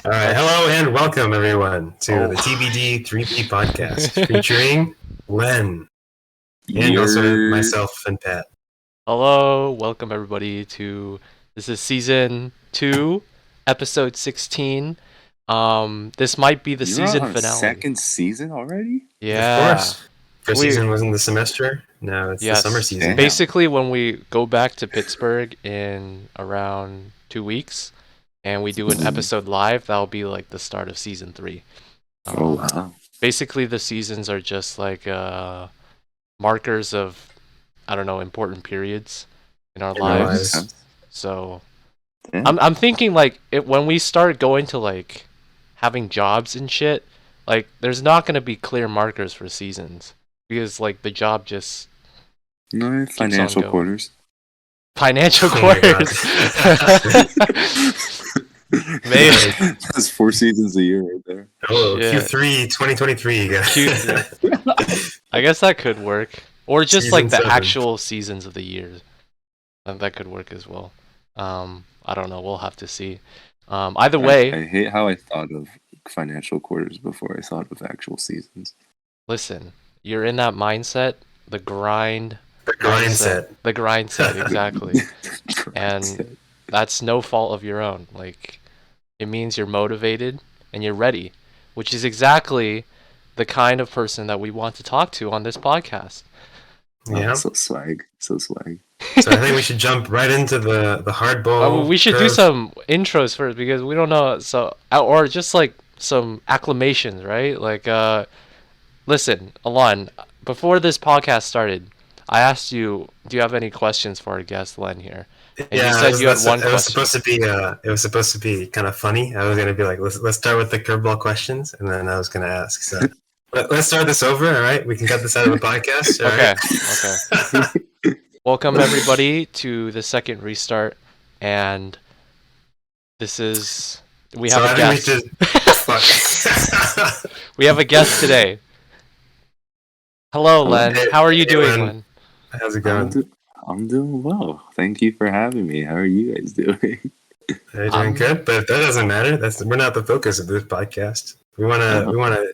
All right, hello and welcome everyone to the TBD3B podcast featuring Len and also You're myself and Pat. Hello, welcome everybody to this is season 2, episode 16. This might be the you're season on a finale. second season already? Of Yeah. course, first We season was in the semester. Now it's the summer yes. season. Damn. Basically when we go back to Pittsburgh in around 2 weeks and we do an episode live, that'll be like the start of season 3. Oh wow. Basically the seasons are just like markers of I don't know, important periods in our In our lives. lives. So Yeah. I'm thinking like when we start going to like having jobs and shit, like there's not gonna be clear markers for seasons because like the job just No, keeps financial on going. quarters. Financial Oh my God. quarters. Maybe. That's 4 seasons a year right there. Oh, Shit. Q3 2023, guys. Q3. I guess that could work, or just like Season the 7. actual seasons of the years. That could work as well. I don't know. We'll have to see. Either way, I hate how I thought of financial quarters before I thought of actual seasons. listen, you're in that mindset, the grind The grind set. The grind set, exactly. And that's no fault of your own. Like, it means you're motivated and you're ready, which is exactly the kind of person that we want to talk to on this podcast. Yeah. So swag. So swag. So I think we should jump right into the hardball. We should do curve. some intros first because we don't know. So, or just like some acclamations, right? Like, listen, Elan, before this podcast started, I asked you, do you have any questions for our guest Len here? And you said you had one it was question. supposed to be kind of funny. I was gonna be like, let's start with the curveball questions, and then I was gonna ask. So let's start this over. All right, we can cut this out of the podcast. All Okay, right? okay. Welcome everybody to the second restart, and this is we have So a I guest. think we should. Fuck. We have a guest today. Hello, Len. Hey, How are you hey, doing, Len. Len? How's it going? I'm doing well. Thank you for having me. How are you guys doing? Are you doing good? But that doesn't matter. We're not the focus of this podcast. We wanna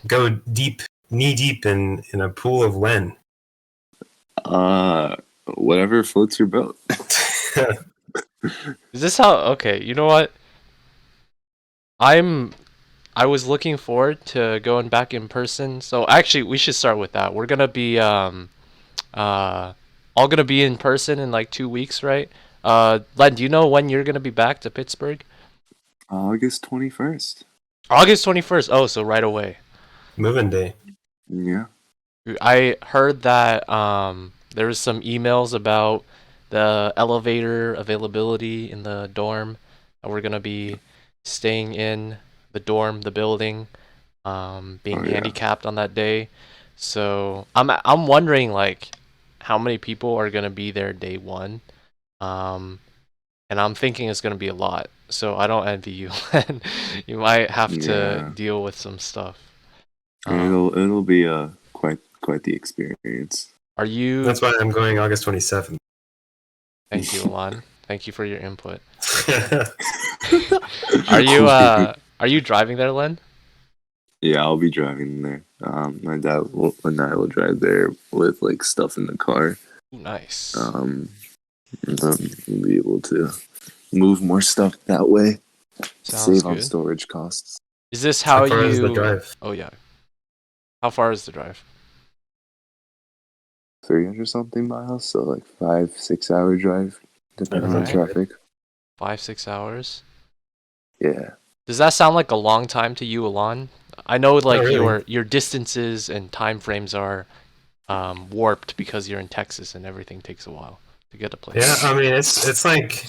go deep, knee deep in a pool of Len. Whatever floats your boat. Is this how? Okay, you know what? I was looking forward to going back in person. So actually, we should start with that. We're gonna be all gonna be in person in like 2 weeks, right? Len, do you know when you're gonna be back to Pittsburgh? August 21st. August 21st. Oh, so right away. Moving day. Yeah. I heard that there was some emails about the elevator availability in the dorm. And we're gonna be staying in the dorm, the building, being Oh, yeah. handicapped on that day. So I'm wondering like how many people are gonna be there day one, and I'm thinking it's gonna be a lot. So I don't envy you. You might have to Yeah. deal with some stuff. It'll be quite the experience. Are you? That's why I'm going August 27th. Thank you, Elan. Thank you for your input. Are you driving there, Len? Yeah, I'll be driving there. My dad and I will drive there with like stuff in the car. Ooh, nice. And then we'll be able to move more stuff that way. Sounds Save on good. storage costs. Is this how far you? is the drive? Oh yeah. How far is the drive? 300 something miles, so like 5-6 hour drive, depending on Alright. traffic. 5-6 hours. Yeah. Does that sound like a long time to you, Elan? I know like really. your distances and time frames are warped because you're in Texas and everything takes a while to get to places. Yeah, I mean it's like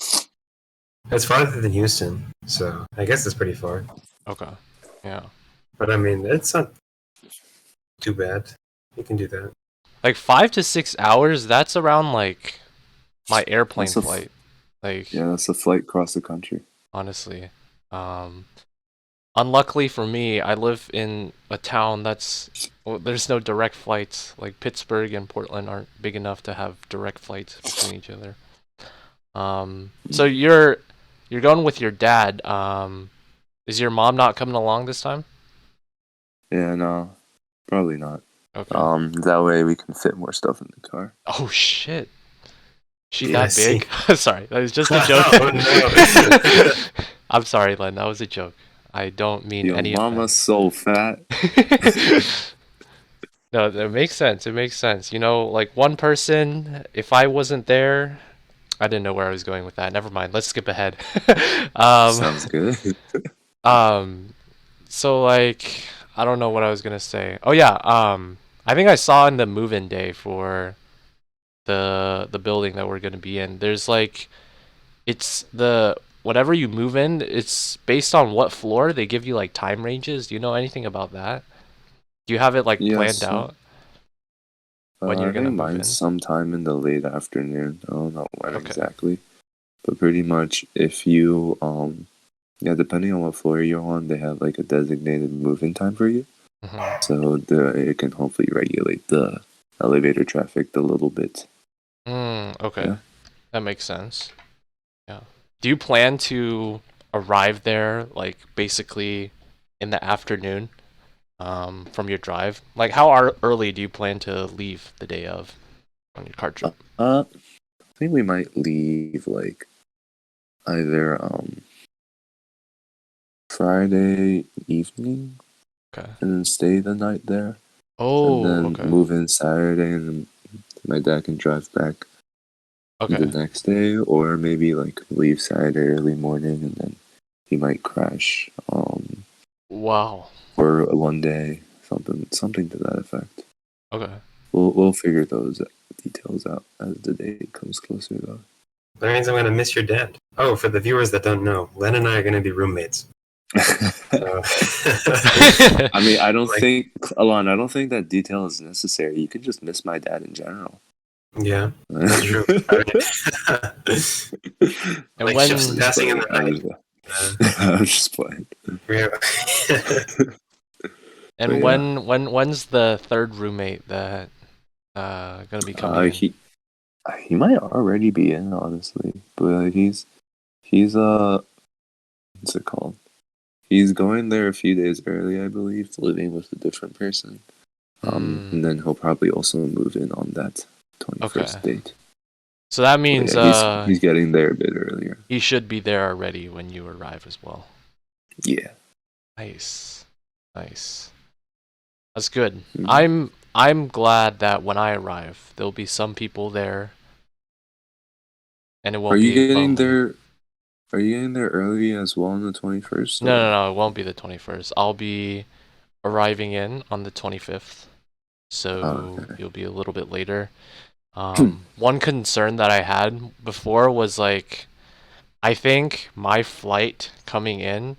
it's farther than Houston, so I guess it's pretty far. Okay. Yeah. But I mean it's not too bad. You can do that. Like 5 to 6 hours. That's around like my airplane That's a flight. Like Yeah, that's a flight across the country. honestly. Unluckily for me, I live in a town there's no direct flights. Like Pittsburgh and Portland aren't big enough to have direct flights between each other. So you're going with your dad. Is your mom not coming along this time? Yeah, no, probably not. Okay. That way we can fit more stuff in the car. Oh shit. She Yeah, I that big? Sorry, that was just a joke. Oh, no. I'm sorry, Len. That was a joke. I don't mean Yo, any mama's offense. so fat. No, it makes sense. It makes sense. You know, like one person, if I wasn't there, I didn't know where I was going with that. Never mind. Let's skip ahead. um, Sounds good. um, so like, I don't know what I was gonna say. Oh yeah, I think I saw in the move-in day for the building that we're gonna be in. There's like, it's the whatever you move in, it's based on what floor. They give you like time ranges. Do you know anything about that? Do you have it like planned Yes. out when you're I gonna think move mine's in? sometime in the late afternoon. I don't know when Okay. exactly, but pretty much if you yeah, depending on what floor you're on, they have like a designated move-in time for you. Mhm. So it can hopefully regulate the elevator traffic a little bit. Okay. Yeah. That makes sense. Yeah. Do you plan to arrive there like basically in the afternoon from your drive? Like how early do you plan to leave the day of on your car trip? I think we might leave like either Friday evening Okay. and then stay the night there, and Oh, then okay. move in Saturday, and then my dad can drive back the Okay. next day, or maybe like leave Saturday early morning, and then he might crash Wow. for one day, something to that effect. Okay. We'll figure those details out as the day comes closer, though. That means I'm gonna miss your dad. Oh, for the viewers that don't know, Len and I are gonna be roommates. So I mean, I don't Like- think, Elan, I don't think that detail is necessary. You could just miss my dad in general. yeah, that's true. And Like when ships passing in the night. I'm just playing. Yeah. and But yeah. when's the third roommate that gonna be coming in? He might already be in, honestly, but he's what's it called? He's going there a few days early, I believe, living with a different person. And then he'll probably also move in on that 21st date. So that But means yeah, he's getting there a bit earlier. he should be there already when you arrive as well. Yeah. Nice. That's good. Mhm. I'm glad that when I arrive, there'll be some people there, and it won't Are you be getting lonely. there? Are you getting there early as well on the 21st? No, it won't be the 21st. I'll be arriving in on the 25th, so Okay. you'll be a little bit later. One concern that I had before was like, I think my flight coming in,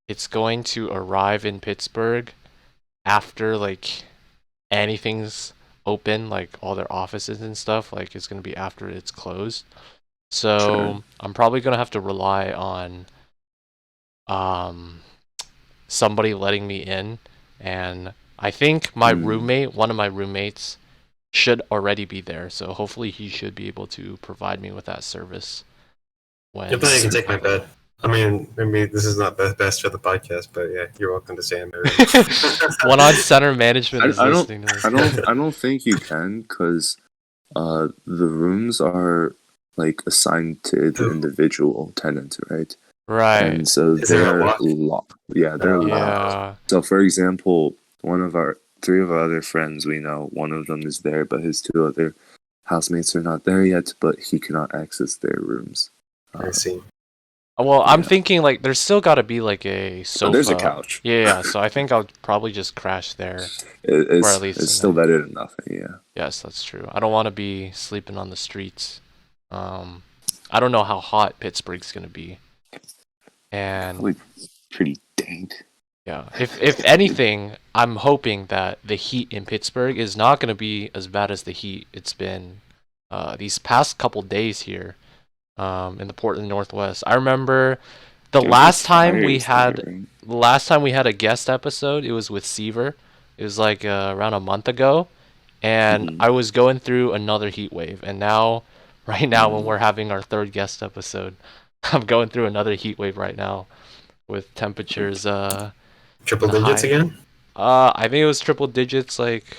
it's going to arrive in Pittsburgh after like anything's open, like all their offices and stuff. Like it's gonna be after it's closed. So Sure. I'm probably gonna have to rely on somebody letting me in, and I think my roommate, one of my roommates, should already be there. So hopefully he should be able to provide me with that service. When If you can take my bed. I mean, maybe this is not the best for the podcast, but yeah, you're welcome to stay in my room. One on center management is listening to this. I don't think you can, because the rooms are like assigned to the individual tenant, right? Right. And so Is there a they're lock? locked. Yeah, they're locked. Yeah. So, for example, three of our other friends we know, one of them is there, but his two other housemates are not there yet, but he cannot access their rooms. I see. Well, I'm Yeah. thinking like there's still got to be like a sofa. Oh, there's a couch. Yeah. So I think I'll probably just crash there. It's, Or at least it's in still that. better than nothing, yeah. Yes, that's true. I don't want to be sleeping on the streets. I don't know how hot Pittsburgh's gonna be, and Probably pretty dank. yeah, if anything, I'm hoping that the heat in Pittsburgh is not gonna be as bad as the heat it's been these past couple days here in the Portland Northwest. I remember the last time we had a guest episode, it was with Seaver. It was like around a month ago, and I was going through another heat wave, and now, right now, when we're having our third guest episode, I'm going through another heat wave right now. with temperatures Triple in the digits high. again? I think it was triple digits like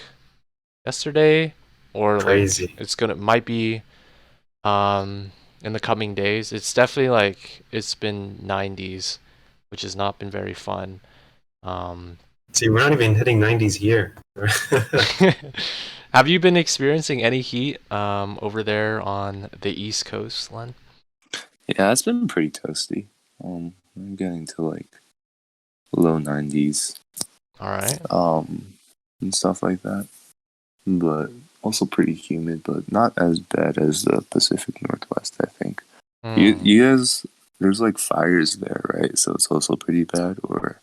yesterday, or like Crazy. might be in the coming days. It's definitely like it's been 90s, which has not been very fun. Um, See, we're not even hitting 90s here. have you been experiencing any heat over there on the East Coast, Len? Yeah, it's been pretty toasty. I'm getting to like low 90s, All right. and stuff like that. But also pretty humid, but not as bad as the Pacific Northwest, I think. You guys, there's like fires there, right? So it's also pretty bad, or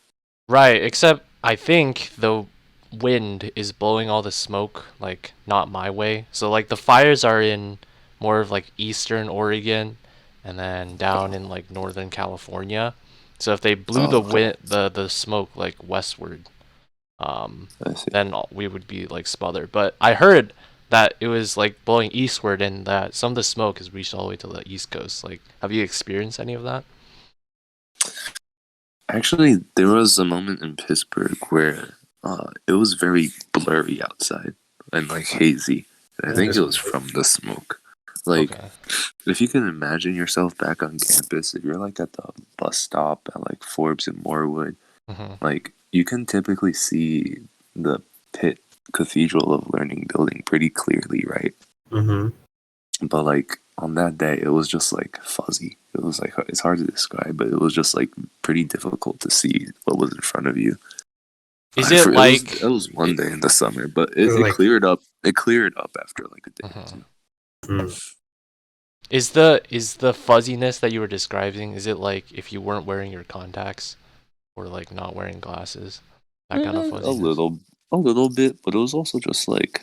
Right, except I think the wind is blowing all the smoke like not my way. So like the fires are in more of like eastern Oregon and then down in like northern California. So if they blew the okay, wind the smoke like westward, um I see. then we would be like smothered. But I heard that it was like blowing eastward and that some of the smoke has reached all the way to the east coast. Like have you experienced any of that? Actually, there was a moment in Pittsburgh where it was very blurry outside and like hazy. And I think it was from the smoke. Like, Okay. if you can imagine yourself back on campus, if you're like at the bus stop at like Forbes and Morewood, Mhm. like you can typically see the Pitt Cathedral of Learning building pretty clearly, right? Mm-hmm. But like on that day, it was just like fuzzy. It was like it's hard to describe, but it was just like pretty difficult to see what was in front of you. Is it like It was one it, day in the summer, but It was it like, cleared up. It cleared up after like a day or mhm. two. mm. Is the fuzziness that you were describing, is it like if you weren't wearing your contacts or like not wearing glasses? That kind of A fuzziness? little bit, but it was also just like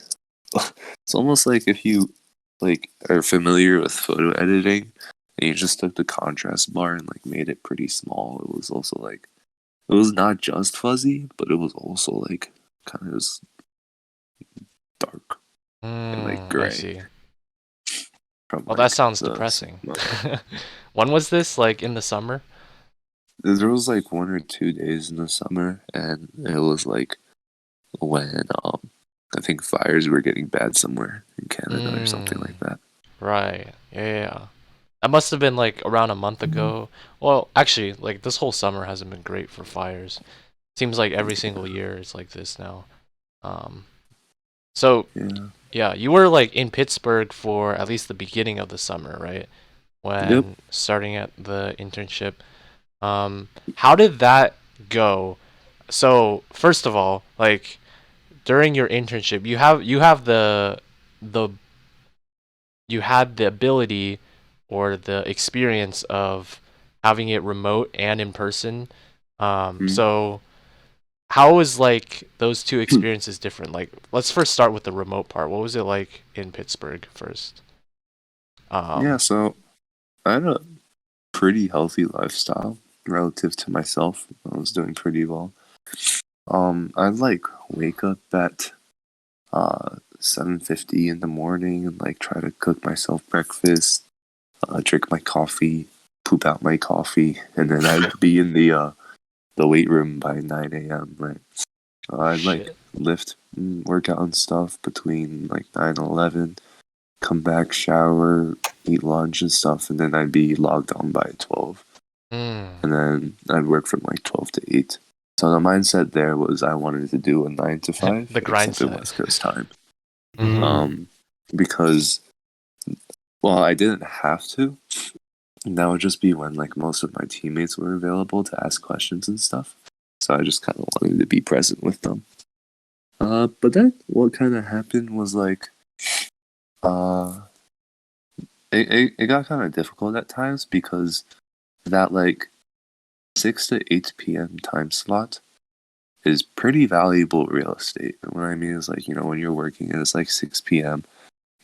it's almost like if you like are familiar with photo editing and you just took the contrast bar and like made it pretty small. It was also like it was not just fuzzy, but it was also like kind of just dark and like I gray see. from Well, that like sounds the depressing. smoke. When was this? Like in the summer? There was like 1 or 2 days in the summer, and it was like when I think fires were getting bad somewhere in Canada or something Mm, like that. right. Yeah. That must have been like around a month ago. Well, actually, like this whole summer hasn't been great for fires. Seems like every single year it's like this now. Um, so Yeah. yeah, you were like in Pittsburgh for at least the beginning of the summer, right? Yep. When starting at the internship. How did that go? So, first of all, like during your internship, you have the you had the ability or the experience of having it remote and in person. Mm. So how was like those two experiences different? Like, let's first start with the remote part. What was it like in Pittsburgh first? Yeah. Um, So I had a pretty healthy lifestyle relative to myself. I was doing pretty well. I'd like wake up at 7:50 in the morning and like try to cook myself breakfast, drink my coffee, poop out my coffee, and then I'd be in the weight room by 9 a.m. Right? I'd like shit. lift, work out and stuff between like 9 and 11, come back, shower, eat lunch and stuff, and then I'd be logged on by 12. Mm. And then I'd work from like 12 to 8. So the mindset there was I wanted to do a 9 to 5, The grind except in set. West Coast time. Mm-hmm. Because, well, I didn't have to. And that would just be when like most of my teammates were available to ask questions and stuff. So I just kind of wanted to be present with them. But then what kind of happened was like, uh, it got kind of difficult at times because that like 6 to 8 p.m. time slot is pretty valuable real estate. And what I mean is like, when you're working and it's like 6 p.m.,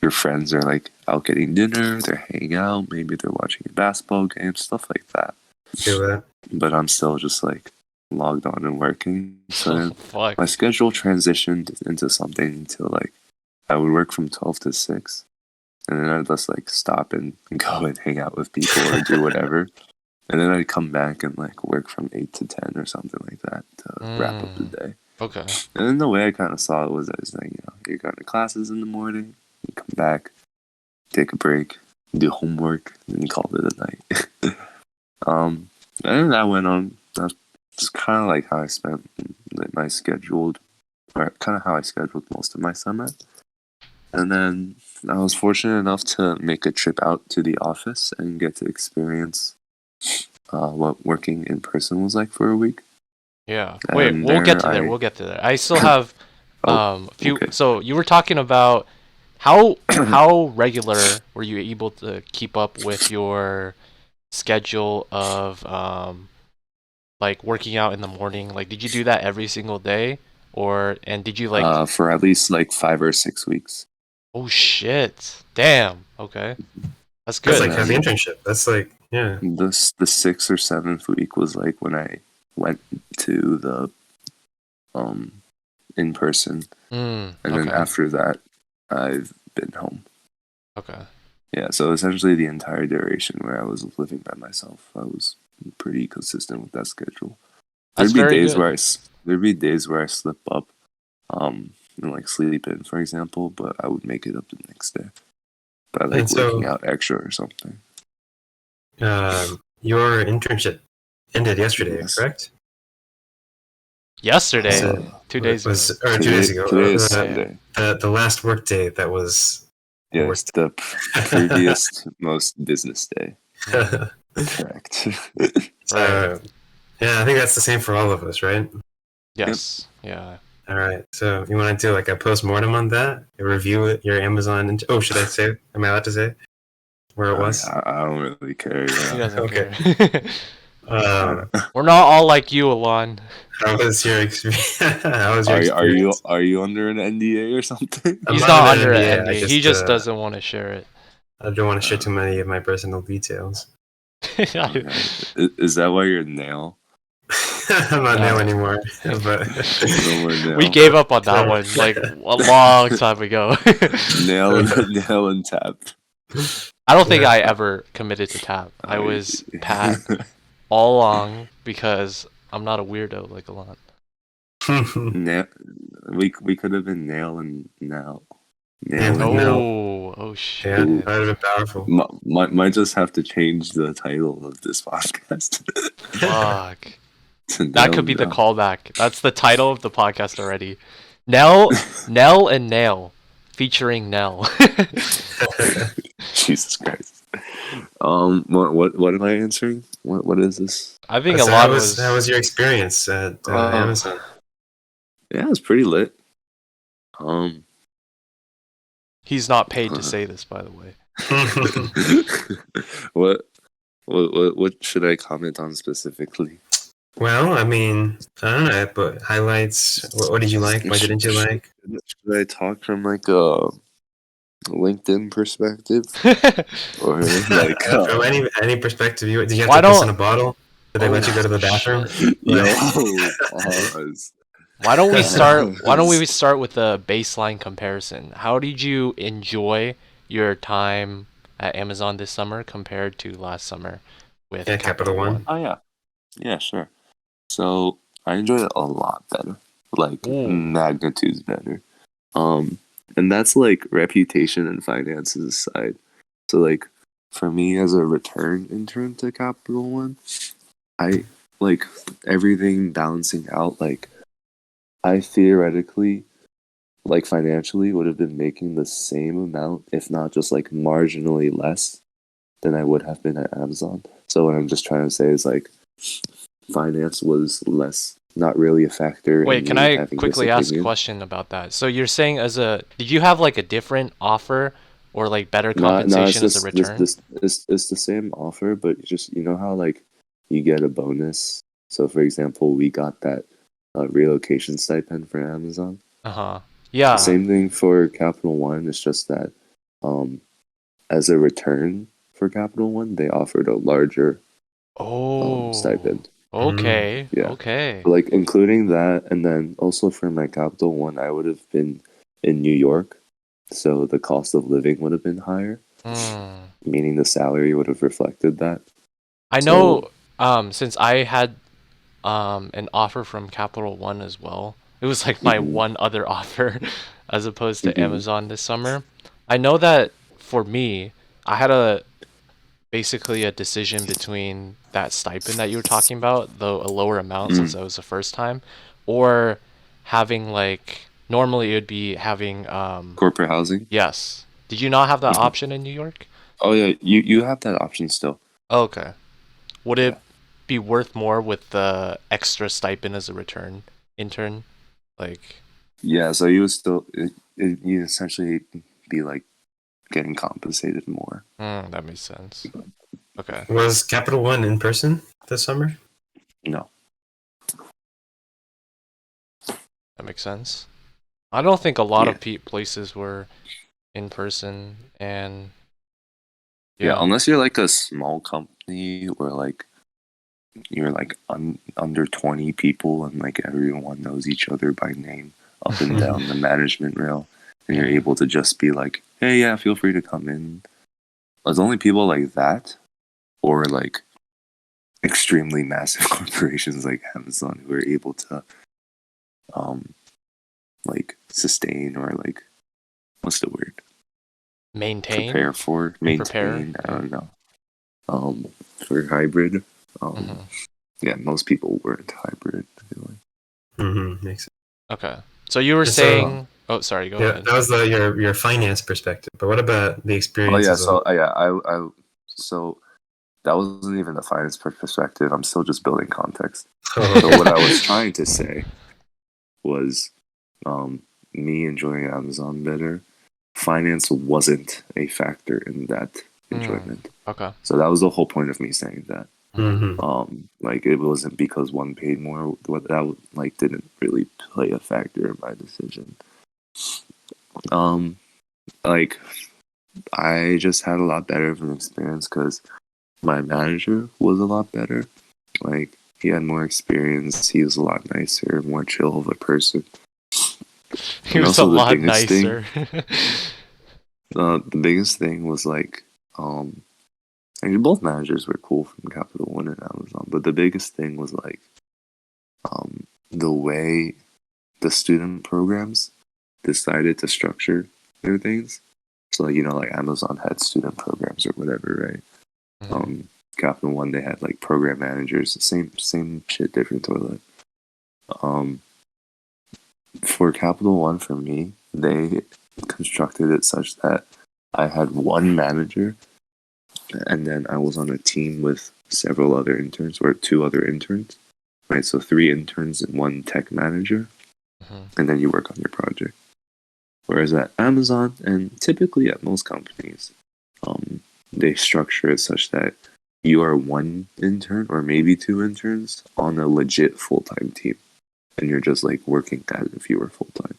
your friends are like out getting dinner, they're hanging out, maybe they're watching a basketball game, stuff like that. Feel that. But I'm still just like logged on and working. So Oh, then fuck. my schedule transitioned into something to like I would work from 12 to 6. And then I'd just like stop and go and hang out with people or do whatever. and then I'd come back and like work from 8 to 10 or something like that to wrap up the day. Okay. And then the way I kind of saw it was as like, you're going to classes in the morning, you come back, take a break, do homework, and you call it a night. And then that went on. That's kind of like how I spent my scheduled, or kind of how I scheduled most of my summer. And then I was fortunate enough to make a trip out to the office and get to experience what working in person was like for a week. Yeah. And Wait, we'll get to there there. I- We'll get to there. I still have a few. okay. So you were talking about how regular were you able to keep up with your schedule of like working out in the morning? Like, did you do that every single day, and did you like? For at least like 5 or 6 weeks. Oh shit! Damn. Okay, that's That's good. like half the internship. That's like, yeah. The 6th or 7th week was like when I went to the in person, and then Okay. after that, I've been home. Okay. Yeah, so essentially the entire duration where I was living by myself, I was pretty consistent with that schedule. That's There'd be very days good. there'd be days where I slip up, and like sleep in, for example, but I would make it up the next day by like And so- working out extra or something. Your internship ended yesterday, Yes. correct? Yesterday, So- 2 days ago. Or 2 days ago. Today is yeah. Sunday. The last work day that was. Yes, the previous most business day. Correct. Right. Yeah, I think that's the same for all of us, right? Yes. Yeah. All right. So you want to do like a post-mortem on that? Review your Amazon. Oh, should I say? Am I allowed to say where it was? I don't really care. He Yeah. doesn't Okay. care. Um, We're not all like you, Elan. how was your experience? How was your Are you experience? are you under an NDA or something? I'm He's not not under under NDA, an I NDA. He just uh, doesn't want to share it. I don't want to share too many of my personal details. Okay. Is that why you're nail? I'm not now anymore, but No more nail. We gave up on that one like a long time ago. nail and tap. I don't think Yeah. I ever committed to tap. I was Pat all along because I'm not a weirdo like Elan. We could have been nail and now. Yeah, Nail and no. Oh yeah, shit. that would have been powerful. Might just have to change the title of this podcast. Fuck. to That Nail could be the and callback. That's the title of the podcast already. Nell and Nail, featuring Nell. Jesus Christ. What am I answering? What is this? I think So Elan how was your experience at Amazon? Yeah, it's pretty lit. He's not paid to say this, by the way. what should I comment on specifically? Well, I mean, I don't know, but highlights. What did you like? What didn't you like? Should I talk from like a LinkedIn perspective, or like From any perspective, did you have Why to piss don't- in a bottle? Did they let you go to the bathroom? yo, pause. Why don't we start with a baseline comparison? How did you enjoy your time at Amazon this summer compared to last summer with Yeah, Capital One. Oh yeah, sure. So I enjoyed it a lot better, like Ooh. magnitudes better. And that's like reputation and finances aside. So like for me as a return intern to Capital One, I like everything balancing out. Like I theoretically, like financially, would have been making the same amount, if not just like marginally less than I would have been at Amazon. So what I'm just trying to say is like finance was less, not really a factor. Wait, in can me I having quickly this ask a opinion. question about that? So you're saying did you have like a different offer or like better No, compensation it's as a just return? it's the same offer, but just how like you get a bonus. So for example, we got that relocation stipend for Amazon. Uh-huh. Yeah. Same thing for Capital One. It's just that as a return for Capital One, they offered a larger stipend. Okay. Yeah. Okay. Like including that, and then also for my Capital One, I would have been in New York, so the cost of living would have been higher, Hmm. meaning the salary would have reflected that. I know Since I had an offer from Capital One as well, it was like my Mm-hmm. one other offer as opposed to Mm-hmm. Amazon this summer. I know that for me, I had a basically a decision between that stipend that you were talking about, though a lower amount since Mm. that was the first time, or having like normally it would be having Corporate housing. yes. Did you not have that Mm-hmm. option in New York? Oh yeah, you have that option still. Okay. Would Yeah. it be worth more with the extra stipend as a return intern? Like, Yeah, so you would still you essentially be like getting compensated more. that makes sense. Okay, Was Capital One in person this summer? No. that makes sense. I don't think a lot Yeah. of places were in person, and Yeah, yeah. unless you're like a small company where like you're like under 20 people and like everyone knows each other by name up and down the management rail, and you're Yeah. able to just be like, hey, yeah, feel free to come in. There's only people like that or like extremely massive corporations like Amazon who are able to um like sustain or like what's the word, Maintain, prepare for, prepare. maintain, I Yeah. don't know, for hybrid. hmm Yeah, most people weren't hybrid, I feel like. Makes sense. Okay. So you were And so, saying, oh, sorry, go yeah, ahead. that was your finance perspective. But what about the Oh yeah, experiences of? so yeah, so that wasn't even the finance perspective. I'm still just building context. Oh, So okay. what I was trying to say was, um, me enjoying Amazon better. Finance wasn't a factor in that enjoyment. Okay. So that was the whole point of me saying that. Mm-hmm. Like it wasn't because one paid more. What that like didn't really play a factor in my decision. Um, like I just had a lot better of an experience because my manager was a lot better. Like he had more experience. He was a lot nicer, more chill of a person. He And was a also lot nicer. the biggest thing was like, I mean, both managers were cool from Capital One and Amazon, but the biggest thing was like, the way the student programs decided to structure their things. So, like, like Amazon had student programs or whatever, right? Mhm. Capital One, they had like program managers, same shit, different toilet. Um, for Capital One, for me, they constructed it such that I had one manager, and then I was on a team with several other interns, or two other interns, right? So three interns and one tech manager, Mhm. and then you work on your project. Whereas at Amazon, and typically at most companies, they structure it such that you are one intern or maybe two interns on a legit full-time team, and you're just like working as if you were full-time.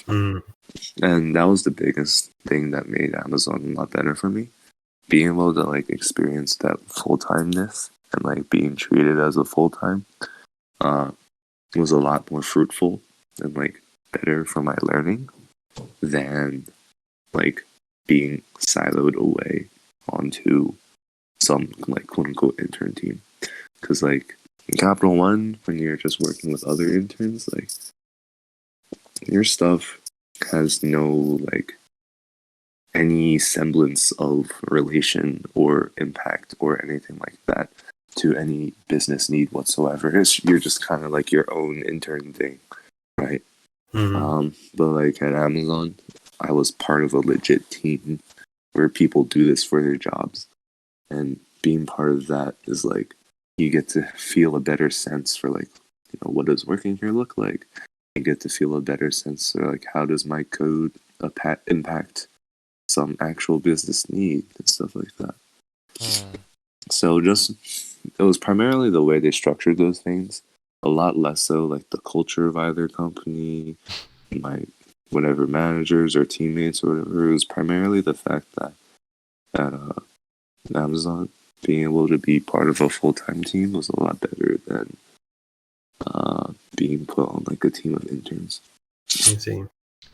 Mm. And that was the biggest thing that made Amazon a lot better for me. Being able to like experience that full-timeness and like being treated as a full-time was a lot more fruitful and like better for my learning than like being siloed away onto some like quote unquote intern team. Because like in Capital One, when you're just working with other interns, like your stuff has no like any semblance of relation or impact or anything like that to any business need whatsoever. You're just kind of like your own intern thing, right? Mm-hmm. But like at Amazon, I was part of a legit team where people do this for their jobs, and being part of that is like you get to feel a better sense for like what does working here look like. You get to feel a better sense for like how does my code impact some actual business need and stuff like that. Mm. So just it was primarily the way they structured those things, a lot less so like the culture of either company, my whatever managers or teammates or whatever. It was primarily the fact that at Amazon, being able to be part of a full-time team was a lot better than being put on like a team of interns. Let's see.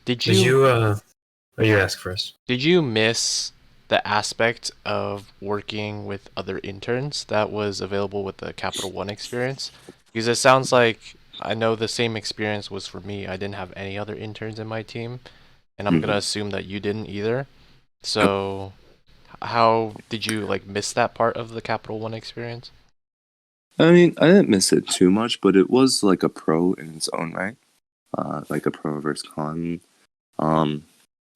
Did Did you you? Oh, you ask first. did you miss the aspect of working with other interns that was available with the Capital One experience? Because it sounds like I know the same experience was for me. I didn't have any other interns in my team, and I'm gonna assume that you didn't either. So, how did you like miss that part of the Capital One experience? I mean, I didn't miss it too much, but it was like a pro in its own right. Like a pro versus con.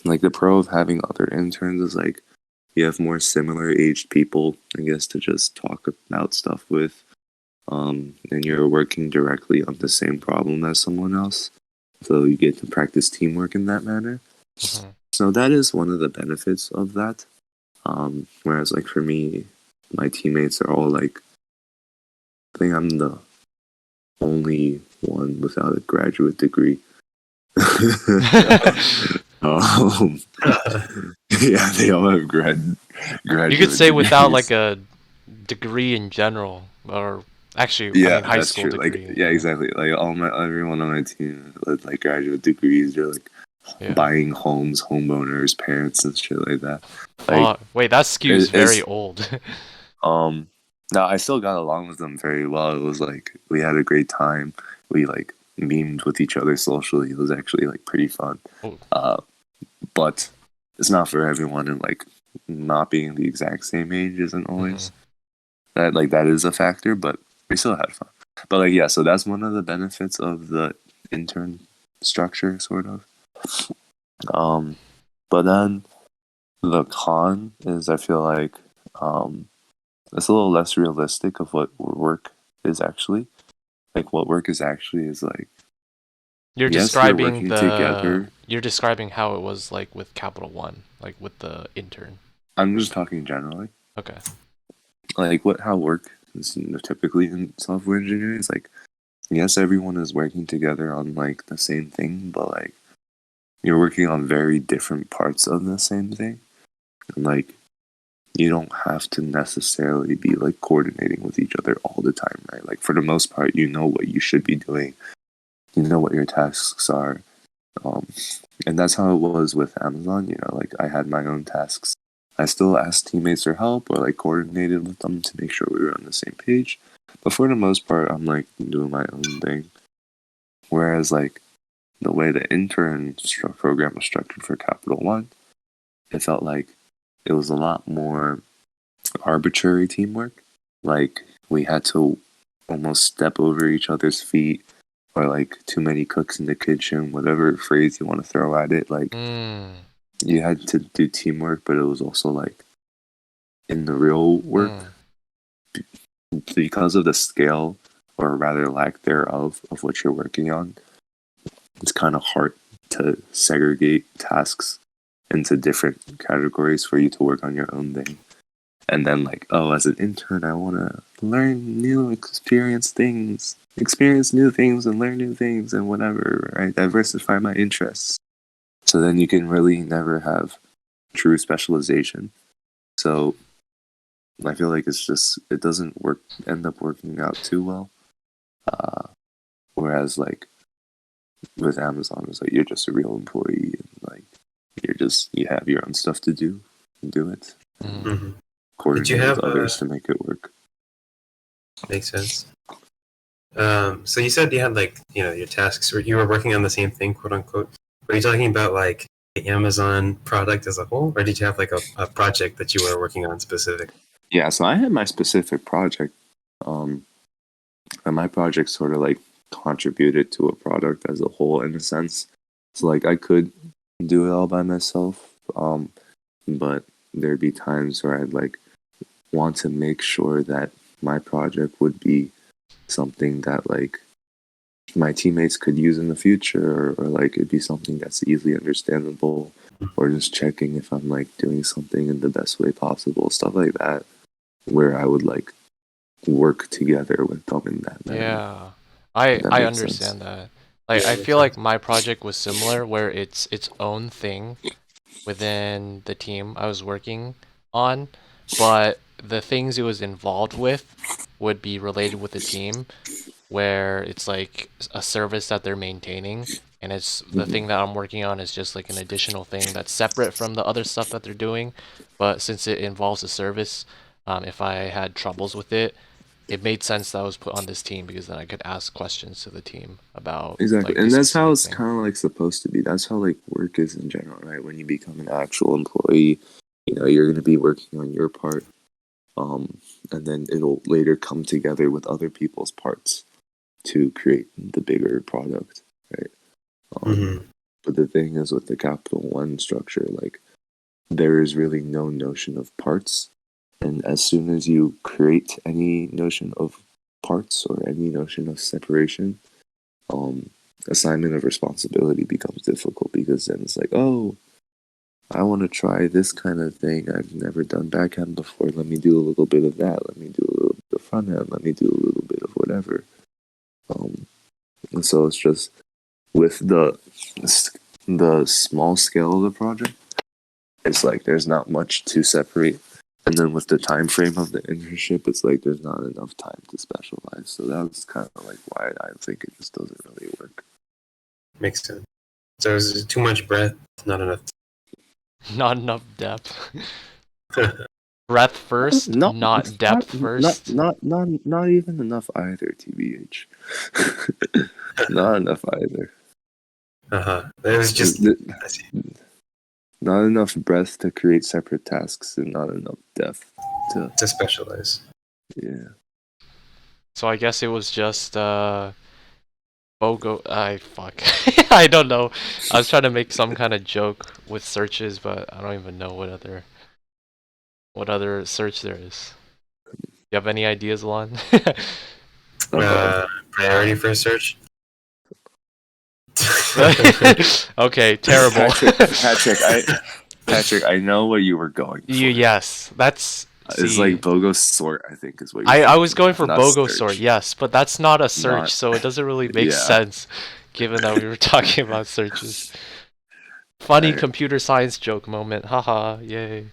Like the pro of having other interns is like you have more similar aged people, I guess, to just talk about stuff with. And you're working directly on the same problem as someone else. So you get to practice teamwork in that manner. Mhm. So that is one of the benefits of that. Whereas like for me, my teammates are all like, I think I'm the only one without a graduate degree. um, yeah, they all have graduate. You could say without degrees. like a degree in general, or actually, I Yeah, mean high that's school true. Like, degree. yeah, exactly. Like everyone on my team with like graduate degrees, they're like Yeah. buying homes, homeowners, parents, and shit like that. Like, Wait, that skews very old. um, no, I still got along with them very well. It was like we had a great time. We like memed with each other socially. It was actually like pretty fun. Oh. But it's not for everyone, and like not being the exact same age isn't always that is a factor. But we still had fun. But like yeah, so that's one of the benefits of the intern structure, sort of. But then the con is I feel like it's a little less realistic of what work is actually. Like what work is actually is like You're yes, you're describing working together. you're describing how it was like with Capital One, like with the intern. I'm just talking generally. Okay. Like how work is typically in software engineering is like yes, everyone is working together on like the same thing, but like you're working on very different parts of the same thing. And like you don't have to necessarily be like coordinating with each other all the time, right? Like for the most part, you know what you should be doing, you know what your tasks are, and that's how it was with Amazon. You know, like I had my own tasks. I still asked teammates for help or like coordinated with them to make sure we were on the same page. But for the most part, I'm like doing my own thing. Whereas like the way the intern program was structured for Capital One, it felt like it was a lot more arbitrary teamwork. Like we had to almost step over each other's feet, or like too many cooks in the kitchen, whatever phrase you want to throw at it. Like you had to do teamwork, but it was also like in the real work because of the scale, or rather lack thereof, of what you're working on. It's kind of hard to segregate tasks into different categories for you to work on your own thing. And then like, oh, as an intern, I want to learn new experience new things and learn new things and whatever, right? Diversify my interests. So then you can really never have true specialization. So I feel like it doesn't end up working out too well. Whereas like with Amazon, it's like you're just a real employee and like you have your own stuff to do and do it. Mm-hmm. Coordinate with others to make it work. Makes sense. So you said you had like your tasks, or you were working on the same thing, quote unquote. Were you talking about like the Amazon product as a whole, or did you have like a project that you were working on specific? Yeah, so I had my specific project, and my project sort of like contributed to a product as a whole in a sense. So like I could do it all by myself, but there'd be times where I'd like want to make sure that my project would be something that like my teammates could use in the future, or like it'd be something that's easily understandable, or just checking if I'm like doing something in the best way possible, stuff like that, where I would like work together with them in that manner. Yeah, I understand that. Like I feel like my project was similar, where it's its own thing within the team I was working on, but the things it was involved with would be related with the team, where it's like a service that they're maintaining, and it's the thing that I'm working on is just like an additional thing that's separate from the other stuff that they're doing. But since it involves a service, if I had troubles with it, it made sense that I was put on this team because then I could ask questions to the team about Exactly, like and this that's how specific it's thing. kind of like supposed to be. That's how like work is in general, right? When you become an actual employee, you're going to be working on your part, and then it'll later come together with other people's parts to create the bigger product, right? Mm-hmm. But the thing is, with the Capital One structure, like there is really no notion of parts, and as soon as you create any notion of parts or any notion of separation, assignment of responsibility becomes difficult because then it's like, oh, I want to try this kind of thing. I've never done backhand before. Let me do a little bit of that. Let me do a little bit of front end. Let me do a little bit of whatever. And so it's just with the small scale of the project, it's like there's not much to separate. And then with the time frame of the internship, it's like there's not enough time to specialize. So that's kind of like why I think it just doesn't really work. Makes sense. So is too much breadth, not enough. Not enough depth. Breadth first, not depth first. Not even enough either. TBH, not enough either. It was just I see. Not enough breadth to create separate tasks, and not enough depth To specialize. Yeah. So I guess it was just BOGO. Fuck. I don't know. I was trying to make some kind of joke with searches, but I don't even know what other search there is. You have any ideas, Elan? Priority for search. Okay, terrible. Patrick, I know what you were going for. Yes, that's. It's like BOGO sort, I think, is what I was going for BOGO search. sort, yes, but that's not a search, so it doesn't really make sense, given that we were talking about searches. Funny computer science joke moment, haha, yay.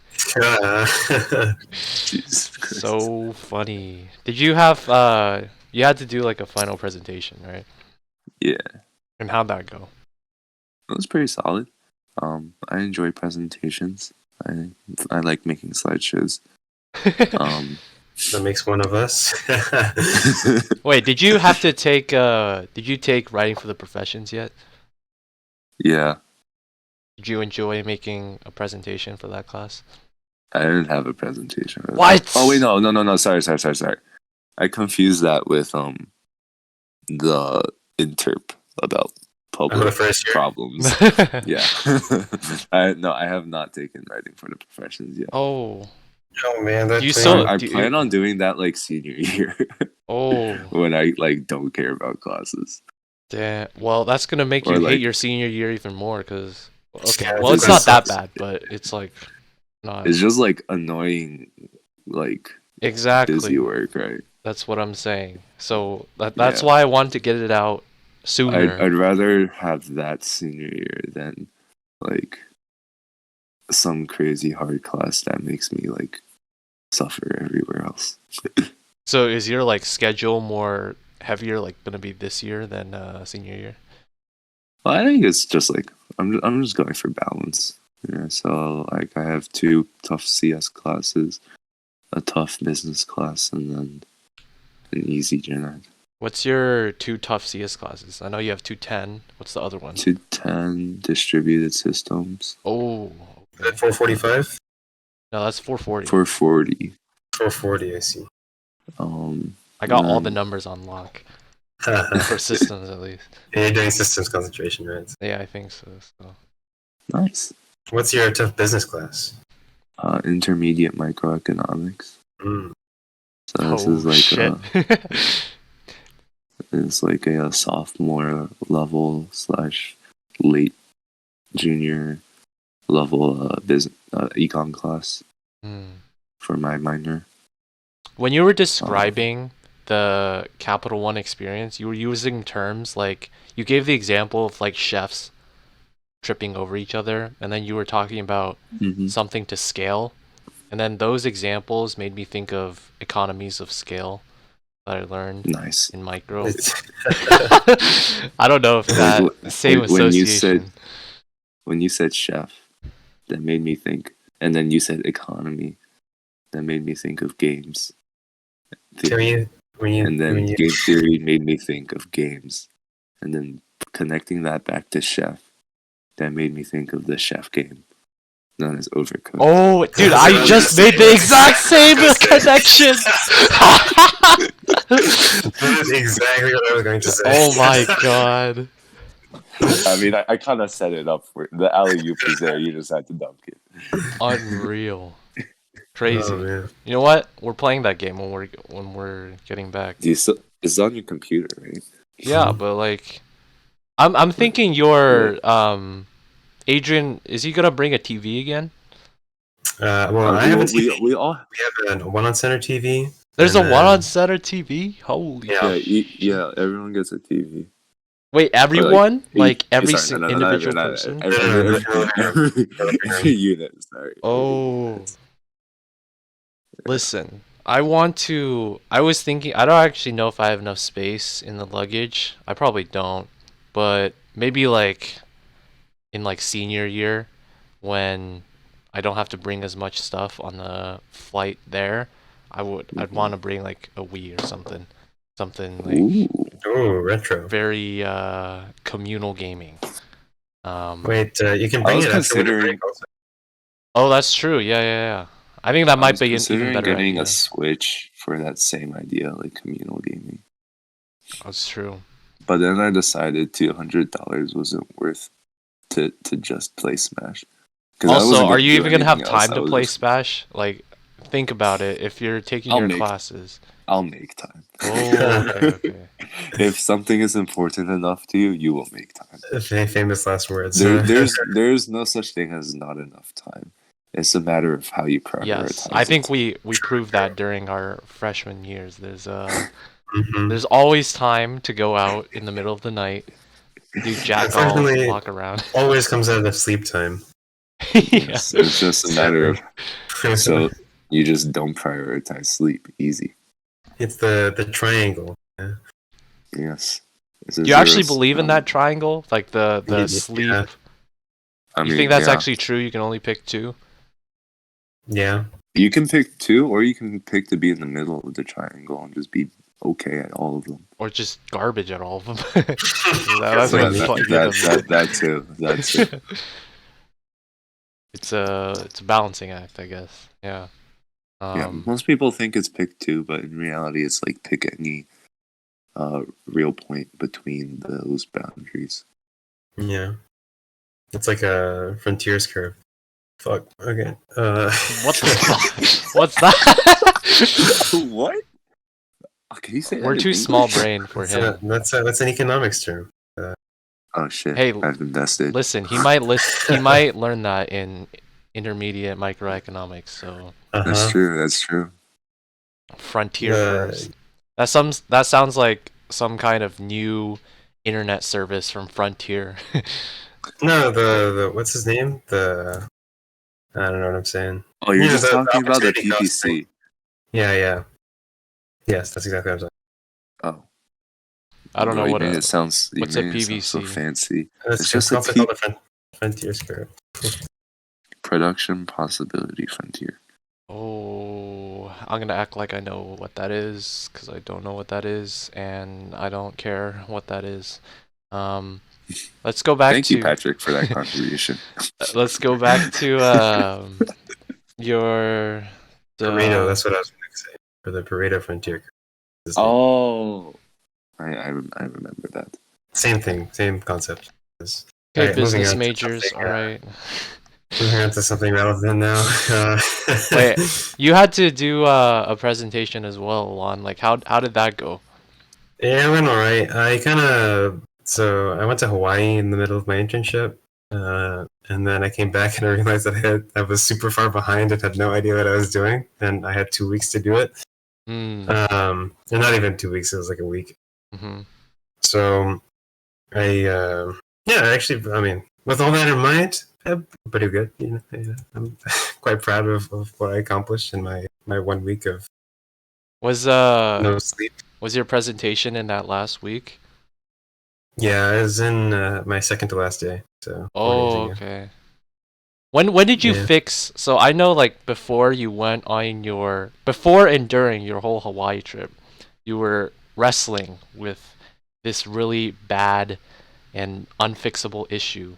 So funny. Did you have, you had to do like a final presentation, right? Yeah. And how'd that go? It was pretty solid. I enjoy presentations. I like making slideshows. That makes one of us. Wait, did you have to take, did you take writing for the professions yet? Yeah. Did you enjoy making a presentation for that class? I didn't have a presentation. What? Oh wait, no. Sorry. I confused that with the interp about public problems. Yeah. I have not taken writing for the professions yet. Oh man, I plan on doing that like senior year. Oh. When I like don't care about classes. Damn. Well, that's gonna make you hate your senior year even more, because well, it's not that bad, but it's like not. It's just like annoying, like exactly busy work, right? That's what I'm saying. So that's why I wanted to get it out sooner. I'd rather have that senior year than like some crazy hard class that makes me like suffer everywhere else. So is your like schedule more heavier, like gonna be this year than senior year? Well, I think it's just like I'm just going for balance. Yeah, so like I have 2 tough CS classes, a tough business class, and then an easy gen ed. What's your 2 tough CS classes? I know you have 210. What's the other one? 210 distributed systems. Oh. Okay. 445? No, that's 440. 440. 440, I see. I got all the numbers on lock. For systems, at least. And you're doing systems concentration, right? Yeah, I think so. Nice. What's your tough business class? Intermediate microeconomics. Mm. So this is like it's like a sophomore level / late junior level business econ class for my minor. When you were describing the Capital One experience, you were using terms like, you gave the example of like chefs tripping over each other, and then you were talking about something to scale, and then those examples made me think of economies of scale. that I learned Nice. in micro. It's- I don't know if that same When you association. when you said chef, that made me think, and then you said economy, that made me think of games. And then game theory made me think of games, and then connecting that back to chef, that made me think of the chef game known as Overcooked. Oh, dude, That's I what I just was made the saying. exact same connection. That is exactly what I was going to say. Oh my god. I mean, I kind of set it up for the alley oop is there. You just had to dunk it. Unreal. Crazy. Oh, man. You know what? We're playing that game when we're getting back. It's on your computer, right? Yeah, but like I'm thinking your Adrian, is he gonna bring a TV again? Well, I have a TV. We all We have a one on center TV. There's and a one then- on center TV? Holy Yeah. yeah, everyone gets a TV. Wait, everyone? Like every Sorry, no, individual no, person? every unit. Sorry. Oh. Listen, I was thinking, I don't actually know if I have enough space in the luggage. I probably don't. But maybe like in like senior year when I don't have to bring as much stuff on the flight there, I'd want to bring like a Wii or something. Something like Ooh. Oh, retro. very communal gaming. Wait, you can I bring was it after winter considering- break also. Oh, that's true. Yeah. I think that might be an even considering better getting idea. a Switch for that same idea, like communal gaming. That's true. But then I decided $200 wasn't worth to just play Smash. 'Cause I wasn't Also, are gonna you do even gonna have anything else. time I to was play just- Smash? Like, think about it. If you're taking I'll your make- classes. I'll make time. Oh, okay. If something is important enough to you, you will make time. Famous last words. There's no such thing as not enough time. It's a matter of how you prioritize. Yes, I think it. we proved that during our freshman years. There's Mhm. there's always time to go out in the middle of the night, do jack off, Unfortunately- walk around. Always comes out of sleep time. Yeah. It's just a matter of so you just don't prioritize sleep. Easy. It's the triangle. Yeah. Yes. Do you actually believe in that triangle? Like the Yeah. sleep? I You mean, think that's yeah. actually true? You can only pick two? Yeah. You can pick two, or you can pick to be in the middle of the triangle and just be okay at all of them. Or just garbage at all of them? That's That's what what I I'm mean. fucking That too. It's a balancing act, I guess. Yeah. Yeah, most people think it's pick two, but in reality, it's like pick any real point between those boundaries. Yeah. It's like a frontier's curve. Fuck. Okay. What the fuck? What's that? What? Can you say that We're in too English? small brain for him. That's an economics term. Oh shit! Hey, I've invested. Listen, he might learn that in intermediate microeconomics. So That's true. That's true. frontier Yeah. first. That sounds like some kind of new internet service from Frontier. No, the what's his name? I don't know what I'm saying. Oh, you're Yeah, just the talking about the opportunity cost PPC. Yeah. Yes, that's exactly what I'm saying. Oh, I don't know you what made a it sounds. You what's a made it sound so PVC? fancy. It's just just a also called the frontier's curve. Production possibility frontier. Oh, I'm gonna act like I know what that is because I don't know what that is, and I don't care what that is. Let's go back Thank to you, Patrick, for that contribution. let's go back to your Pareto, that's what I was going to say. For the Pareto frontier curve. It's Oh, I remember that. Same thing, same concept. It's- okay, Alright, moving business on to majors. something, All right. Moving on to something relevant now. Wait, you had to do a presentation as well, Elan. Like, how did that go? Yeah, it went alright. I went to Hawaii in the middle of my internship, and then I came back and I realized that I was super far behind and had no idea what I was doing, and I had 2 weeks to do it. Hmm. And not even 2 weeks; it was like a week. Mm-hmm. So, I mean, with all that in mind, I'm pretty good. I'm quite proud of what I accomplished in my 1 week of Was no sleep. Was your presentation in that last week? Yeah, I was in my second to last day, so 4 days Oh, ago. okay. When did you Yeah. fix? So I know like before you went on your before and during your whole Hawaii trip, you were wrestling with this really bad and unfixable issue.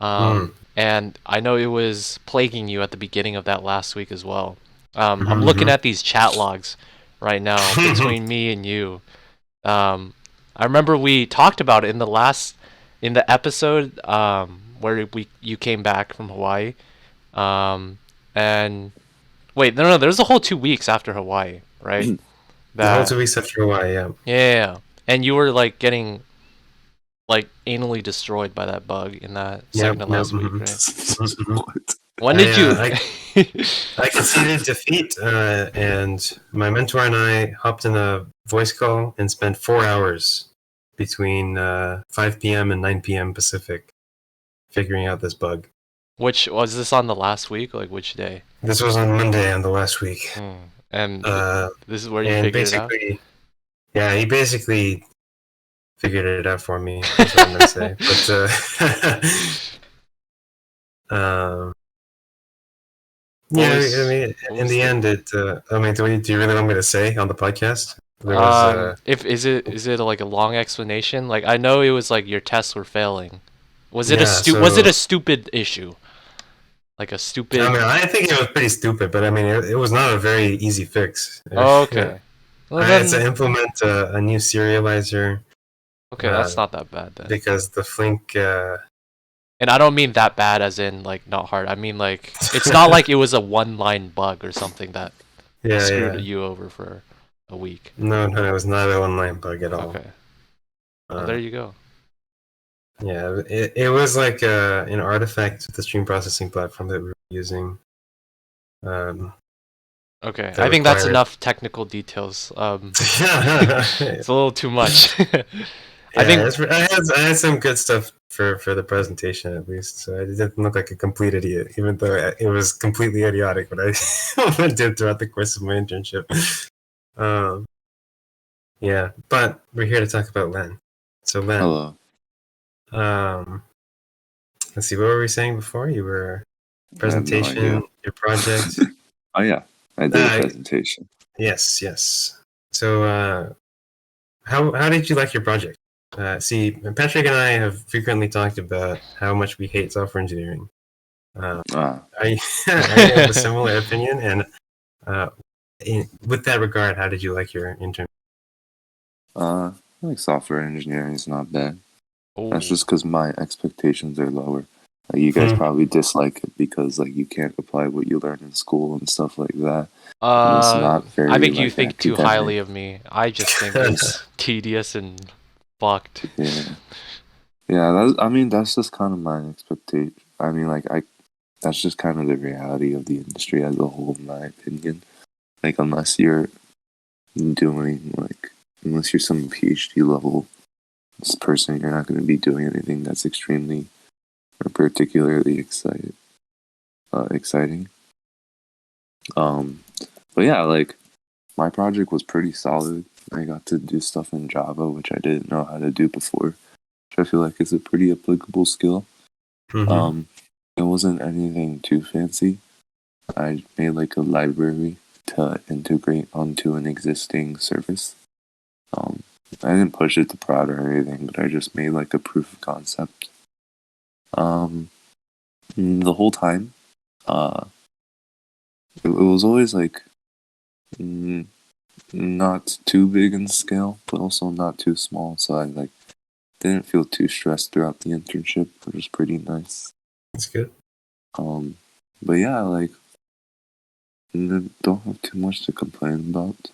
Mm. And I know it was plaguing you at the beginning of that last week as well. I'm looking Mm-hmm. at these chat logs right now between me and you. I remember we talked about it in the episode where you came back from Hawaii. And wait, no, there's a whole 2 weeks after Hawaii, right? The whole That 2 weeks after Hawaii, yeah. yeah, and you were like getting like anally destroyed by that bug in that second Yep, to yep. last week, Mm-hmm. right? Mm-hmm. What? When did you? I conceded defeat, and my mentor and I hopped in a voice call and spent 4 hours between 5 p.m. and 9 p.m. Pacific figuring out this bug. Which was this on the last week? Like which day? This was on Monday on the last week. And Uh, this is where you and figured it out. basically, yeah, he basically figured it out for me. That's what I'm gonna say. But yeah, I mean, in the end, I mean, do you really want me to say on the podcast? There was If is it like a long explanation? Like I know it was like your tests were failing. Was it yeah. was it So a stupid issue? Like a I stupid. mean, I think it was pretty stupid, but I mean, it was not a very easy fix. Oh, okay. Well I had to then, implement a new serializer okay, that's not that bad then. because the Flink. And I don't mean that bad as in like not hard. I mean like it's not like it was a one-line bug or something that Yeah, screwed yeah. you over for a week. No, it was not an online bug at all. Okay. Well, there you go. Yeah, it was like an artifact with the stream processing platform that we were using. Okay, That I think that's required- enough technical details. Yeah, It's a little too much. I yeah, think I had some good stuff for the presentation at least, so I didn't look like a complete idiot, even though it was completely idiotic what I did throughout the course of my internship. Yeah, but we're here to talk about Len. So Len, Hello. let's see, what were we saying before? You were I have no presentation, idea. your project. Oh yeah, I did a presentation. Yes. So, how did you like your project? See, Patrick and I have frequently talked about how much we hate software engineering. I have a similar opinion, and with that regard, how did you like your intern? I like software engineering is not bad. That's oh, just because my expectations are lower. Like, you guys probably dislike it because like you can't apply what you learn in school and stuff like that. And it's not very, I think you like, think too academic. highly of me. I just think it's tedious and fucked. Yeah. I mean, that's just kind of my expectation. I mean, that's just kind of the reality of the industry as a whole, in my opinion. Like, unless you're some PhD level person, you're not going to be doing anything that's extremely or particularly exciting. But yeah, like, my project was pretty solid. I got to do stuff in Java, which I didn't know how to do before, which I feel like is a pretty applicable skill. Mm-hmm. It wasn't anything too fancy. I made like a library to integrate onto an existing service. I didn't push it to prod or anything, but I just made like a proof of concept. The whole time, it was always like not too big in scale, but also not too small. So I like didn't feel too stressed throughout the internship, which was pretty nice. That's good. But yeah, like don't have too much to complain about.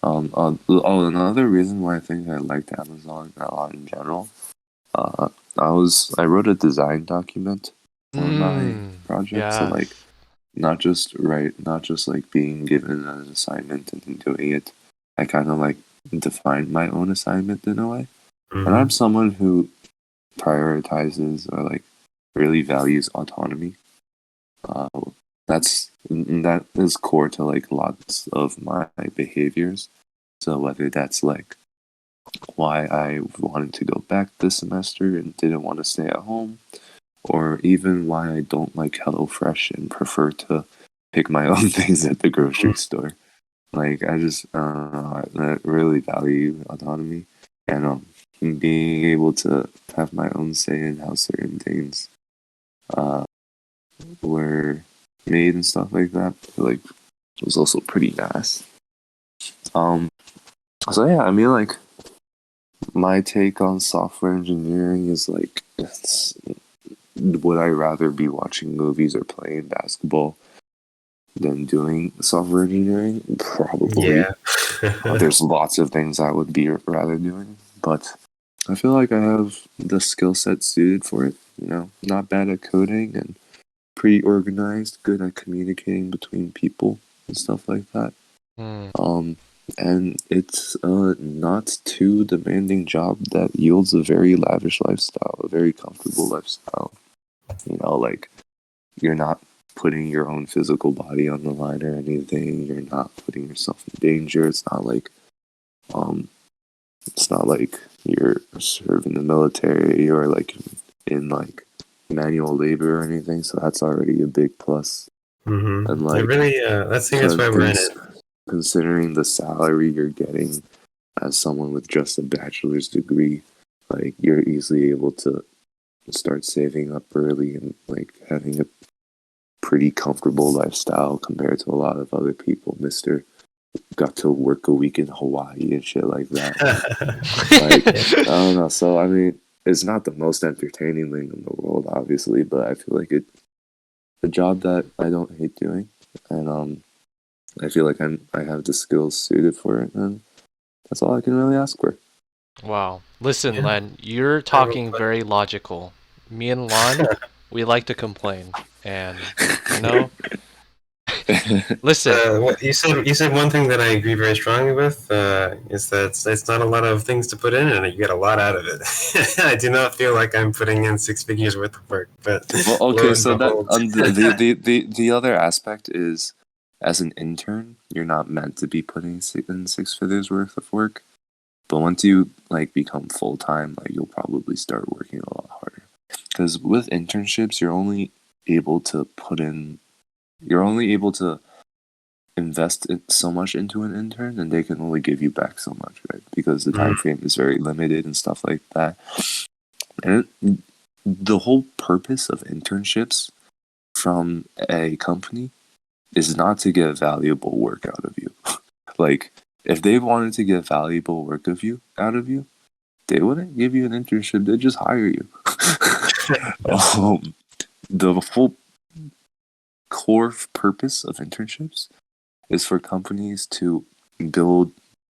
Another reason why I think I liked Amazon a lot in general. I wrote a design document for my project, so Yeah. like not just like being given an assignment and then doing it. I kind of like defined my own assignment in a way, Mm-hmm. and I'm someone who prioritizes or like really values autonomy. That is core to like lots of my behaviors. So whether that's like why I wanted to go back this semester and didn't want to stay at home, or even why I don't like HelloFresh and prefer to pick my own things at the grocery store. Like, I just I really value autonomy and being able to have my own say in how certain things were made and stuff like that. Like, it was also pretty nice. So yeah, I mean, like, my take on software engineering is like, would I rather be watching movies or playing basketball than doing software engineering? Probably. Yeah. There's lots of things I would be rather doing, but I feel like I have the skill set suited for it. You know, not bad at coding and pretty organized, good at communicating between people and stuff like that. And it's a not too demanding job that yields a very lavish lifestyle, a very comfortable lifestyle. You know, like, you're not putting your own physical body on the line or anything. You're not putting yourself in danger. It's not like you're serving the military or like in like manual labor or anything. So that's already a big plus. Mm-hmm. And like, it really, I think that's why we're in it. Considering the salary you're getting as someone with just a bachelor's degree, like, you're easily able to start saving up early and like having a pretty comfortable lifestyle compared to a lot of other people. Mr. got to work a week in Hawaii and shit like that. Like, I don't know. So I mean, it's not the most entertaining thing in the world, obviously, but I feel like it's a job that I don't hate doing, and I feel like I have the skills suited for it, and that's all I can really ask for. Wow. Listen, Len, you're talking very logical. Me and Lon, we like to complain, and you know. Listen. What you said one thing that I agree very strongly with is that it's not a lot of things to put in, and you get a lot out of it. I do not feel like I'm putting in 6 figures worth of work, but well, okay. So that the other aspect is, as an intern, you're not meant to be putting in 6 figures worth of work. But once you like become full time, like, you'll probably start working a lot harder. Because with internships, you're only able to invest so much into an intern, and they can only give you back so much, right? Because the time frame is very limited and stuff like that. And the whole purpose of internships from a company is not to get valuable work out of you. Like, if they wanted to get valuable work out of you, they wouldn't give you an internship. They'd just hire you. The full core purpose of internships is for companies to build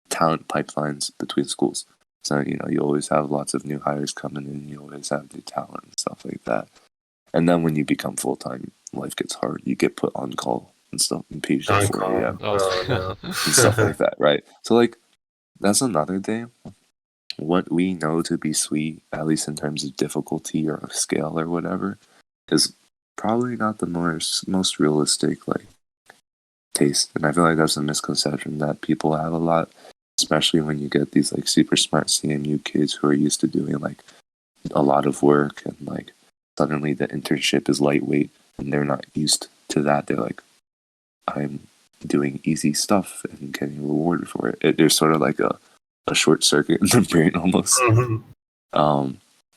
talent pipelines between schools. So, you know, you always have lots of new hires coming in. You always have new talent and stuff like that. And then when you become full-time, life gets hard. You get put on call and stuff and paged at 4 a.m. and stuff like that, right? So, like, that's another thing. What we know to be sweet, at least in terms of difficulty or scale or whatever, is probably not the most realistic, like, taste. And I feel like that's a misconception that people have a lot, especially when you get these like super smart CMU kids who are used to doing like a lot of work, and like suddenly the internship is lightweight and they're not used to that. They're like, I'm doing easy stuff and getting rewarded for it. There's sort of like a short circuit in the brain almost.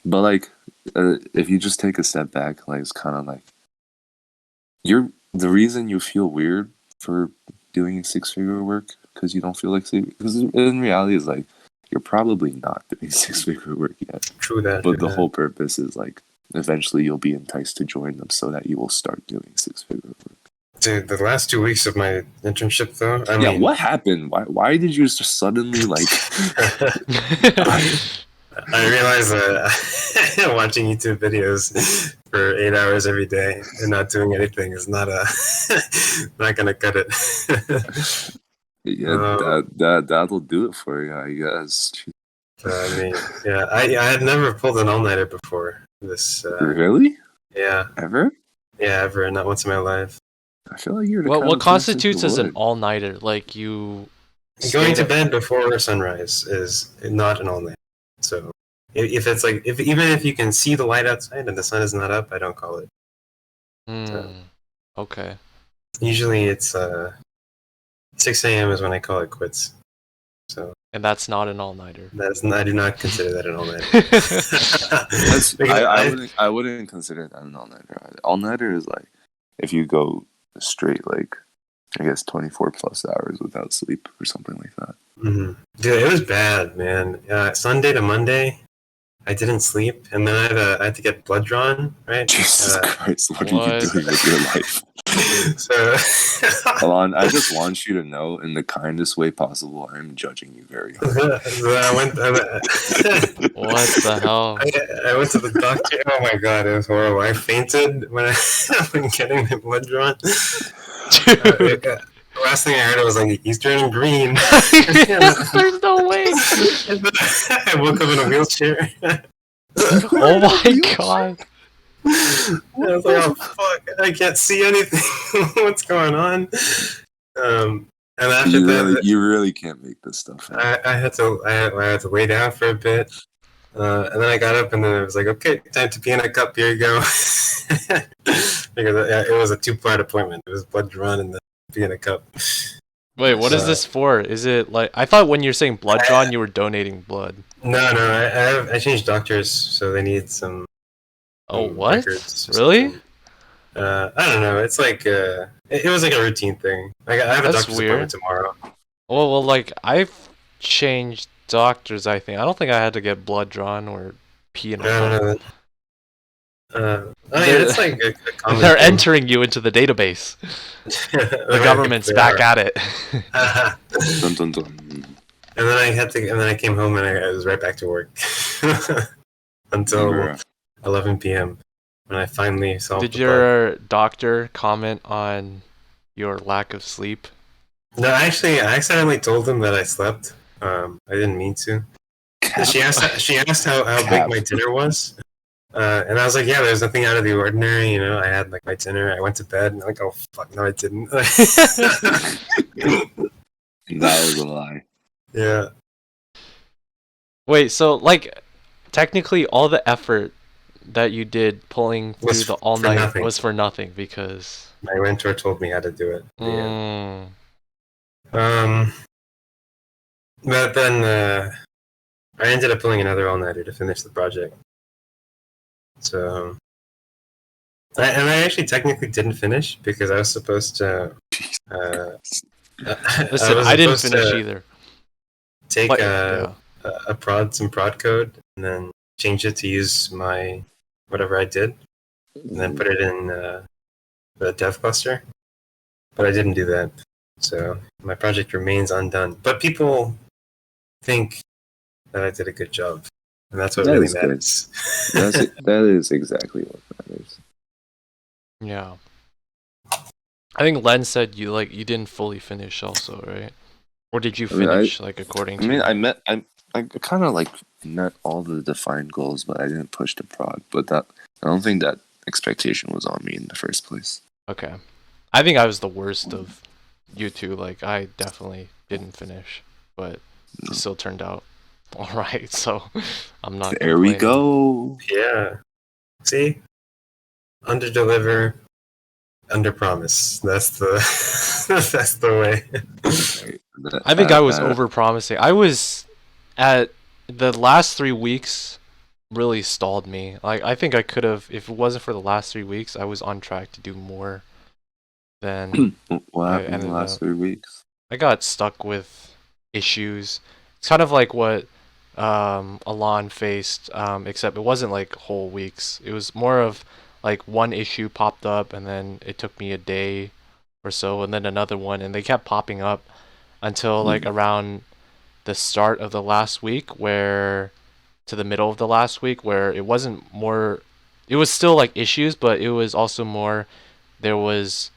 But like, if you just take a step back, like, it's kind of like the reason you feel weird for doing 6-figure work because you don't feel like, because in reality is like, you're probably not doing 6-figure work yet. True that. But the whole purpose is like, eventually you'll be enticed to join them so that you will start doing 6-figure work. Dude, the last 2 weeks of my internship, though, I mean, what happened? Why did you just suddenly like? I realized that watching YouTube videos for 8 hours every day and not doing anything is not not gonna cut it. Yeah, that'll do it for you, I guess. I mean, yeah, I had never pulled an all-nighter before. Really? Yeah. Ever? Yeah, ever. Not once in my life. I feel like you're. What constitutes as an all-nighter? Like, you Going to bed before sunrise is not an all-night. So if it's like even if you can see the light outside and the sun is not up, I don't call it. So, Okay. usually it's 6 a.m. is when I call it quits. So. And that's not an all-nighter. I do not consider that an all-nighter. I wouldn't consider that an all-nighter. All-nighter is like if you go straight, like I guess 24 plus hours without sleep or something like that. Mm-hmm. Dude, it was bad, man. Sunday to Monday, I didn't sleep, and then I had to get blood drawn, right? Jesus Christ, what are you doing with your life? So, Elan, I just want you to know, in the kindest way possible, I am judging you very hard. What the hell? I went to the doctor. Oh my god, it was horrible. I fainted when when getting my blood drawn. The last thing I heard was like, he's turning green. There's no way. I woke up in a wheelchair. Oh my god. I was like, oh fuck, I can't see anything. What's going on? And after you really can't make this stuff up. I had to lay down for a bit. And then I got up, and then it was like, okay, time to pee in a cup. Here you go. Because it was a 2-part appointment. It was blood drawn and then pee in a cup. Wait, what is this for? Is it like I thought when you're saying blood drawn, you were donating blood? No, I changed doctors, so they need some. What? Really? I don't know. It's like it was like a routine thing. Like I have a doctor's appointment tomorrow. Well, like I've changed doctors. I think I don't think I had to get blood drawn or pee in a cup. It's like a common they're thing. Entering you into the database. The government's back at it. Dun, dun, dun. And then I came home and I was right back to work until 11 p.m. when I finally solved. Did your doctor comment on your lack of sleep? No, actually, I accidentally told him that I slept. I didn't mean to. She asked how big my dinner was. And I was like, yeah, there's nothing out of the ordinary. You know, I had like my dinner. I went to bed. And I'm like, oh fuck, no, I didn't. That was a lie. Yeah. Wait, so like, technically, all the effort that you did pulling through the all night was for nothing because my mentor told me how to do it. Yeah. But then I ended up pulling another all-nighter to finish the project. So, I actually technically didn't finish because I was supposed to. Listen, I didn't finish either. Take some prod code and then change it to use my whatever I did, and then put it in the dev cluster. But I didn't do that, so my project remains undone. But people think that I did a good job. And that's what really matters. That is exactly what matters. Yeah. I think Len said you didn't fully finish also, right? Or did you finish according to I kind of met all the defined goals, but I didn't push the prod. But I don't think that expectation was on me in the first place. Okay. I think I was the worst of you two. Like I definitely didn't finish, but it still turned out all right, so I'm not. There we go. Yeah. See, under deliver, under promise. That's the way. I think I was over promising. I was at the last 3 weeks. Really stalled me. Like I think I could have, if it wasn't for the last 3 weeks, I was on track to do more than. What happened in the last 3 weeks? I got stuck with issues. It's kind of like what Elan faced, except it wasn't like whole weeks. It was more of like one issue popped up and then it took me a day or so and then another one, and they kept popping up until like around the start of the last week, where to the middle of the last week, where it wasn't more, it was still like issues, but it was also more, there was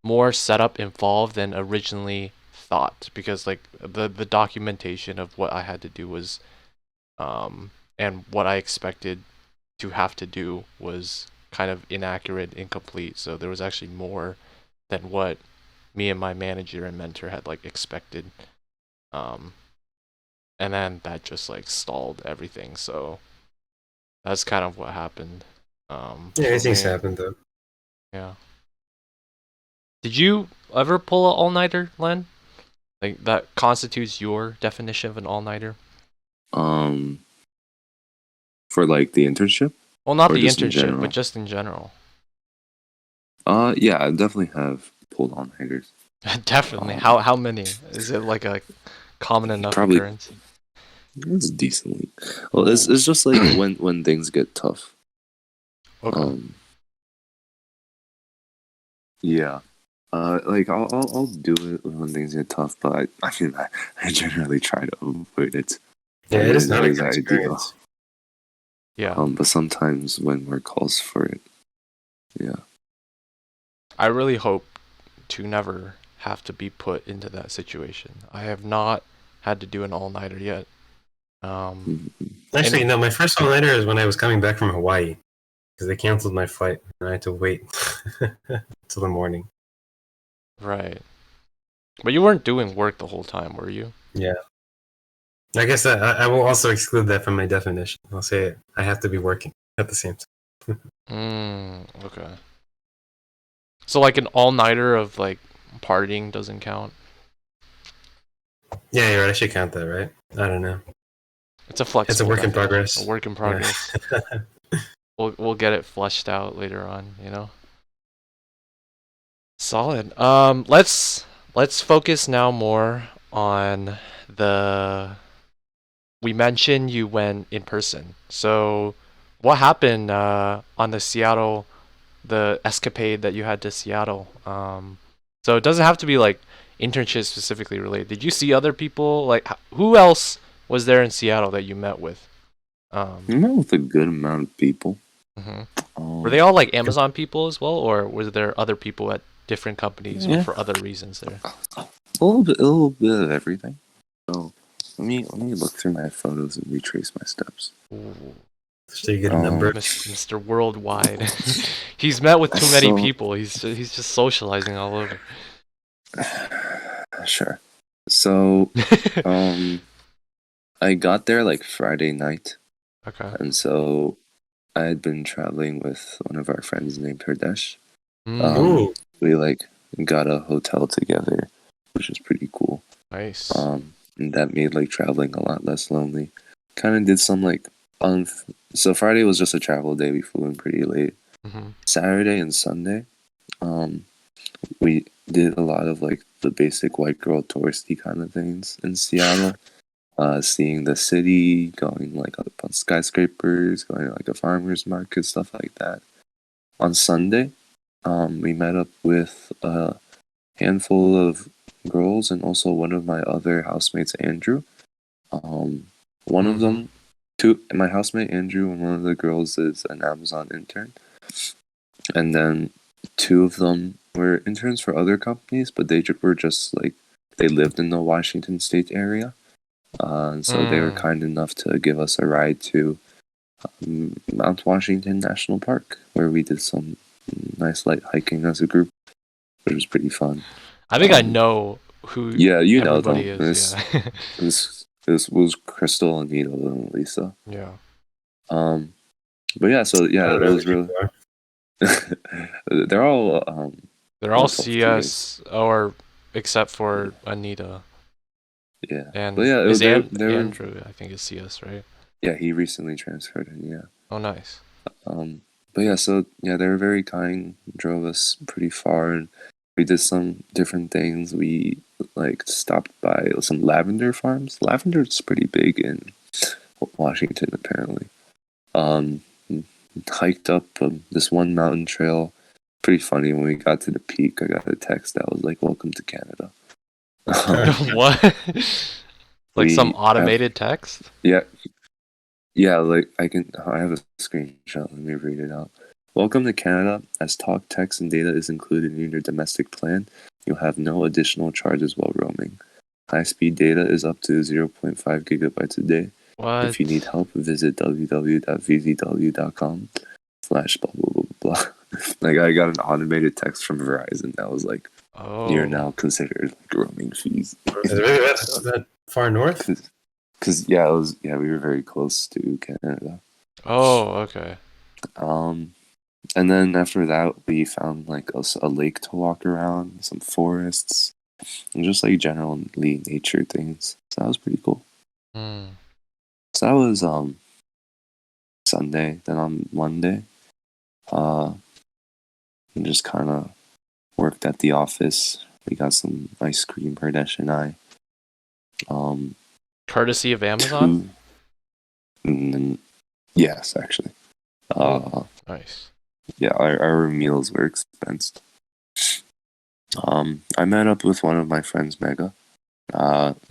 more setup involved than originally thought, because like the documentation of what I had to do was and what I expected to have to do was kind of inaccurate, incomplete. So there was actually more than what me and my manager and mentor had like expected. and then that just like stalled everything. So that's kind of what happened. Yeah, For these things me. happen though. Yeah. Did you ever pull an all-nighter, Len? Like that constitutes your definition of an all-nighter? Um, for like the internship Well, not or the just in internship, but general. just in general. Yeah, I definitely have pulled on hangers. Definitely. How many? Is it like a common enough Probably occurrence? it's decently. Well, it's just like when things get tough. Okay. Yeah. Like I'll do it when things get tough, but I generally try to avoid it. Yeah, As it is it not a is good ideal. experience. Yeah. But sometimes when work calls for it, yeah. I really hope to never have to be put into that situation. I have not had to do an all-nighter yet. Mhm. Actually, And no, my first all-nighter is when I was coming back from Hawaii because they canceled my flight and I had to wait till the morning. right. But you weren't doing work the whole time, were you? Yeah. I guess I will also exclude that from my definition. I'll say I have to be working at the same time. Okay. So like an all-nighter of like partying doesn't count. Yeah, you're right. I should count that, right? I don't know. It's a It's a flexible work in definition. progress. A work in Yeah. progress. We'll get it fleshed out later on, you know. Solid. Let's focus now more on the. We mentioned you went in person. So, what happened on the escapade that you had to Seattle? So it doesn't have to be like internship specifically related. Did you see other people? Like, who else was there in Seattle that you met with? I met with a good amount of people. Mhm. Were they Um, all like Amazon people as well, or were there other people at different companies or yeah, for other reasons there? a little bit of everything. So let me look through my photos and retrace my steps. Ooh, So you get a number. Mr. Worldwide. He's met with too many So people. He's just socializing all over. sure. So I got there like Friday night, Okay. and so I had been traveling with one of our friends named Herdesh. Mm, Ooh. We like got a hotel together, which was pretty cool. nice. And that made like traveling a lot less lonely. Kind of did some like so Friday was just a travel day. We flew in pretty late. Hmm. Saturday and Sunday, um, we did a lot of like the basic white girl touristy kind of things in Seattle. Seeing the city, going like up on skyscrapers, going to like a farmer's market, stuff like that. On Sunday, we met up with a handful of girls and also one of my other housemates, Andrew. One of them, my housemate Andrew, and one of the girls is an Amazon intern, and then two of them were interns for other companies, but were just like they lived in the Washington State area, and so they were kind enough to give us a ride to Mount Washington National Park, where we did some nice light hiking as a group, which was pretty fun. I think I know who Yeah, you know everybody them. is. Yeah. This was Crystal, Anita, and Lisa. Yeah. But yeah, so I yeah, don't it know who was really. people are. They're all They're all wonderful teammates. CS or except for Anita Yeah, and but yeah, is they were. Andrew I think is CS, right? Yeah, he recently transferred in. Yeah. Oh, nice. But yeah, so yeah, they were very kind. Drove us pretty far, and we did some different things. We like stopped by some lavender farms. Lavender is pretty big in Washington, apparently. Um, Hiked up this one mountain trail. Pretty funny. When we got to the peak, I got a text that was like, "Welcome to Canada." What? Like some We automated text? yeah, like I have a screenshot. Let me read it out. Welcome to Canada. As talk, text, and data is included in your domestic plan, you'll have no additional charges while roaming. High-speed data is up to 0.5 gigabytes a day. What? If you need help, visit www.vzw.com/blah blah blah blah blah. Like I got an automated text from Verizon that was like, "You're Oh. now considered like roaming fees." Is it really that? Far north? Because yeah, we were very close to Canada. Oh, okay. And then after that, we found like a lake to walk around, some forests, and just like generally nature things. So that was pretty cool. Hmm. So that was Sunday. Then on Monday, we just kind of worked at the office. We got some ice cream, Pradesh and I. Courtesy of Amazon? And then, yes, actually. Nice. Yeah, our meals were expensed. I met up with one of my friends, Mega.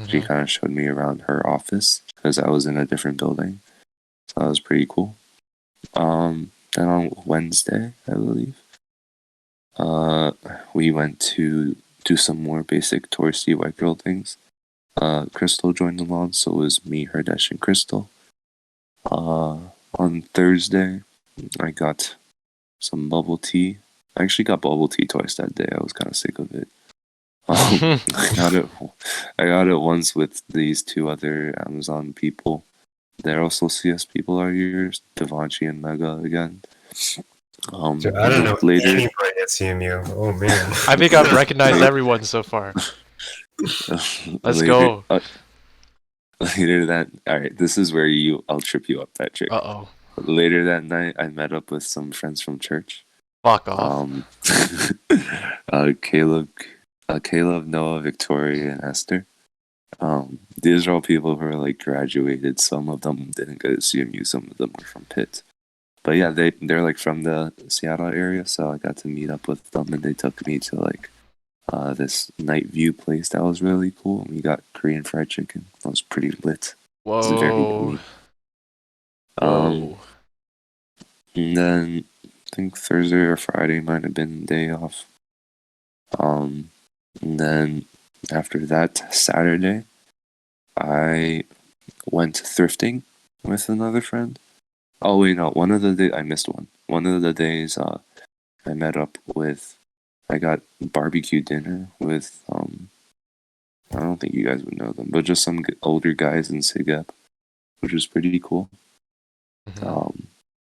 She kind of showed me around her office because I was in a different building. So that was pretty cool. Then on Wednesday, I believe, we went to do some more basic touristy white girl things. Crystal joined along, so it was me, Hardesh, and Crystal. On Thursday, I got some bubble tea. I actually got bubble tea twice that day. I was kind of sick of it. I got it once with these two other Amazon people. They're also CS people are yours, Devanchi and Mega again. Dude, I don't know later. anybody at CMU. Oh man. I think I've recognized everyone so far. Let's go. Later that, alright, this is where I'll trip you up, Patrick. Uh-oh. Later that night, I met up with some friends from church. Fuck off. Caleb, Noah, Victoria, and Esther. These are all people who are like graduated. Some of them didn't go to CMU. Some of them were from Pitt. But yeah, they're like from the Seattle area, so I got to meet up with them, and they took me to like this night view place that was really cool. And we got Korean fried chicken. That was pretty lit. Whoa. It was very yummy. Whoa. And then I think Thursday or Friday might have been the day off. And then after that, Saturday, I went thrifting with another friend. Oh wait, no, one of the days I missed one. One of the days I met up with. I got barbecue dinner with I don't think you guys would know them, but just some older guys in Sigep, which was pretty cool.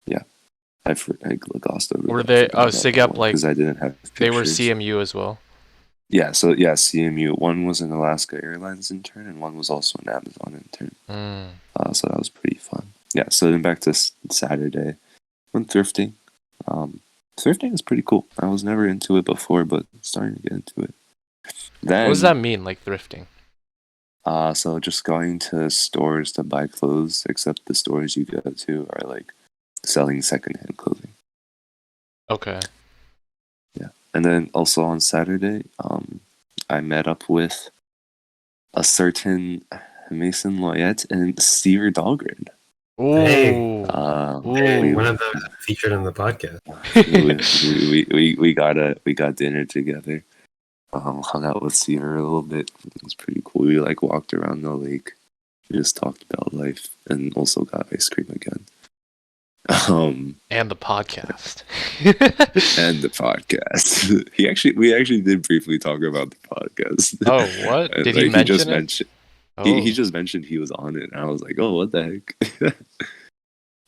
Yeah, I glossed over. Were they? Oh, Sigep, like because I didn't have pictures. They were CMU as well. Yeah, so yeah, CMU. One was an Alaska Airlines intern, and one was also an Amazon intern. So that was pretty fun. Yeah, so then back to Saturday, went thrifting. Thrifting is pretty cool. I was never into it before, but starting to get into it. Then, what does that mean, like thrifting? So just going to stores to buy clothes, except the stores you go to are like selling secondhand clothing. Okay. Yeah, and then also on Saturday, I met up with a certain Mason Loyette and Steve Dahlgren. Ooh. Hey, one of them featured on the podcast. we got dinner together. Hung out with Steve a little bit. It was pretty cool. We like walked around the lake. We just talked about life and also got ice cream again. And the podcast. And the podcast. We actually did briefly talk about the podcast. Oh, what? Did he mention it? He just mentioned he was on it, and I was like, oh, what the heck?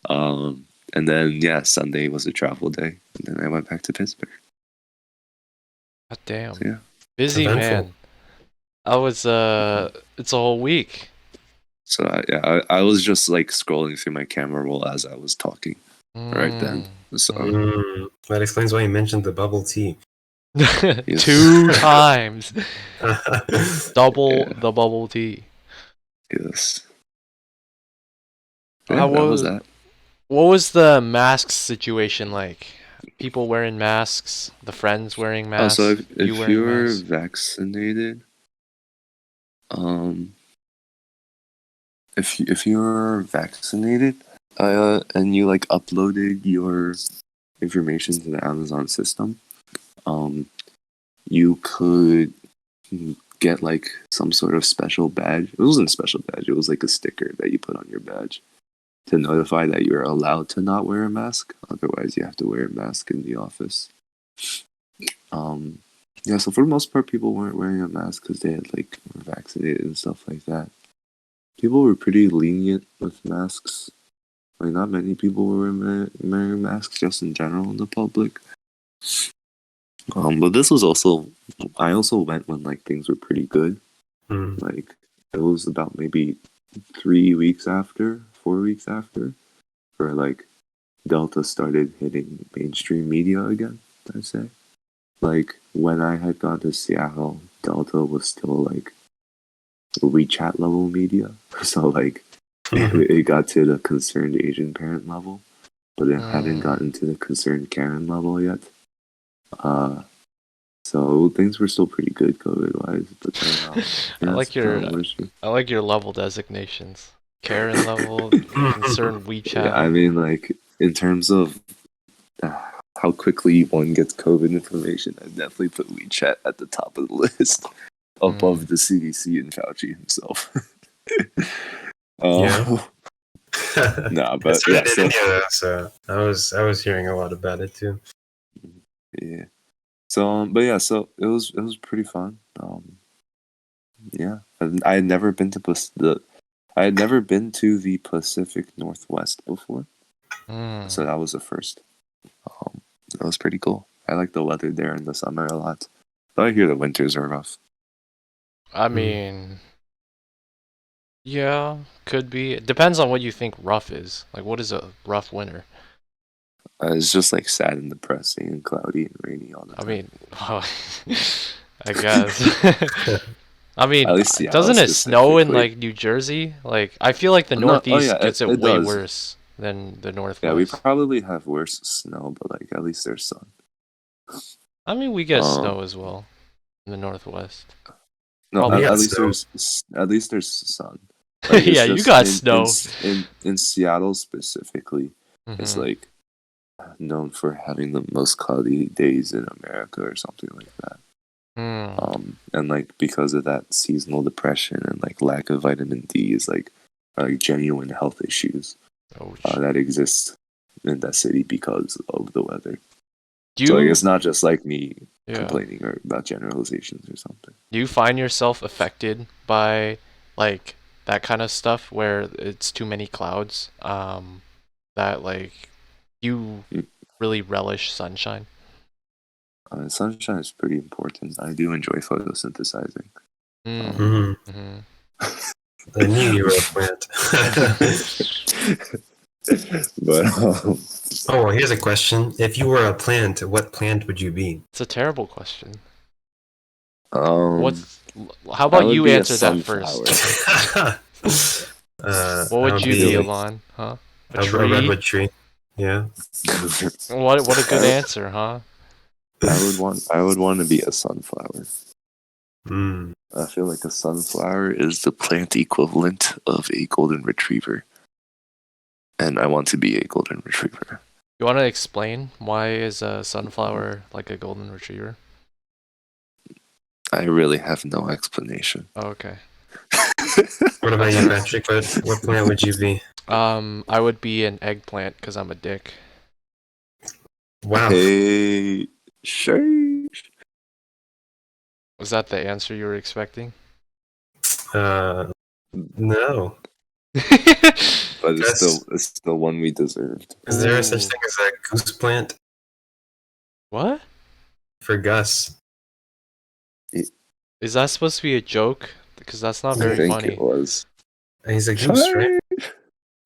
And then yeah, Sunday was a travel day, and then I went back to Pittsburgh. God damn. So, yeah. Busy man. I was it's a whole week. So I was just like scrolling through my camera roll as I was talking right then. So that explains why you mentioned the bubble tea. 2 times. Double the bubble tea. Yes. Yeah, How was that? What was the mask situation like? People wearing masks, the friends wearing masks. So if you were vaccinated, if you were vaccinated, and you like uploaded your information to the Amazon system, you could get like some sort of special badge. It wasn't a special badge. It was like a sticker that you put on your badge to notify that you're allowed to not wear a mask. Otherwise, you have to wear a mask in the office. Yeah, so for the most part, people weren't wearing a mask because they had like were vaccinated and stuff like that. People were pretty lenient with masks. Like, not many people were wearing masks just in general in the public. But this was also, I also went when like things were pretty good. Mm. Like, it was about maybe 3 weeks after, 4 weeks after, where like Delta started hitting mainstream media again, I'd say. Like, when I had gone to Seattle, Delta was still like WeChat level media. So like, it got to the concerned Asian parent level, but it hadn't gotten to the concerned Karen level yet. So things were still pretty good COVID wise, but then I like your level designations. Karen level, concerned WeChat. Yeah, I mean, like, in terms of how quickly one gets COVID information, I definitely put WeChat at the top of the list, above the CDC and Fauci himself. Yeah. Nah, but I yeah, did India though, so I was hearing a lot about it too. yeah. So, but yeah, so it was pretty fun. Yeah, I had never been to I had never been to the Pacific Northwest before, so that was the first. That was pretty cool. I like the weather there in the summer a lot. Though I hear the winters are rough. I mean, yeah, could be. It depends on what you think rough is. Like, what is a rough winter? It's just like sad and depressing and cloudy and rainy all the time. I mean, I guess. I mean, At least Seattle doesn't it snow in specifically. like New Jersey? Like, I feel like the Northeast gets it way does. worse than the Northwest. Yeah, we probably have worse snow, but like at least there's sun. I mean, we get snow as well in the Northwest. No, Probably at least there's sun. Like, yeah, you got snow. In Seattle specifically, it's like known for having the most cloudy days in America or something like that. And like because of that, seasonal depression and like lack of vitamin D is like genuine health issues that exist in that city because of the weather. So like, it's not just like me complaining or about generalizations or something. Do you find yourself affected by like that kind of stuff where it's too many clouds? That like you really relish sunshine? Sunshine is pretty important. I do enjoy photosynthesizing. I knew you were a plant. But oh, here's a question: if you were a plant, what plant would you be? It's a terrible question. How about you answer that first? What would you be, Elan? Huh? A redwood tree. Yeah. What a good answer, huh? I would want to be a sunflower. I feel like a sunflower is the plant equivalent of a golden retriever. And I want to be a golden retriever. You want to explain why is a sunflower like a golden retriever? I really have no explanation. Oh, okay. What about you, Patrick? What plant would you be? I would be an eggplant because I'm a dick. Wow. Hey, sure. Was that the answer you were expecting? No. But it's still one we deserved. Is there such thing as a goose plant? What? For Gus. Is that supposed to be a joke? Because that's not very funny. It was. He's a goose, right?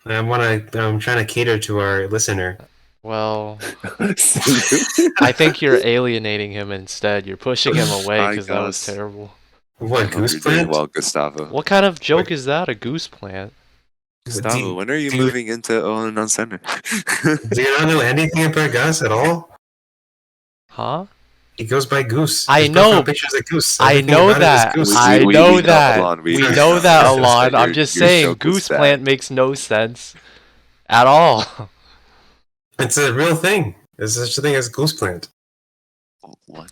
I'm trying to cater to our listener. Well, I think you're alienating him instead. You're pushing him away because that was terrible. What, goose plant? Well, Gustavo. What kind of joke is that? A goose plant? Gustavo, when are you moving into Elan Center? Do you not know anything about Gus at all? Huh? He goes by Goose. I know. Pictures of Goose. I know that. I know that. We know that, Elan. I'm just saying, goose plant makes no sense at all. It's a real thing. There's such a thing as goose plant. What?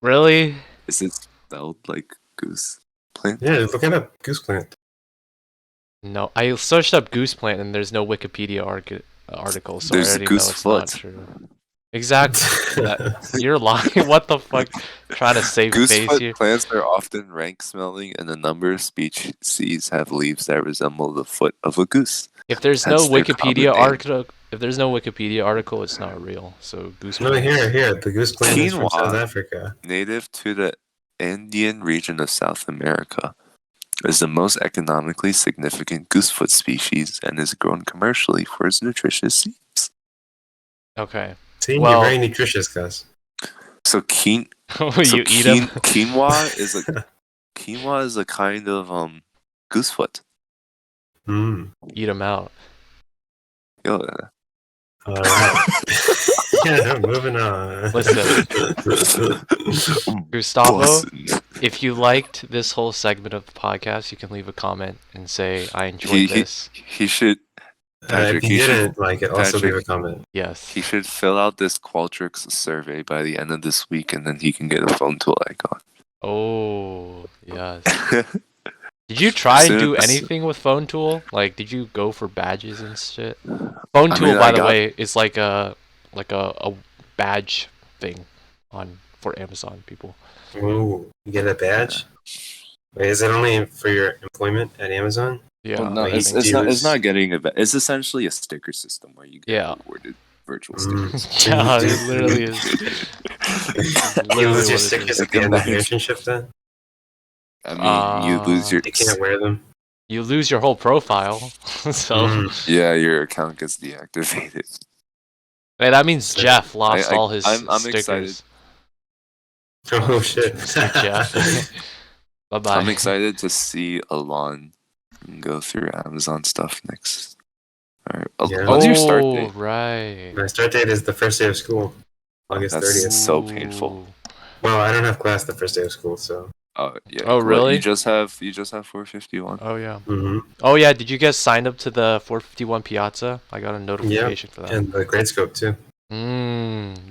Really? Is it spelled like goose plant? Yeah, look it up. Goose plant. No, I searched up goose plant and there's no Wikipedia article, so There's I already goose know it's foot. not true. Exactly. You're lying. What the fuck? Trying to save face Goosefoot here. plants are often rank-smelling, and a number of species have leaves that resemble the foot of a goose. If there's no Hence their common Wikipedia name. article, it's not real. So goose No, plants. here. The goose plant is from South Quinoa, Africa. native to the Andean region of South America, is the most economically significant goosefoot species and is grown commercially for its nutritious seeds. Okay. See, Well- you're very nutritious, guys. So You eat them. quinoa is a kind of goosefoot. Mm. Eat them out. Yo, All right. Yeah, moving on. Listen. Gustavo, bussin'. if you liked this whole segment of the podcast, you can leave a comment and say I enjoyed He this. should Patrick, if you you should- didn't like it, also Patrick, leave a comment. Yes. he should fill out this Qualtrics survey by the end of this week, and then he can get a phone tool icon. Oh, yes. Did you try and do anything with Phone Tool? Like, did you go for badges and shit? Phone I Tool, mean, by I the got- way, is like a badge thing for Amazon people. Ooh, you get a badge? Wait, is it only for your employment at Amazon? Yeah. Well, no, like, it's do not. you It's use- not getting a. It's essentially a sticker system where you get Yeah. rewarded virtual Mm. stickers. Yeah, Do you- it literally is. You Literally lose your what it stickers is. at the end of your Imagine. internship then? I mean, you lose your. You can't wear them. You lose your whole profile. So, Mm. Yeah, your account gets deactivated. hey, that means Jeff lost I- all his I'm stickers. excited. Oh, shit. See, Jeff. Bye bye. I'm excited to see Elan go through Amazon stuff next. All right. Yeah. When's your start Oh, date? right. My start date is the first day of school, August That's 30th. so painful. Ooh. Well, I don't have class the first day of school, so. Oh yeah. Oh, What, really? You just have 451. Oh yeah. Mm-hmm. Oh yeah. Did you guys sign up to the 451 Piazza? I got a notification for that. And the grade scope, too.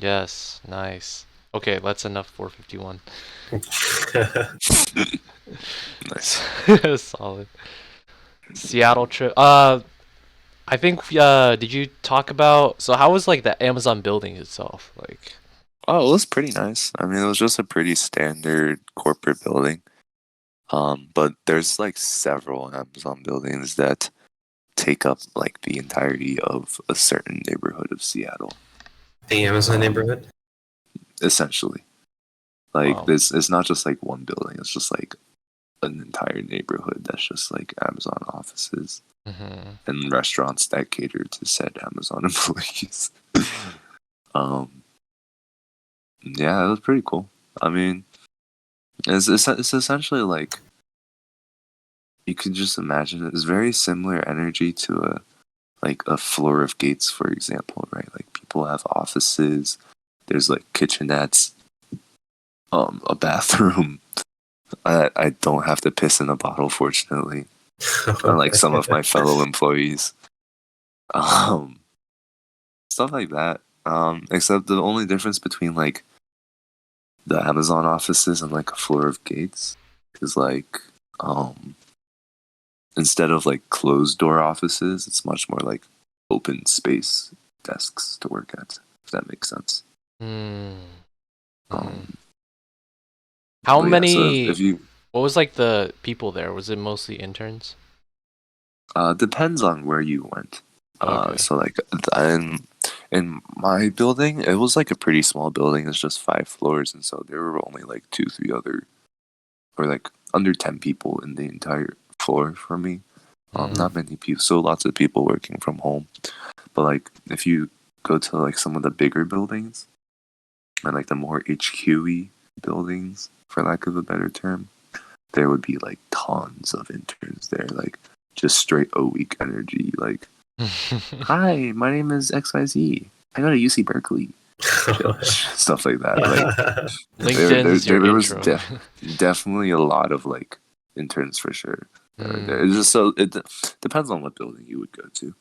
Yes. Nice. Okay, that's enough 451. Nice. Solid. Seattle trip. I think. Did you talk about? So how was like the Amazon building itself? Like. Oh, it was pretty nice. I mean, it was just a pretty standard corporate building. But there's like several Amazon buildings that take up like the entirety of a certain neighborhood of Seattle. The Amazon neighborhood? Essentially, like Wow. this, it's not just like one building. It's just like an entire neighborhood that's just like Amazon offices Mhm. and restaurants that cater to said Amazon employees. Yeah, it was pretty cool. I mean, it's essentially like you could just imagine it. It's very similar energy to a floor of gates, for example, right? Like people have offices. There's like kitchenettes, a bathroom. I don't have to piss in a bottle, fortunately, unlike some of my fellow employees. Stuff like that. Except the only difference between like the Amazon offices and like a floor of gates is like instead of like closed door offices, it's much more like open space desks to work at, if that makes sense. Mm. But How yeah, so many? if you What was like the people there? Was it mostly interns? depends on where you went. Okay. So like in my building, it was like a pretty small building. It's just 5 floors, and so there were only like 2-3 other, or like under 10 people in the entire floor for me. Not many people, so lots of people working from home. But like if you go to like some of the bigger buildings and like the more HQ-y buildings, for lack of a better term, there would be like tons of interns there, like just straight O-week energy, like, hi, my name is XYZ. I go to UC Berkeley. Stuff like that. Like LinkedIn is your there was intro. definitely a lot of like interns for sure. It's just so it depends on what building you would go to.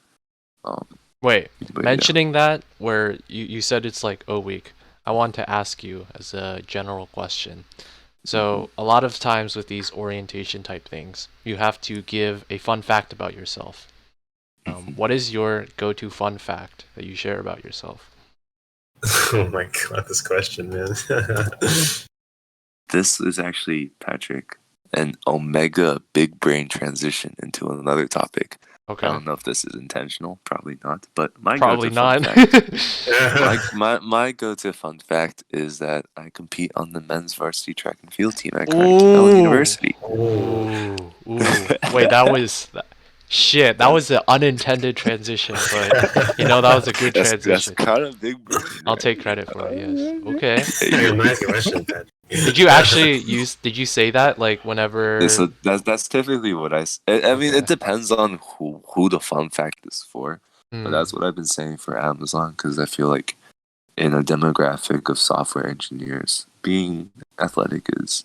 Wait, But mentioning that where you said it's like O week, I want to ask you as a general question. So a lot of times with these orientation type things, you have to give a fun fact about yourself. What is your go-to fun fact that you share about yourself? Oh my god, this question, man. This is actually, Patrick, an omega big brain transition into another topic. Okay. I don't know if this is intentional, probably not, but my Probably go-to fun not. fact, my go-to fun fact is that I compete on the men's varsity track and field team at Elan Ooh. University. Ooh. Wait, that was shit. That was an unintended transition, but that was a good That's transition. kind of big brain. I'll take credit for it. Yes. Okay. Hey, nice question, Pat. Did you actually use? Did you say that like whenever? So that's typically what I mean, Okay. it depends on who the fun fact is for. But Hmm. that's what I've been saying for Amazon, because I feel like in a demographic of software engineers, being athletic is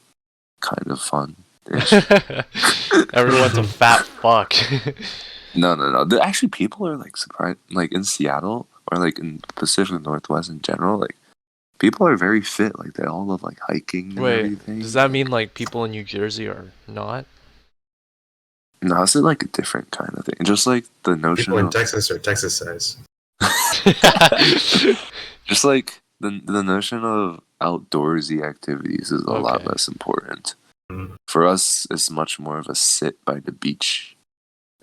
kind of fun. Everyone's a fat fuck. No. Actually, people are like surprised. Like in Seattle or like in Pacific Northwest in general, like people are very fit. Like they all love like hiking and Wait, everything. does that mean like people in New Jersey are not? No, it's like a different kind of thing. Just like the notion People in of Texas are Texas size. just like the notion of outdoorsy activities is a lot Okay. less important. Mm. For us, it's much more of a sit by the beach,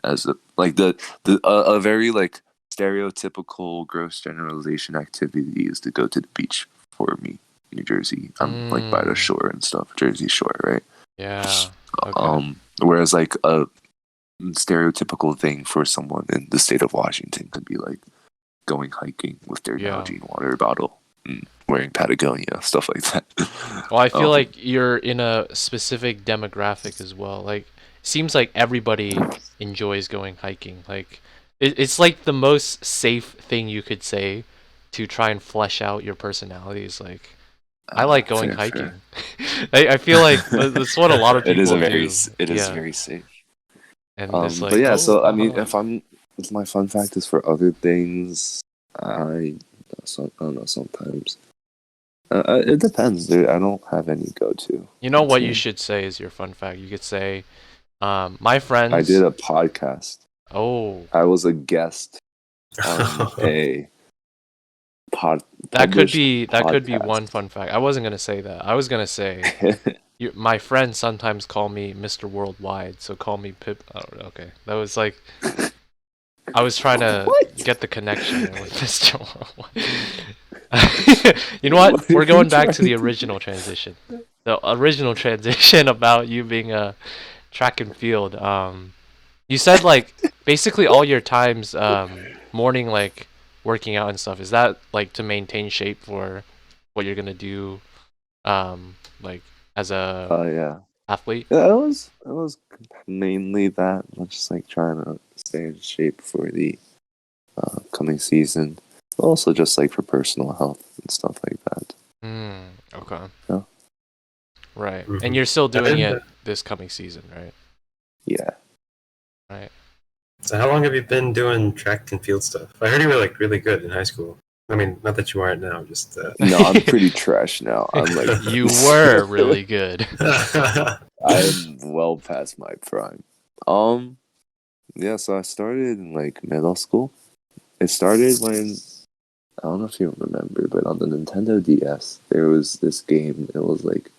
as a like a very like stereotypical gross generalization activity is to go to the beach for me. New Jersey, I'm like by the shore and stuff, Jersey Shore, right? Yeah. Okay. Whereas like a stereotypical thing for someone in the state of Washington could be like going hiking with their Yeah. Nalgene water bottle, and wearing Patagonia, stuff like that. Well, I feel like you're in a specific demographic as well. Like, seems like everybody enjoys going hiking. Like, it's like the most safe thing you could say to try and flesh out your personalities. Like, I like going fair. hiking. I feel like that's what a lot of people It is do. very safe. And it's like, But yeah, so I mean, oh. if my fun fact is for other things, I don't know. Sometimes it depends, dude. I don't have any go-to. You know what you should say is your fun fact. You could say, my friends. I did a podcast. Oh. I was a guest on a That could be podcast. one fun fact. I wasn't gonna say that. I was gonna say my friends sometimes call me Mr. Worldwide, so call me Pip. Oh, okay, that was like I was trying to get the connection there with Mr. Worldwide. You know what? We're going back to the original transition. The original transition about you being a track and field. You said like basically all your times morning like working out and stuff, is that like to maintain shape for what you're gonna do like as a Yeah. athlete? Yeah, it was mainly that. I'm just like trying to stay in shape for the coming season. Also just like for personal health and stuff like that. Okay. Yeah. Right. Mhm. And you're still doing it this coming season, right? Yeah. Right. So how long have you been doing track and field stuff? I heard you were like really good in high school. I mean, not that you aren't now, just No, I'm pretty trash now. I'm like You were really good. I'm well past my prime. Yeah, so I started in like middle school. It started when, I don't know if you remember, but on the Nintendo DS there was this game. It was like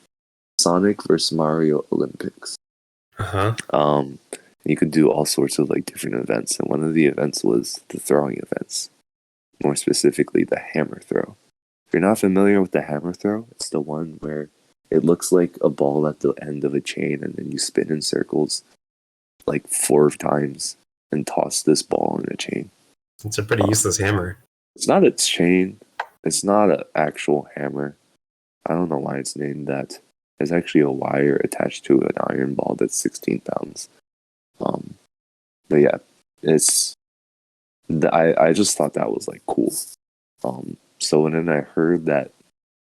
Sonic vs Mario Olympics. You could do all sorts of like different events, and one of the events was the throwing events. More specifically, the hammer throw. If you're not familiar with the hammer throw, it's the one where it looks like a ball at the end of a chain, and then you spin in circles like 4 times and toss this ball in a chain. It's a pretty useless hammer. It's not a chain. It's not an actual hammer. I don't know why it's named that. There's actually a wire attached to an iron ball that's 16 pounds. But yeah, I just thought that was like cool. So when I heard that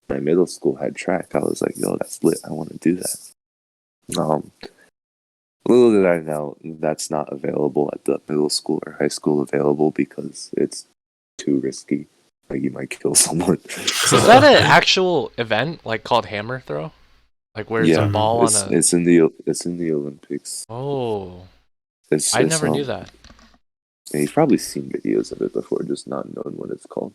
my middle school had track, I was like, yo, that's lit. I want to do that. Little did I know that's not available at the middle school or high school available because it's too risky. Like you might kill someone. Is that an actual event like called hammer throw? Like where it's a ball on a it's in the Olympics. Oh. It's I never knew that. And you've probably seen videos of it before, just not knowing what it's called.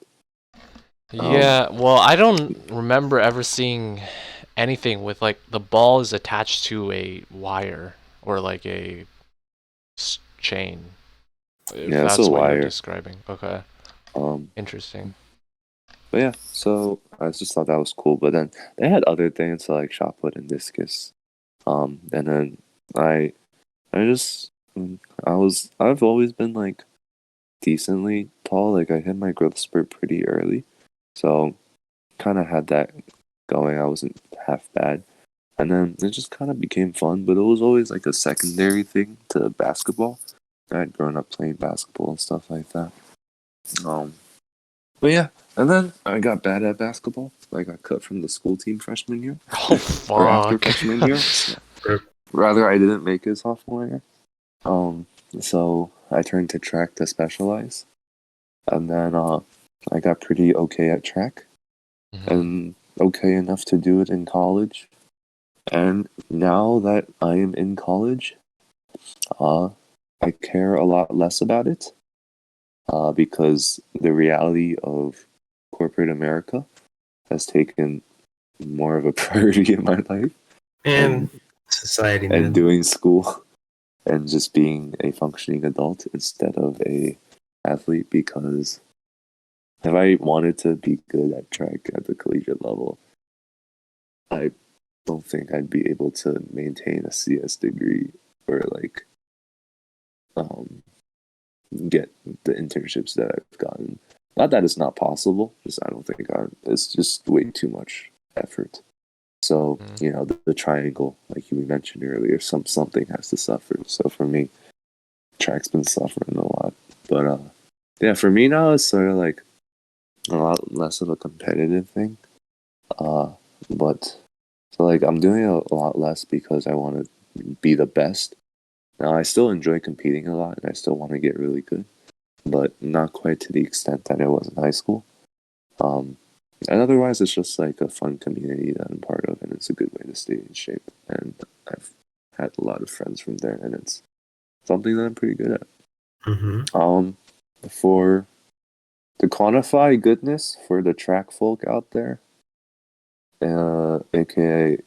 Yeah, well, I don't remember ever seeing anything with like the ball is attached to a wire or like a chain. If Yeah, it's a that's what you're wire. describing. Okay, Um, interesting. but yeah, so I just thought that was cool. But then they had other things like shot put and discus. And then I, I just, I've always been like decently tall. Like I hit my growth spurt pretty early, so kind of had that going. I wasn't half bad. And then it just kind of became fun, but it was always like a secondary thing to basketball. I had grown up playing basketball and stuff like that. Um, but yeah, and then I got bad at basketball. I got cut from the school team freshman year, Oh or after fuck. freshman year. Rather, I didn't make it sophomore year. Um, so I turned to track to specialize, and then I got pretty okay at track, and okay enough to do it in college. And now that I am in college, I care a lot less about it, because the reality of corporate America has taken more of a priority in my life, And society, and man. doing school and just being a functioning adult instead of a athlete. Because if I wanted to be good at track at the collegiate level, I don't think I'd be able to maintain a CS degree or like um, get the internships that I've gotten. Not that it's not possible, just I don't think it's just way too much effort. So the triangle, like you mentioned earlier, something has to suffer. So for me, track's been suffering a lot. But yeah, for me now it's sort of like a lot less of a competitive thing. But so like I'm doing a lot less because I want to be the best. Now I still enjoy competing a lot and I still want to get really good, but not quite to the extent that I was in high school. And otherwise it's just like a fun community that I'm part of, and it's a good way to stay in shape. And I've had a lot of friends from there, and it's something that I'm pretty good at. Mm-hmm. For to quantify goodness for the track folk out there, aka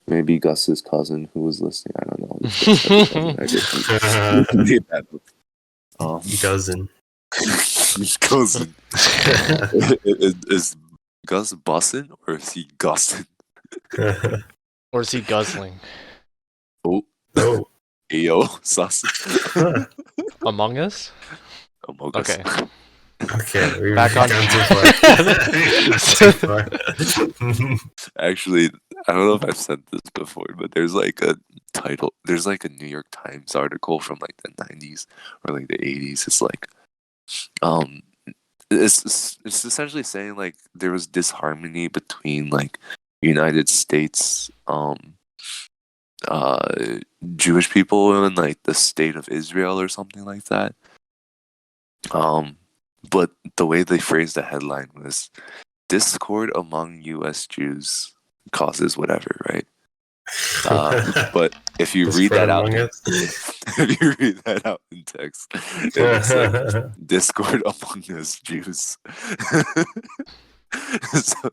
maybe Gus's cousin who was listening. I don't know. I just made that up. Cousin. His cousin. Is Gus bussin' or is he gussin'? Or is he guzzling? Oh, yo, sus. Among Us? Among Us. Okay. Okay, we've Back on gone too far. Actually, I don't know if I've said this before, but there's like a title. There's like a New York Times article from like the 90s or like the 80s. It's like, it's essentially saying like there was disharmony between like United States Jewish people and like the state of Israel or something like that. But the way they phrased the headline was discord among US Jews causes whatever, right? But if you read that out, if you read that out in text, it's like discord among us Jews. So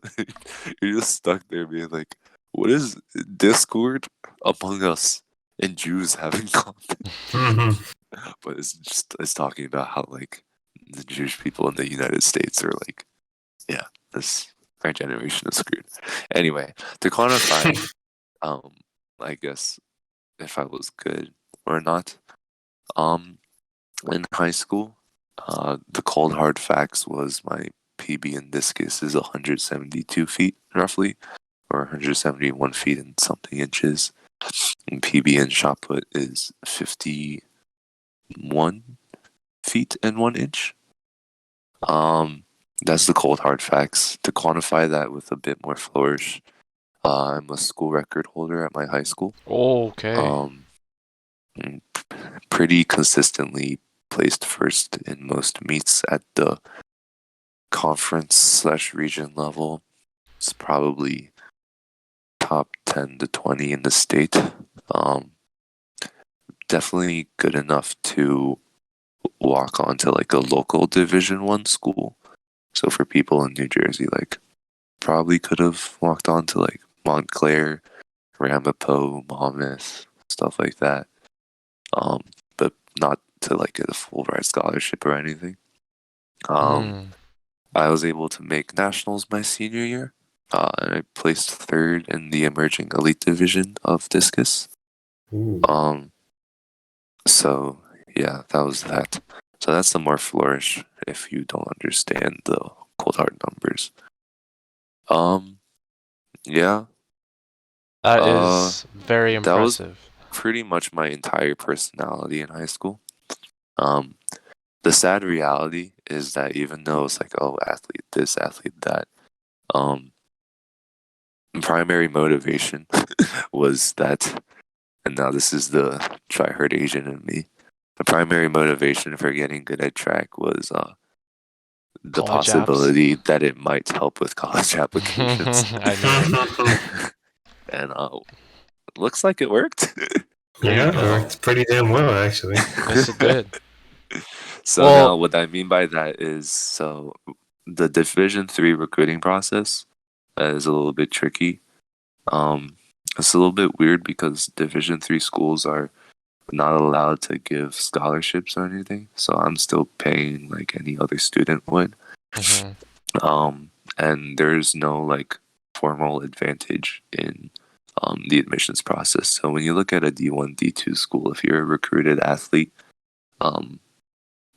you're just stuck there being like, what is discord among us and Jews have in common? But it's talking about how like the Jewish people in the United States are like, yeah, our generation is screwed. Anyway, to quantify, I guess if I was good or not, in high school, the cold hard facts was my PB in discus is 172 feet roughly, or 171 feet and something inches. And PB in shot put is 51 feet and 1 inch. That's the cold hard facts. To quantify that with a bit more flourish, I'm a school record holder at my high school. Okay. Pretty consistently placed first in most meets at the conference/region level. It's probably top 10 to 20 in the state. Definitely good enough to walk on to like a local Division 1 school. So for people in New Jersey, like probably could have walked on to like Montclair, Ramapo, Monmouth, stuff like that. But not to like get a full ride scholarship or anything. I was able to make nationals my senior year, and I placed third in the emerging elite division of discus. Ooh. So yeah, that was that. So that's the more flourish if you don't understand the cold hard numbers. Yeah, That is very that was impressive. pretty much my entire personality in high school. The sad reality is that even though it's like, oh, athlete this, athlete that, primary motivation was that, and now this is the try-hard Asian in me. The primary motivation for getting good at track was the College apps. possibility that it might help with college applications. I knew it. And looks like it worked. There Yeah, you it go. worked pretty damn well, actually. Yes, it did. So Well- now what I mean by that is, so the Division 3 recruiting process is a little bit tricky. It's a little bit weird because Division 3 schools are not allowed to give scholarships or anything. So I'm still paying like any other student would. Mhm. And there's no like formal advantage in the admissions process. So when you look at a D1, D2 school, if you're a recruited athlete,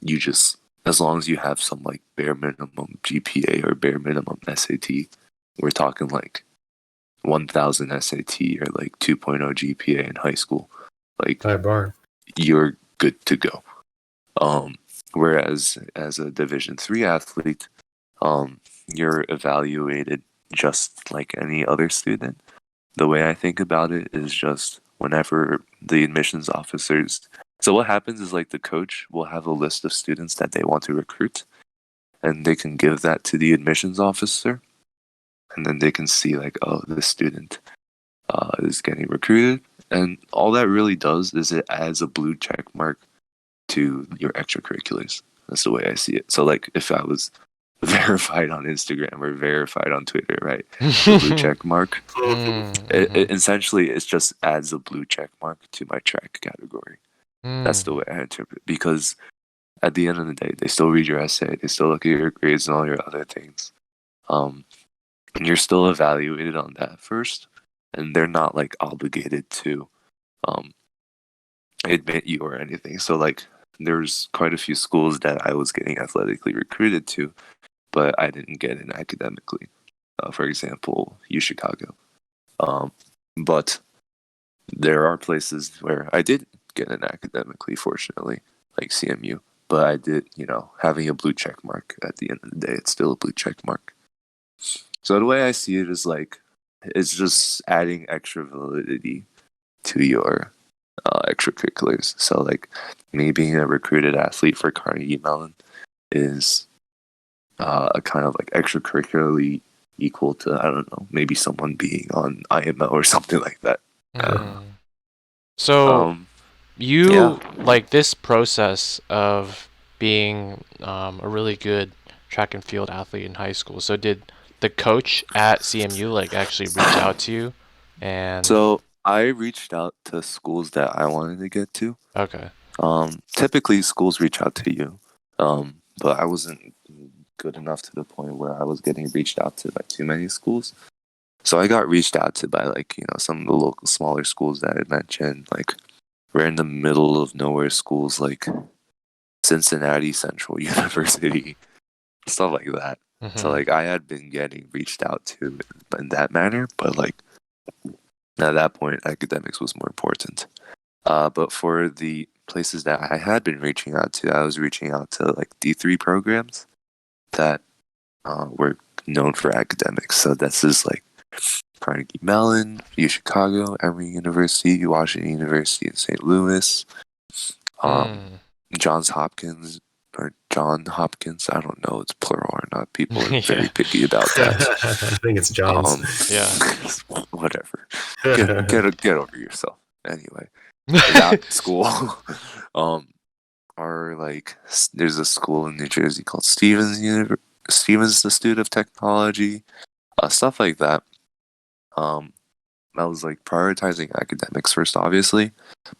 you just, as long as you have some like bare minimum GPA or bare minimum SAT, we're talking like 1000 SAT or like 2.0 GPA in high school, like High bar. you're good to go. Whereas as a Division 3 athlete, you're evaluated just like any other student. The way I think about it is just whenever the admissions officers, so what happens is like the coach will have a list of students that they want to recruit, and they can give that to the admissions officer, and then they can see like, oh, this student is getting recruited, and all that really does is it adds a blue check mark to your extracurriculars. That's the way I see it. So like if I was verified on Instagram or verified on Twitter, right? The blue check mark. It essentially it just adds a blue check mark to my track category. That's the way I interpret it. Because at the end of the day, they still read your essay, they still look at your grades and all your other things. And you're still evaluated on that first, and they're not like obligated to admit you or anything. So like there's quite a few schools that I was getting athletically recruited to, but I didn't get in academically. For example, U Chicago. But there are places where I did get in academically, fortunately, like CMU. But I did, having a blue check mark at the end of the day, it's still a blue check mark. So the way I see it is like, it's just adding extra validity to your extracurriculars. So like me being a recruited athlete for Carnegie Mellon is a kind of like extracurricularly equal to, I don't know, maybe someone being on IMO or something like that. So you yeah. like this process of being a really good track and field athlete in high school. So did the coach at CMU like actually reach out to you? And So I reached out to schools that I wanted to get to. okay. Typically schools reach out to you. But I wasn't good enough to the point where I was getting reached out to by too many schools. So I got reached out to by like, some of the local smaller schools that I mentioned, like we're in the middle of nowhere schools like Cincinnati Central University, stuff like that. So like I had been getting reached out to in that manner, but like at that point academics was more important. But for the places that I had been reaching out to, I was reaching out to like D3 programs that were known for academics. So this is like Carnegie Mellon, U Chicago, Emory University, Washington University in St. Louis, Johns Hopkins or John Hopkins. I don't know, it's plural or not. People are very picky about that. I think it's John's. Yeah. Whatever. Get over yourself. Anyway, that school, are like, there's a school in New Jersey called Stevens Steven's the student of technology, stuff like that. I was like prioritizing academics first, obviously,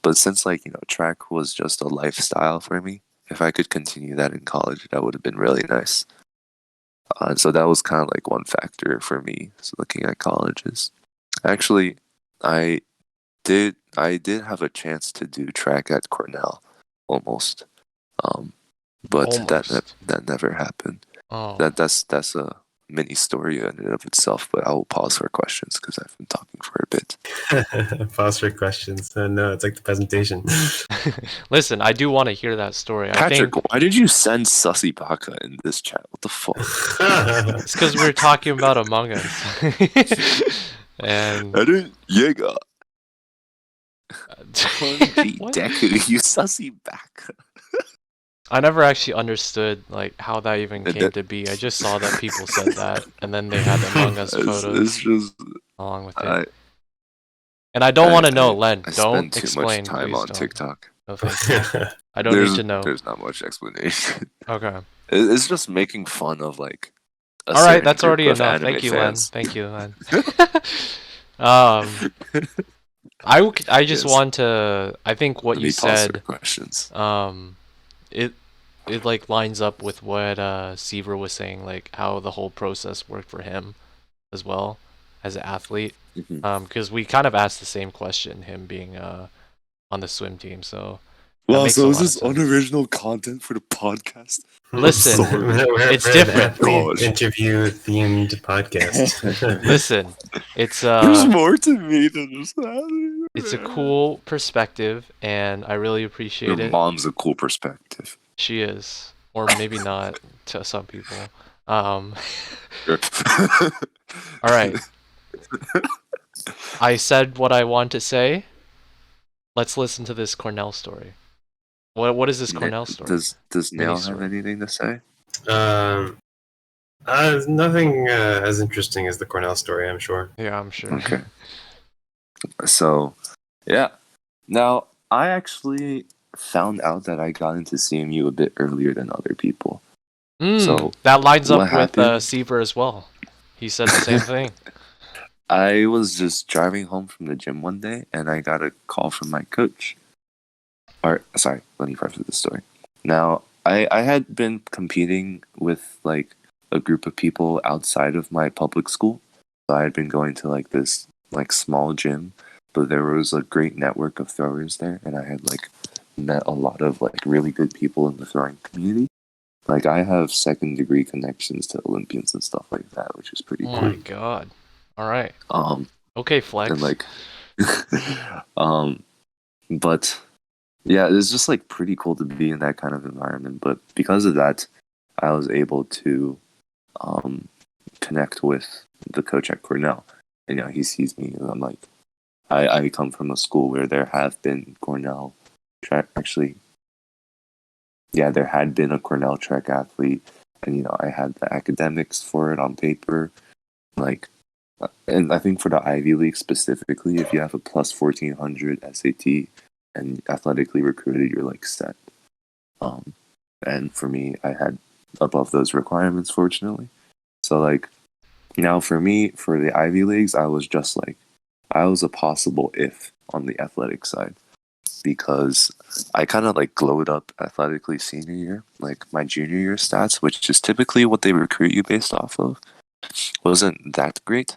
but since like track was just a lifestyle for me, if I could continue that in college, that would have been really nice. So that was kind of like one factor for me looking at colleges. Actually, I did have a chance to do track at Cornell, almost, but Almost. that never happened. Oh. That's a mini story in and of itself, but I will pause for questions because I've been talking for a bit. Pause for questions. No, it's like the presentation. Listen, I do want to hear that story. Patrick, why did you send Sussy Baka in this chat? What the fuck? It's because we were talking about Among Us. And I didn't. Yega. What? Deku, you Sussy Baka. I never actually understood like how that even came to be. I just saw that people said that, and then they had Among Us photos It's just along with it. And I don't want to know, Len. Don't explain, too much time please on don't. TikTok. No, thank you. I don't need to know. There's not much explanation. Okay. It's just making fun of like. All right, that's already enough. Thank you, Len. Thank you, Len. I just want to. I think what you said. Questions. It like lines up with what Seaver was saying, like how the whole process worked for him, as well, as an athlete. Because we kind of asked the same question, him being on the swim team. So. Wow, so is this unoriginal content for the podcast? Listen, it's different. Interview themed podcast. Listen, it's there's more to me than just that. It's a cool perspective, and I really appreciate Your it. mom's a cool perspective. She is, or maybe not to some people. All right. I said what I want to say. Let's listen to this Cornell story. What is this Cornell story? Does Neil have anything to say? Nothing as interesting as the Cornell story, I'm sure. Yeah, I'm sure. Okay. So, yeah. Now, I actually found out that I got into CMU a bit earlier than other people. So that lines up with Seaver as well. He said the same thing. I was just driving home from the gym one day, and I got a call from my coach. Sorry, let me preface the story. Now, I had been competing with like a group of people outside of my public school. So I had been going to like this like small gym, but there was a great network of throwers there, and I had like met a lot of like really good people in the throwing community. Like I have second degree connections to Olympians and stuff like that, which is pretty cool. Oh my god. All right. Okay, flex. And like but yeah, it's just like pretty cool to be in that kind of environment. But because of that, I was able to connect with the coach at Cornell. And he sees me, and I'm like, I come from a school where there have been Cornell track. Actually, yeah, there had been a Cornell track athlete, and I had the academics for it on paper, like. And I think for the Ivy League specifically, if you have a plus 1400 SAT and athletically recruited, you're like set. And for me, I had above those requirements, fortunately. So like, now for me, for the Ivy Leagues, I was just like, I was a possible if on the athletic side, because I kind of like glowed up athletically senior year. Like my junior year stats, which is typically what they recruit you based off of, wasn't that great.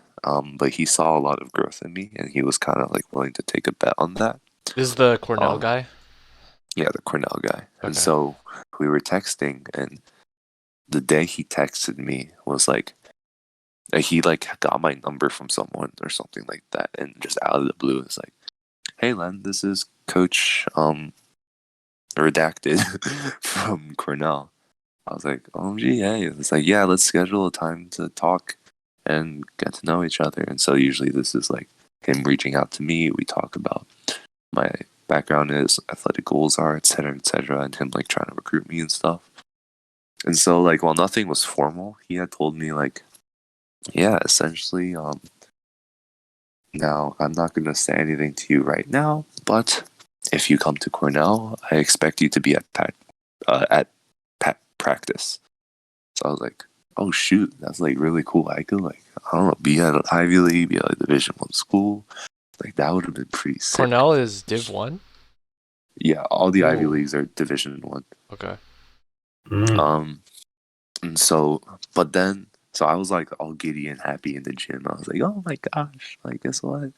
But he saw a lot of growth in me, and he was kind of like willing to take a bet on that. This is the Cornell guy? Yeah, the Cornell guy. Okay. And so we were texting, and the day he texted me was like, he like got my number from someone or something like that, and just out of the blue, it's like, "Hey, Len, this is Coach Redacted from Cornell." I was like, "OMG, hey!" It's like, "Yeah, let's schedule a time to talk and get to know each other." And so usually this is like him reaching out to me. We talk about my background is, athletic goals are, etc., and him like trying to recruit me and stuff. And so like, while nothing was formal, he had told me like, yeah, essentially, now I'm not gonna say anything to you right now, but if you come to Cornell, I expect you to be at practice. So I was like, oh shoot, that's like really cool. I could like, I don't know, be at an Ivy League, be at a Division One school. Like that would have been pretty sick. Cornell is Div 1? Yeah, all the Ivy Ooh. Leagues are Division One. Okay. And so, but then, so I was like all giddy and happy in the gym. I was like, oh my gosh, like guess what?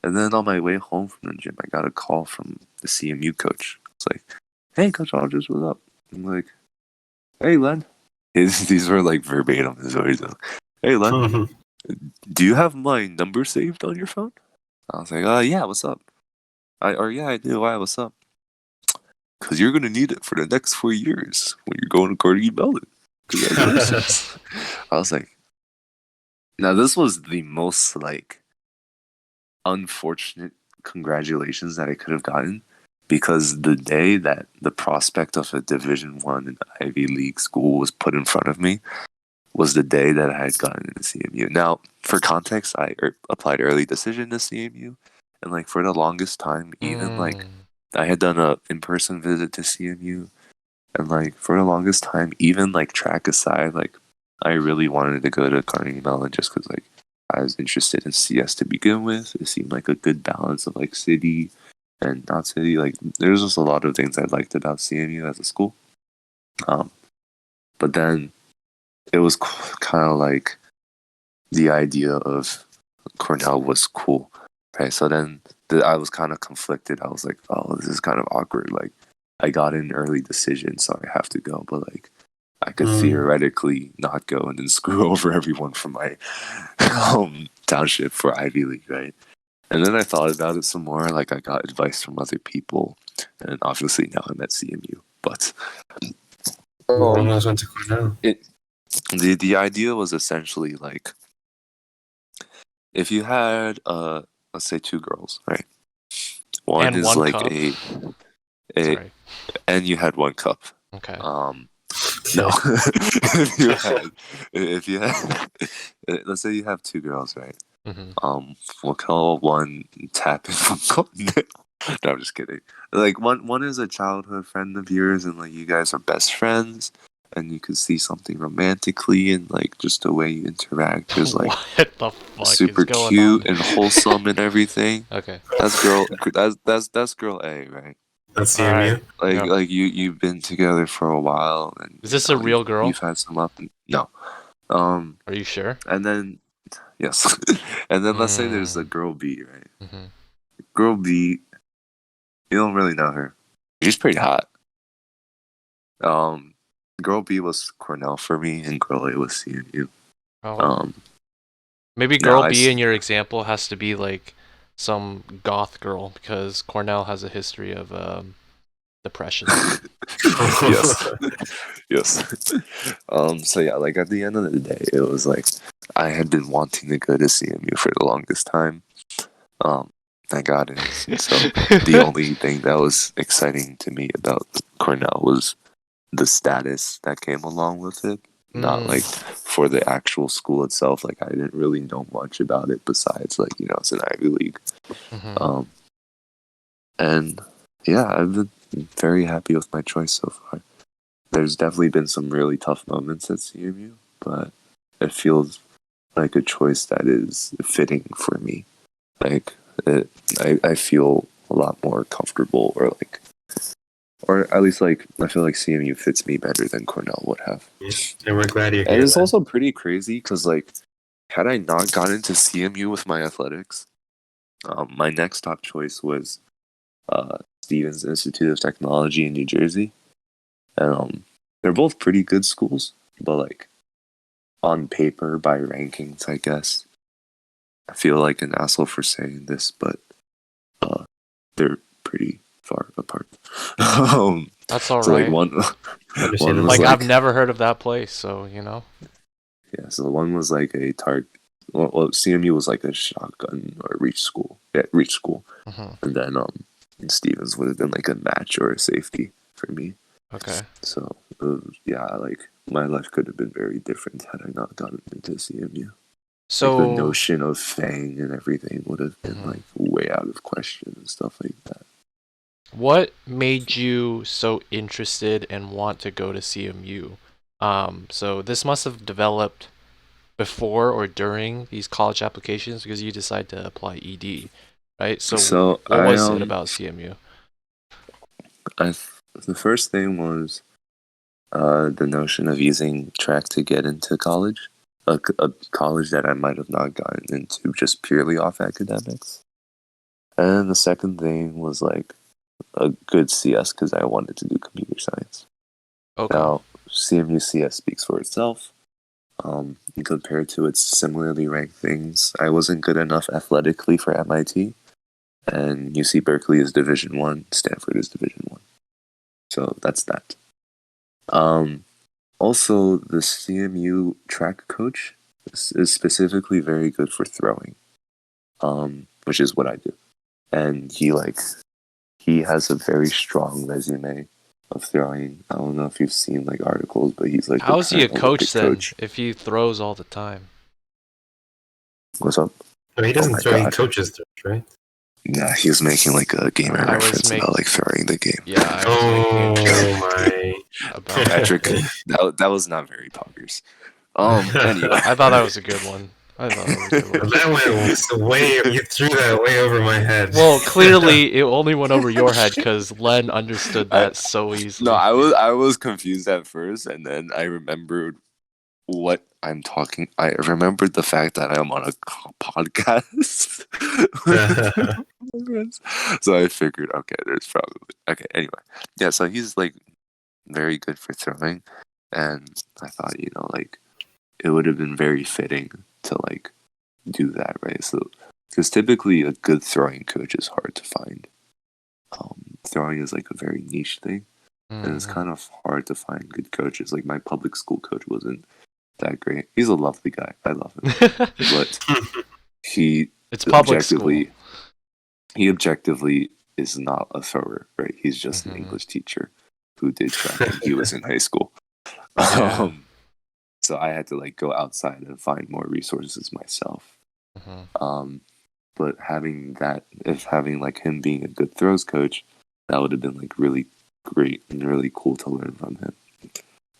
And then on my way home from the gym, I got a call from the CMU coach. It's like, hey, Coach Aldridge, what's up? I'm like, hey, Len. These were like verbatim. His words. Hey, Len, do you have my number saved on your phone? I was like, yeah, what's up? Yeah, I do. Why, what's up? Because you're going to need it for the next 4 years when you're going to Carnegie Mellon. Congratulations. I was like, now this was the most like unfortunate congratulations that I could have gotten, because the day that the prospect of a Division One and Ivy League school was put in front of me was the day that I had gotten into CMU. Now, for context, I applied early decision to CMU, and like for the longest time, even like I had done a in-person visit to CMU, and like for the longest time, even like track aside, like I really wanted to go to Carnegie Mellon just because like I was interested in CS to begin with. It seemed like a good balance of like city and not city. Like there's just a lot of things I liked about CMU as a school. But then it was kind of like the idea of Cornell was cool, right? So then I was kind of conflicted. I was like, oh, this is kind of awkward. Like I got an early decision, so I have to go. But like I could theoretically not go and then screw over everyone from my township for Ivy League, right? And then I thought about it some more. Like I got advice from other people, and obviously now I'm at CMU. But Almost went to Cornell. The idea was essentially like if you had let's say 2 girls, right? One And is one like cup. a and you had 1 cup. Okay. No. if you had let's say you have 2 girls, right? We'll call one Tap and one call No, I'm just kidding. Like one is a childhood friend of yours, and like you guys are best friends, and you can see something romantically in like just the way you interact is like what the fuck super is going cute on? and wholesome and everything. Okay. That's girl A, right? That's All CMU. right. Like Yeah. like you've been together for a while, and Is this a real girl? You've had some up and no. Are you sure? And then yes, and then let's say there's a girl B, right? Girl B, you don't really know her. She's pretty hot. Girl B was Cornell for me, and girl A was CMU. Oh. Maybe girl B in your example has to be like some goth girl, because Cornell has a history of depression. Yes. Yes. So yeah, like at the end of the day, it was like I had been wanting to go to CMU for the longest time. I got in. So the only thing that was exciting to me about Cornell was the status that came along with it. Not like for the actual school itself. Like I didn't really know much about it besides like, you know, it's an Ivy League. And yeah, I've been very happy with my choice so far. There's definitely been some really tough moments at CMU, but it feels like a choice that is fitting for me. Like I feel a lot more comfortable, or at least like I feel like CMU fits me better than Cornell would have. And we're glad you're here. And it's also pretty crazy because like had I not gotten into CMU with my athletics, my next top choice was Stevens Institute of Technology in New Jersey. And they're both pretty good schools, but like on paper by rankings, I guess. I feel like an asshole for saying this, but they're pretty far apart. That's all so right. Like one was like I've never heard of that place, so you know. Yeah, so one was like a target. Well, CMU was like a shotgun or reach school. Yeah, reach school. And then Stevens would have been like a match or a safety for me. Okay. So yeah, like my life could have been very different had I not gotten into CMU. So like, the notion of Fang and everything would have been like way out of question and stuff like that. What made you so interested and want to go to CMU? So this must have developed before or during these college applications because you decide to apply ED, right? So So what was it about CMU? the first thing was the notion of using track to get into college, a college that I might have not gotten into just purely off academics. And the second thing was like a good CS because I wanted to do computer science. Okay. Now, CMU CS speaks for itself. Compared to its similarly ranked things, I wasn't good enough athletically for MIT, and UC Berkeley is Division 1, Stanford is Division 1. So that's that. Also, the CMU track coach is specifically very good for throwing, which is what I do. And he has a very strong resume of throwing. I don't know if you've seen like articles, but he's like How is he a current coach Olympic then coach. if he throws all the time? What's up? No, he doesn't my throw. He God. coaches throws, right? Yeah, he was making like a gamer I was reference make- about like throwing the game. Yeah, I was making a joke my! about Patrick, that. that was not very poggers. Anyway. I thought that was a good one. I thought that was a good one. That went way. You threw that way over my head. Well, clearly it only went over your head because Len understood that so easily. No, I was confused at first, and then I remembered what I'm talking. I remembered the fact that I'm on a podcast with my friends. So I figured, okay, there's probably okay. Anyway, yeah. So he's like very good for throwing, and I thought like it would have been very fitting to like do that, right? So because typically a good throwing coach is hard to find. Throwing is like a very niche thing. And it's kind of hard to find good coaches. Like my public school coach wasn't that great. He's a lovely guy. I love him. But it's public school. He objectively is not a thrower, right? He's just an English teacher who did track when he was in high school. Yeah. So I had to like go outside and find more resources myself. But having like him being a good throws coach, that would have been like really great and really cool to learn from him.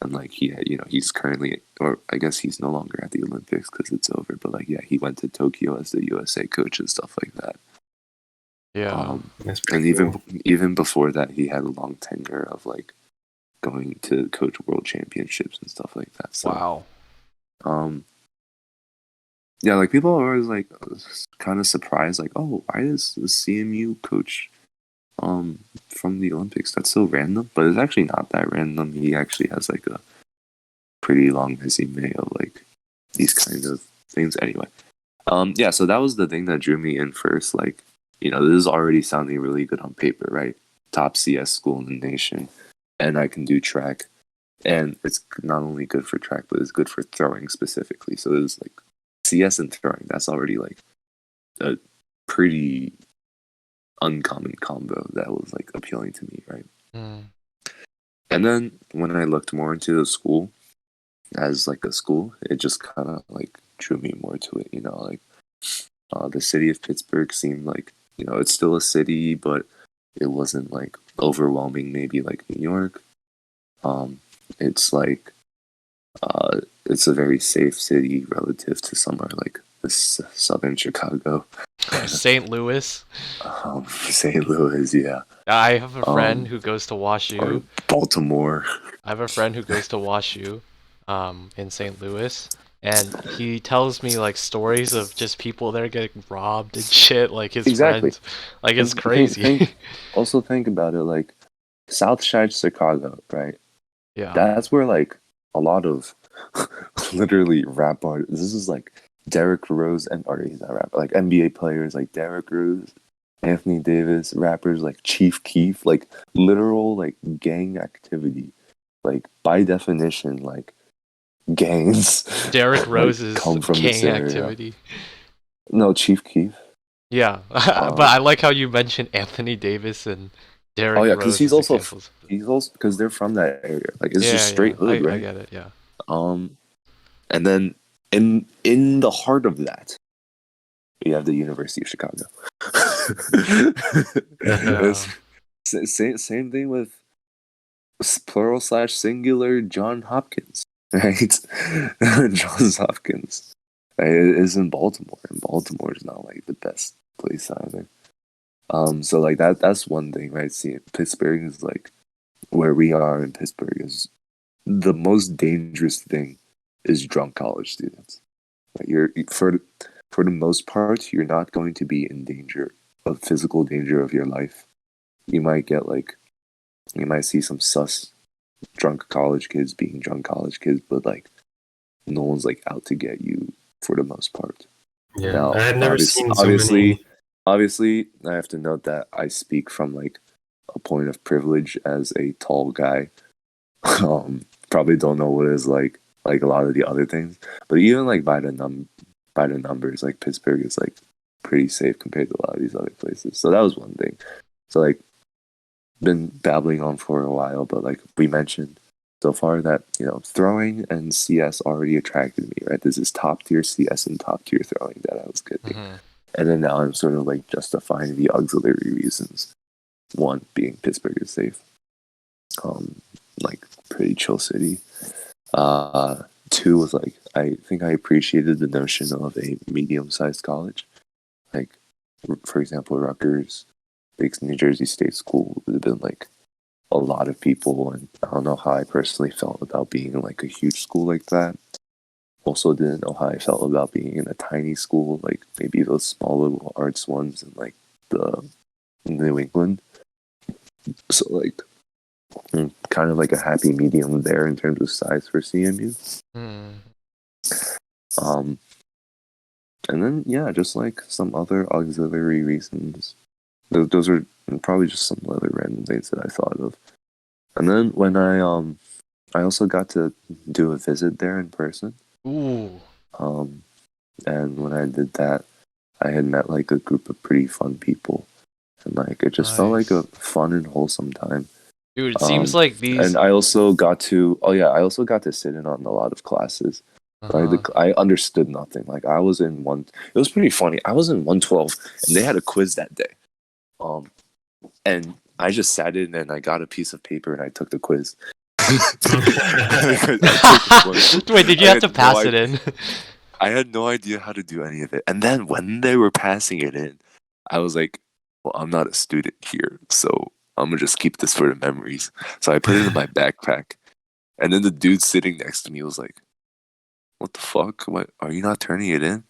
And like he's currently, or I guess he's no longer at the Olympics because it's over. But like he went to Tokyo as the USA coach and stuff like that. Yeah. And even before that, he had a long tenure of like going to coach world championships and stuff like that. So, wow. Yeah, like people are always like kind of surprised, like, oh, why is the CMU coach from the Olympics? That's so random, but it's actually not that random. He actually has like a pretty long resume of like these kind of things. Anyway, yeah, so that was the thing that drew me in first. Like, this is already sounding really good on paper, right? Top CS school in the nation, and I can do track, and it's not only good for track, but it's good for throwing specifically. So it was like CS and throwing, that's already like a pretty uncommon combo that was like appealing to me, right? And then when I looked more into the school as like a school, it just kind of like drew me more to it, like the city of Pittsburgh seemed like, it's still a city, but it wasn't like overwhelming, maybe like New York. It's like it's a very safe city relative to somewhere like southern Chicago. St. Louis. St. Louis, yeah. I have a friend who goes to WashU. Or Baltimore. I have a friend who goes to WashU, in St. Louis, and he tells me like stories of just people there getting robbed and shit. Like his friends, like it's crazy. Also think about it, like South Side Chicago, right? Yeah. That's where like a lot of literally rap artists. This is like Derrick Rose and he's not rap, like NBA players like Derrick Rose, Anthony Davis, rappers like Chief Keef, like literal like gang activity. Like by definition, like gangs. Derrick Rose's come from gang activity. No, Chief Keef. Yeah, but I like how you mentioned Anthony Davis and Derrick Rose. Because he's also because they're from that area. Like it's just straight hood, right? I get it. Yeah. And then in the heart of that, you have the University of Chicago. Same thing with plural / singular John Hopkins, right? Johns Hopkins. Right? It is in Baltimore, and Baltimore is not like the best place either. So like that's one thing, right? See, Pittsburgh is like where we are in Pittsburgh is the most dangerous thing is drunk college students. Like you're for the most part, you're not going to be in danger of physical danger of your life. You might see some sus drunk college kids being drunk college kids, but like no one's like out to get you for the most part. Yeah, Now, I had never seen so many. obviously, I have to note that I speak from like a point of privilege as a tall guy. Probably don't know what it's like a lot of the other things, but even like by the numbers, like Pittsburgh is like pretty safe compared to a lot of these other places. So that was one thing. So like been babbling on for a while, but like we mentioned so far that throwing and CS already attracted me, right? This is top tier CS and top tier throwing that I was getting. And then now I'm sort of like justifying the auxiliary reasons. One being Pittsburgh is safe. Like pretty chill city. Two was like I think I appreciated the notion of a medium-sized college. Like for example, Rutgers, big New Jersey State school would have been like a lot of people, and I don't know how I personally felt about being in like a huge school like that. Also didn't know how I felt about being in a tiny school, like maybe those small little arts ones in like the New England. So like kind of like a happy medium there in terms of size for CMU. And then yeah, just like some other auxiliary reasons. Those are probably just some other random things that I thought of. And then when I also got to do a visit there in person. Ooh. And when I did that, I had met like a group of pretty fun people, and like it just felt like a fun and wholesome time. Dude, it seems like these. And I also got to sit in on a lot of classes. I understood nothing. Like I was in one. It was pretty funny. I was in 112, and they had a quiz that day. And I just sat in and I got a piece of paper and I took the quiz. Wait, did you have to pass it in? I had no idea how to do any of it. And then when they were passing it in, I was like, well, I'm not a student here, so I'm going to just keep this for the memories. So I put it in my backpack. And then the dude sitting next to me was like, what the fuck? What, are you not turning it in?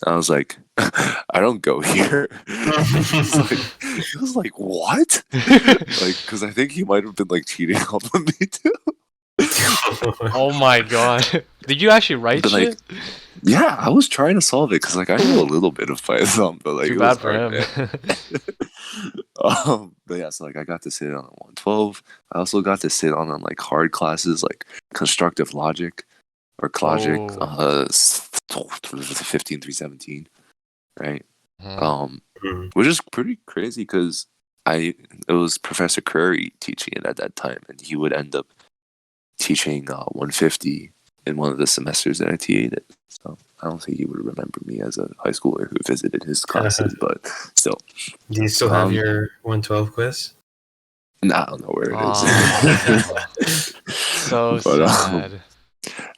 I was like, I don't go here. He was like, what? Like, because I think he might have been like cheating on me too. Oh my god! Did you actually write but, shit? Like, yeah, I was trying to solve it because like I know a little bit of Python, but like too it bad was for him. But yeah, so like I got to sit on 112. I also got to sit on like hard classes like constructive logic or Clogic, 15317, right? Which is pretty crazy because it was Professor Curry teaching it at that time, and he would end up teaching 150 in one of the semesters that I TA'd it. So I don't think he would remember me as a high schooler who visited his classes, but still. Do you still have your 112 quiz? Nah, I don't know where it is. So sad.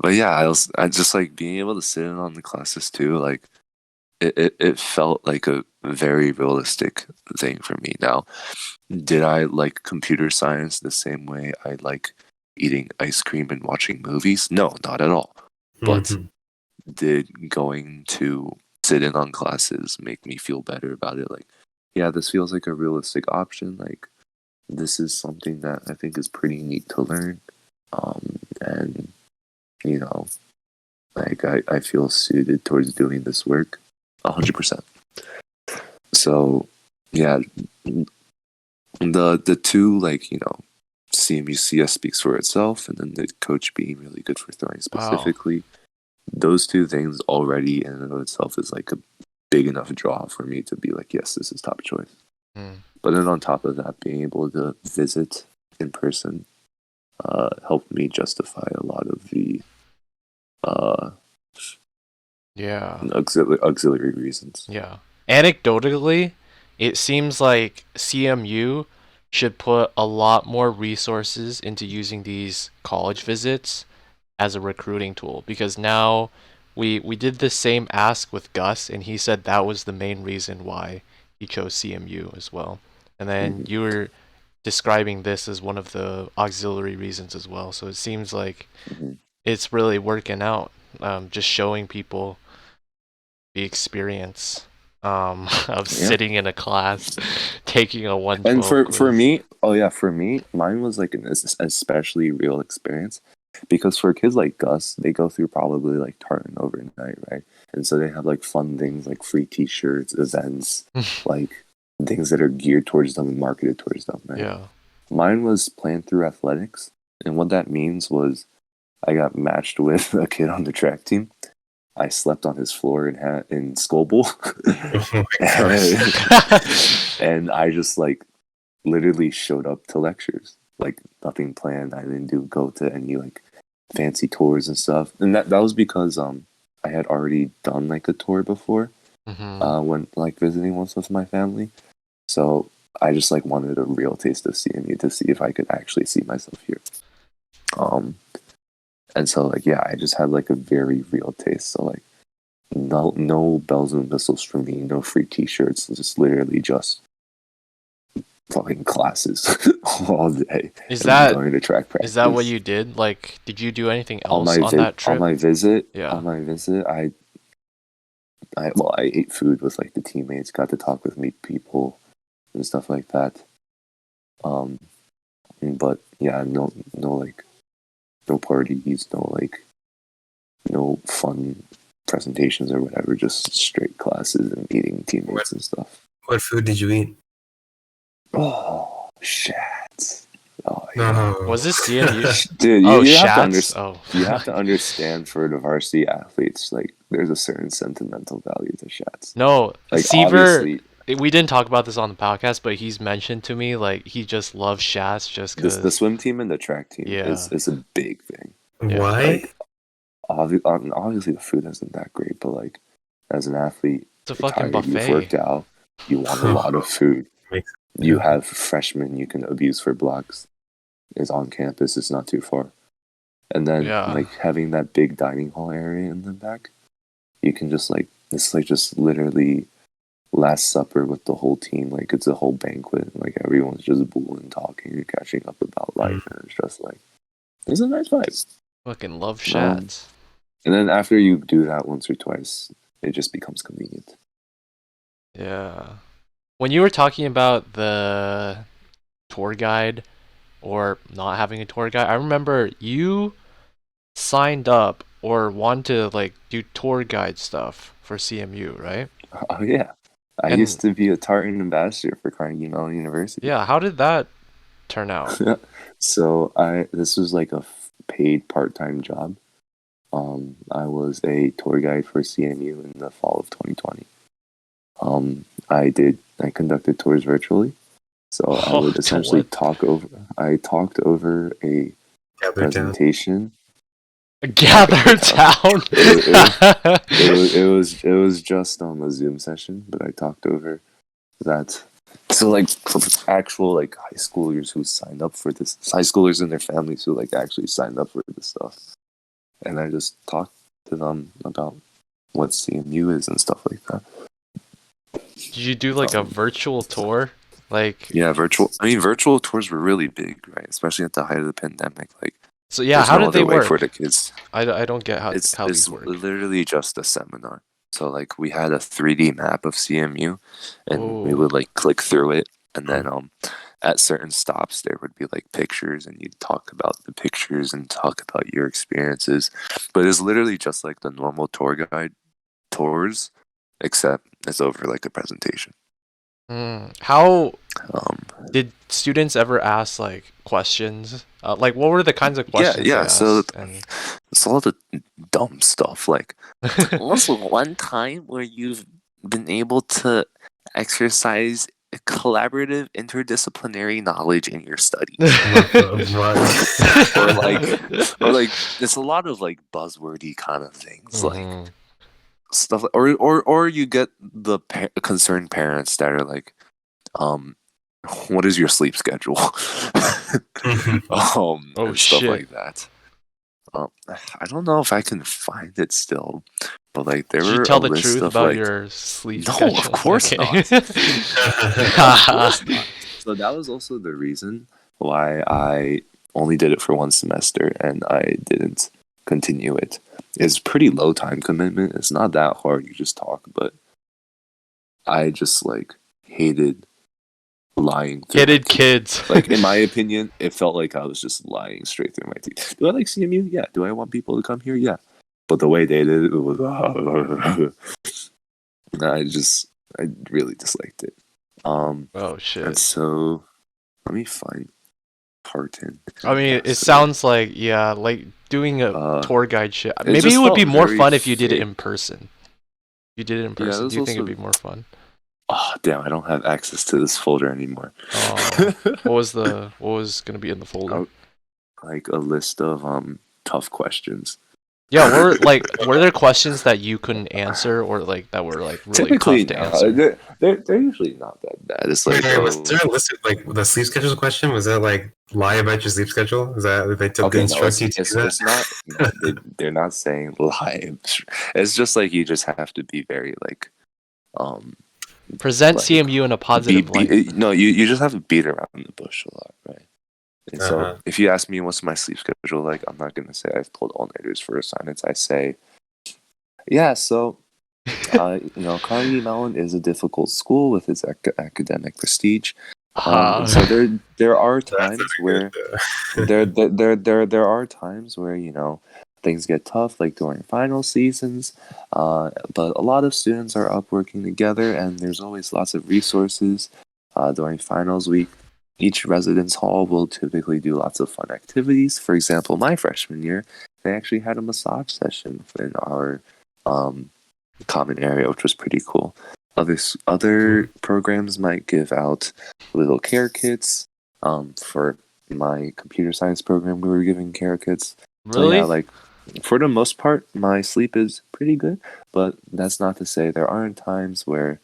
But yeah, I just like being able to sit in on the classes too. Like it felt like a very realistic thing for me. Now, did I like computer science the same way I like eating ice cream and watching movies? No, not at all. But did going to sit in on classes make me feel better about it? Like, yeah, this feels like a realistic option. Like, this is something that I think is pretty neat to learn. And like I feel suited towards doing this work 100%. So yeah, the two, like, CMU CS speaks for itself, and then the coach being really good for throwing specifically. Wow. Those two things already in and of itself is like a big enough draw for me to be like, yes, this is top choice. But then on top of that, being able to visit in person helped me justify a lot of the auxiliary reasons. Yeah. Anecdotally, it seems like CMU should put a lot more resources into using these college visits as a recruiting tool, because now we did the same ask with Gus, and he said that was the main reason why he chose CMU as well. And then Mhm. you were describing this as one of the auxiliary reasons as well. So it seems like Mhm. it's really working out. Just showing people the experience of Yeah. sitting in a class, taking a And 112 for quiz. me, oh yeah, for me, mine was like an especially real experience because for kids like Gus, they go through probably like tartan overnight, right? And so they have like fun things like free T-shirts, events, like things that are geared towards them and marketed towards them, right? Yeah. Mine was planned through athletics, and what that means was I got matched with a kid on the track team. I slept on his floor in school bowl, Oh my gosh. and I just like literally showed up to lectures, like nothing planned. I didn't go to any like fancy tours and stuff, and that was because I had already done like a tour before hmm when like visiting once with my family, so I just like wanted a real taste of CMU to see if I could actually see myself here. Um, and so like yeah, I just had like a very real taste. So like no bells and whistles for me, no free T-shirts, just literally just fucking classes all day Is and then that going to track is that what practice. you did? Like, did you do anything On else my on that on trip? my visit, Yeah. I ate food with like the teammates, got to talk with meet people and stuff like that. Um, but yeah, no like no parties, no fun presentations or whatever, just straight classes and meeting teammates and stuff. What food did you eat? Oh, shit. Oh yeah. No. Was this CMU? Dude, Oh, you have to Shats? Oh. you have to understand for the varsity athletes, like there's a certain sentimental value to shots. No, Like Seaver, obviously, we didn't talk about this on the podcast, but he's mentioned to me like he just loves Shats just the cause. swim team and the track team Yeah. is a big thing. Yeah. Why? Like obviously the food isn't that great, but like as an athlete, It's a you're fucking tired, you've buffet. worked out, you want a lot of food. Makes- You yeah. have freshmen you can abuse for blocks. Is on campus, it's not too far. And then Yeah. like having that big dining hall area in the back, you can just like it's like just literally last supper with the whole team. Like it's a whole banquet. Like everyone's just booling, talking, and catching up about life, and it's just like it's a nice vibe. Fucking love Um, Shats. and then after you do that once or twice, it just becomes convenient. Yeah. When you were talking about the tour guide or not having a tour guide, I remember you signed up or want to like do tour guide stuff for CMU, right? Oh yeah, I And used to be a tartan ambassador for Carnegie Mellon University. yeah, how did that turn out? So this was like a paid part-time job. I was a tour guide for CMU in the fall of 2020. I conducted tours virtually, so I Oh, would to essentially what? I talked over a Gather down. presentation. Gather town. It was just on a Zoom session, but I talked over that. So like for actual like high schoolers who signed up for this, high schoolers and their families who like actually signed up for this stuff, and I just talked to them about what CMU is and stuff like that. Did you do like a virtual tour? Like, Yeah, virtual tours were really big, right? Especially at the height of the pandemic. Like, so yeah, there's how no did they other way work? for the kids. I don't get how It's these work. literally just a seminar. So like we had a 3D map of CMU, and we Oh, would like click through it, and then at certain stops there would be like pictures, and you'd talk about the pictures and talk about your experiences. But it's literally just like the normal tour guide tours, except it's over like a presentation. How Um, did students ever ask like questions? Like, what were the kinds of questions they yeah. So asked? And it's all the dumb stuff. Like, what's the one time where you've been able to exercise collaborative interdisciplinary knowledge in your studies? or like it's a lot of like buzzwordy kind of things, like Mhm. stuff, or you get the concerned parents that are like, what is your sleep schedule? Oh and stuff shit. like that. I don't know if I can find it still, but like there Did you were tell a the list truth of about like your sleep no, schedule? of course Okay. not. Of course not. So that was also the reason why I only did it for one semester and I didn't continue it. It's pretty low time commitment. It's not that hard. You just talk, but I just like hated lying through my Kidded teeth. kids. Like in my opinion, it felt like I was just lying straight through my teeth. Do I like CMU? Yeah. Do I want people to come here? Yeah. But the way they did it was I really disliked it. Oh And shit. so let me find Parton. I mean, it Ambassador. sounds like, yeah, like doing a tour guide shit. it Maybe just it would be felt more very fun if you did it fake. in person. You did it in Yeah, person. there's Do you think it'd also be more fun? oh damn, I don't have access to this folder anymore. Oh, what was gonna be in the folder? Like a list of tough questions. Yeah, were there questions that you couldn't answer or like that were like really Typically, tough to no. answer? They're usually not that bad. It's like Wait, was there a list of like the sleep schedule question? Was that like lie about your sleep schedule? Is that they okay, no, instruct you to do that? it's not. No, they're not saying lie. It's just like you just have to be very like Present like, CMU in a positive light. no, you just have to beat around the bush a lot, right? And so Uh-huh. if you ask me what's my sleep schedule like, I'm not gonna say I've pulled all-nighters for assignments. I say, yeah, so Carnegie Mellon is a difficult school with its academic prestige. So there are times where there are times where things get tough, like during final seasons. But a lot of students are up working together, and there's always lots of resources. During finals week, each residence hall will typically do lots of fun activities. For example, my freshman year, they actually had a massage session in our common area, which was pretty cool. Other programs might give out little care kits. For my computer science program, we were giving care kits. So Really? yeah, like for the most part, my sleep is pretty good. But that's not to say there aren't times where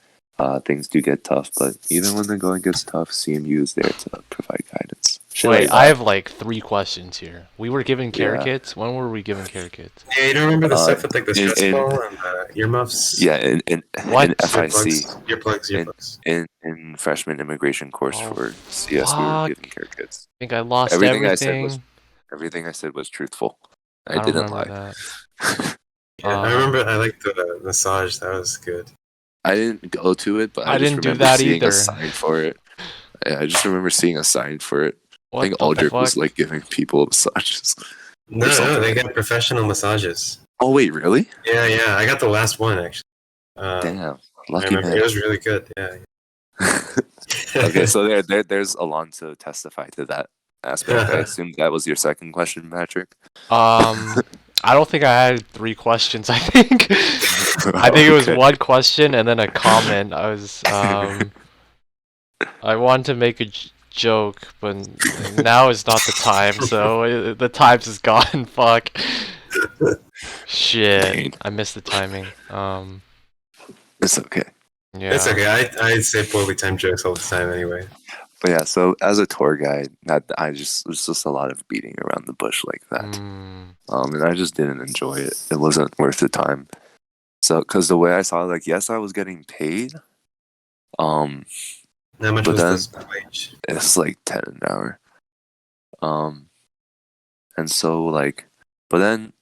things do get tough. But even when the going gets tough, CMU is there to provide guidance. Shit Wait, like I that. have like 3 questions here. We were given care Yeah. kits. When were we given care kits? Yeah, you don't remember the stuff with like the in- stress in- ball and the earmuffs? Yeah, in What? FIC. Earplugs. In freshman immigration course Oh, for CS, we were fuck. given care kits. I think I lost Everything everything. I said was truthful. I I don't didn't remember lie. that. Yeah, I remember. I liked the massage. That was good. I didn't go to it, but I I just didn't do remember that seeing either. a sign for it. I just remember seeing a sign for it. What I think the Aldrich fuck? was like giving people massages. No, they got professional massages. Oh wait, really? Yeah. I got the last one actually. Damn, I lucky remember man. it was really good. Yeah. Okay, so there's Elan to testify to that aspect. I assume that was your second question, Patrick. I don't think I had 3 questions. I think it was Okay. 1 question and then a comment. I wanted to make a joke, but now is not the time. So the times is gone. Fuck. Shit. Dang. I missed the timing. It's okay. Yeah. It's okay. I say poorly timed jokes all the time anyway. But yeah, so as a tour guide, it's just a lot of beating around the bush like that. And I just didn't enjoy it. It wasn't worth the time. So, because the way I saw it, like, yes, I was getting paid. How much But was then this wage? it's like 10 an hour. And so like, but then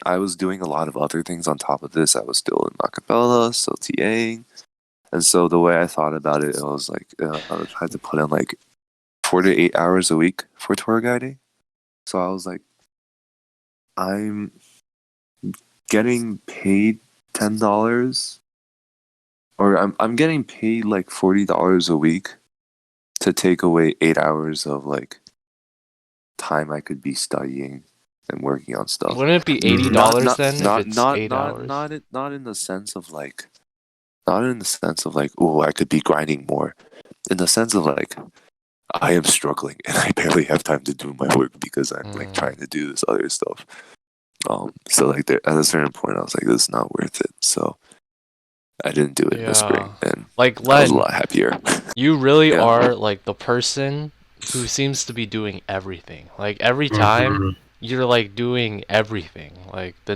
I was doing a lot of other things on top of this. I was still in acapella, still TAing. And so the way I thought about it, it was like I had to put in like 4 to 8 hours a week for tour guiding. So I was like, I'm getting paid $10, or I'm getting paid like $40 a week to take away 8 hours of like time I could be studying and working on stuff. Wouldn't it be $80 then if it's 8 hours? Not in the sense of like, oh, I could be grinding more. In the sense of like, I am struggling and I barely have time to do my work because I'm like trying to do this other stuff. So like at a certain point, I was like, this is not worth it. So I didn't do it in the spring, and like I was a Len, lot happier. You really Yeah. are like the person who seems to be doing everything. Like every time Mhm. you're like doing everything. Like the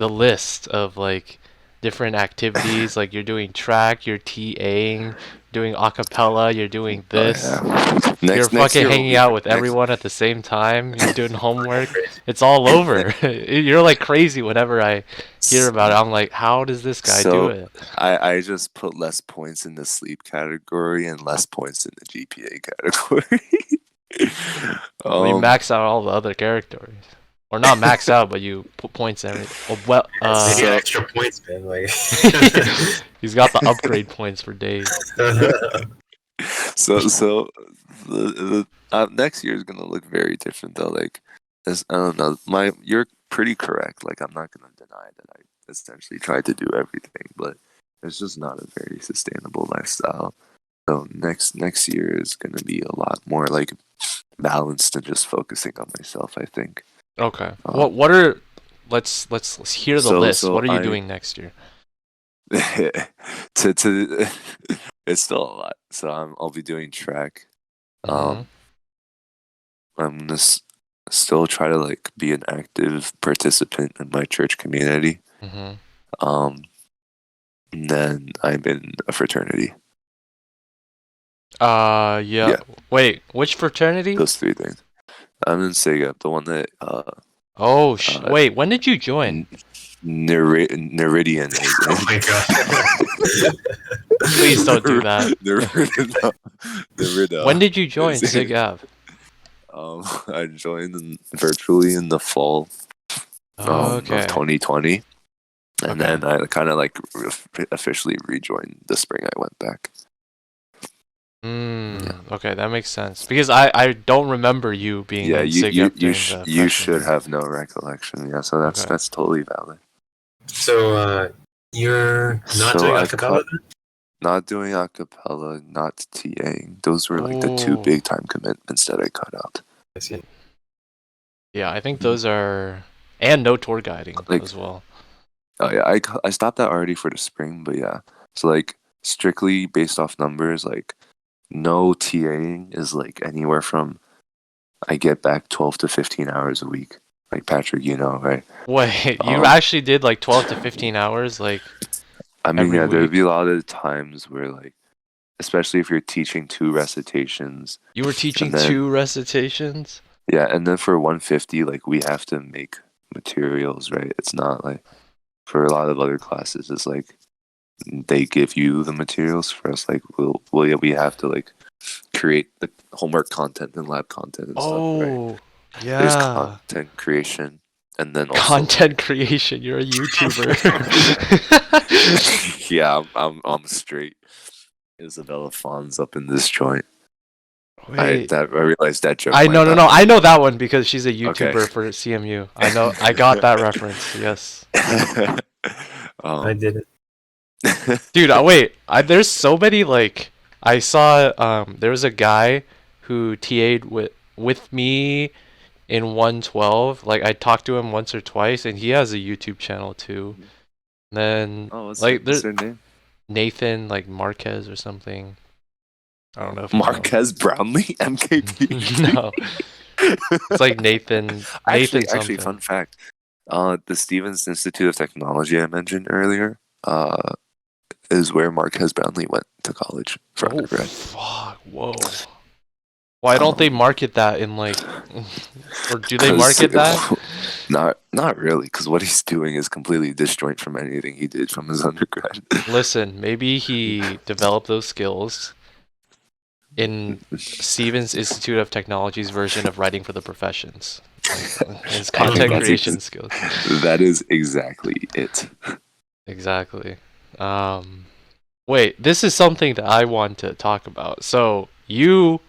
list of like different activities. Like you're doing track, you're TAing, doing a cappella, you're doing Oh this. yeah. You're Next fucking year will hanging be out with next. everyone at the same time. You're doing homework. Crazy. It's all over. You're like crazy whenever I hear about it. I'm like, how does this guy do So it? I just put less points in the sleep category and less points in the GPA category. Well, you max out all the other categories, or not max out, but you put points in every. Oh, well, Maybe So- extra points, man. Like, he's got the upgrade points for days. so the next year is gonna look very different though. Like, I don't know. You're pretty correct. Like, I'm not gonna deny that I essentially tried to do everything, but it's just not a very sustainable lifestyle. So next year is gonna be a lot more like balanced and just focusing on myself. I think. Okay. What are? Let's hear the So- list. so What are you I- doing next year? to it's still a lot. So I'll be doing track. Mhm. I'm gonna still try to like be an active participant in my church community. Mhm. And then I'm in a fraternity. Yeah. Yeah. Wait, which fraternity? Those three things. I'm in Sega, the one that Oh, uh, wait. When did you join? Neridian is in. oh my god. Please don't do that. Nerida. When did you join is Sig in. Ave? I joined virtually in the fall of 2020, and Okay. then I kind of like officially rejoined the spring I went back. Okay, that makes sense. Because I don't remember you being Yeah, in you Sig you Ave you, during sh- the you freshman should year. have no recollection. Yeah, so that's Okay. that's totally valid. So, you're not So doing I've acapella cut- then? Not doing acapella, not TAing. Those were like the two Ooh. big time commitments that I cut out. I see. Yeah, I think those are, and no tour guiding Like- as well. Oh yeah, I stopped that already for the spring, but yeah. So like strictly based off numbers, like no TAing is like anywhere from I get back 12 to 15 hours a week. Like Patrick, you know, right? Wait, you actually did like 12 to 15 hours? Like, I mean, every yeah, there'd week? be a lot of times where like, especially if you're teaching 2 recitations. you were teaching And then- 2 recitations? Yeah, and then for 150, like we have to make materials, right? It's not like for a lot of other classes, it's like they give you the materials. For us, like we have to like create the homework content and lab content and stuff, right? Oh, There's yeah. content creation, and then also Content creation. You're a YouTuber. yeah, I'm straight. Isabella Fawn's up in this joint. I Wait. realized that joke. I might no no not no. I know that one because she's a Okay. YouTuber for CMU. I know. I got that reference. Yes. I did it. Dude, wait. There's so many like I saw. There was a guy who TA'd with me in 112. Like I talked to him once or twice, and he has a YouTube channel too. And then Oh, what's like their name? Nathan like Marquez or something. I don't know if you know. Marquez Brownlee, MKP. No, it's like Nathan. Actually, something. fun fact. The Stevens Institute of Technology I mentioned earlier, is where Marquez Brownlee went to college for Oh undergrad. fuck! Whoa. Why don't they market that in like, or do they 'Cause- market that? Not really, because what he's doing is completely disjoint from anything he did from his undergrad. Listen, maybe he developed those skills in Stevens Institute of Technology's version of writing for the professions. Like, his content That's creation skills. That is exactly it. Exactly. Wait, this is something that I want to talk about. So you,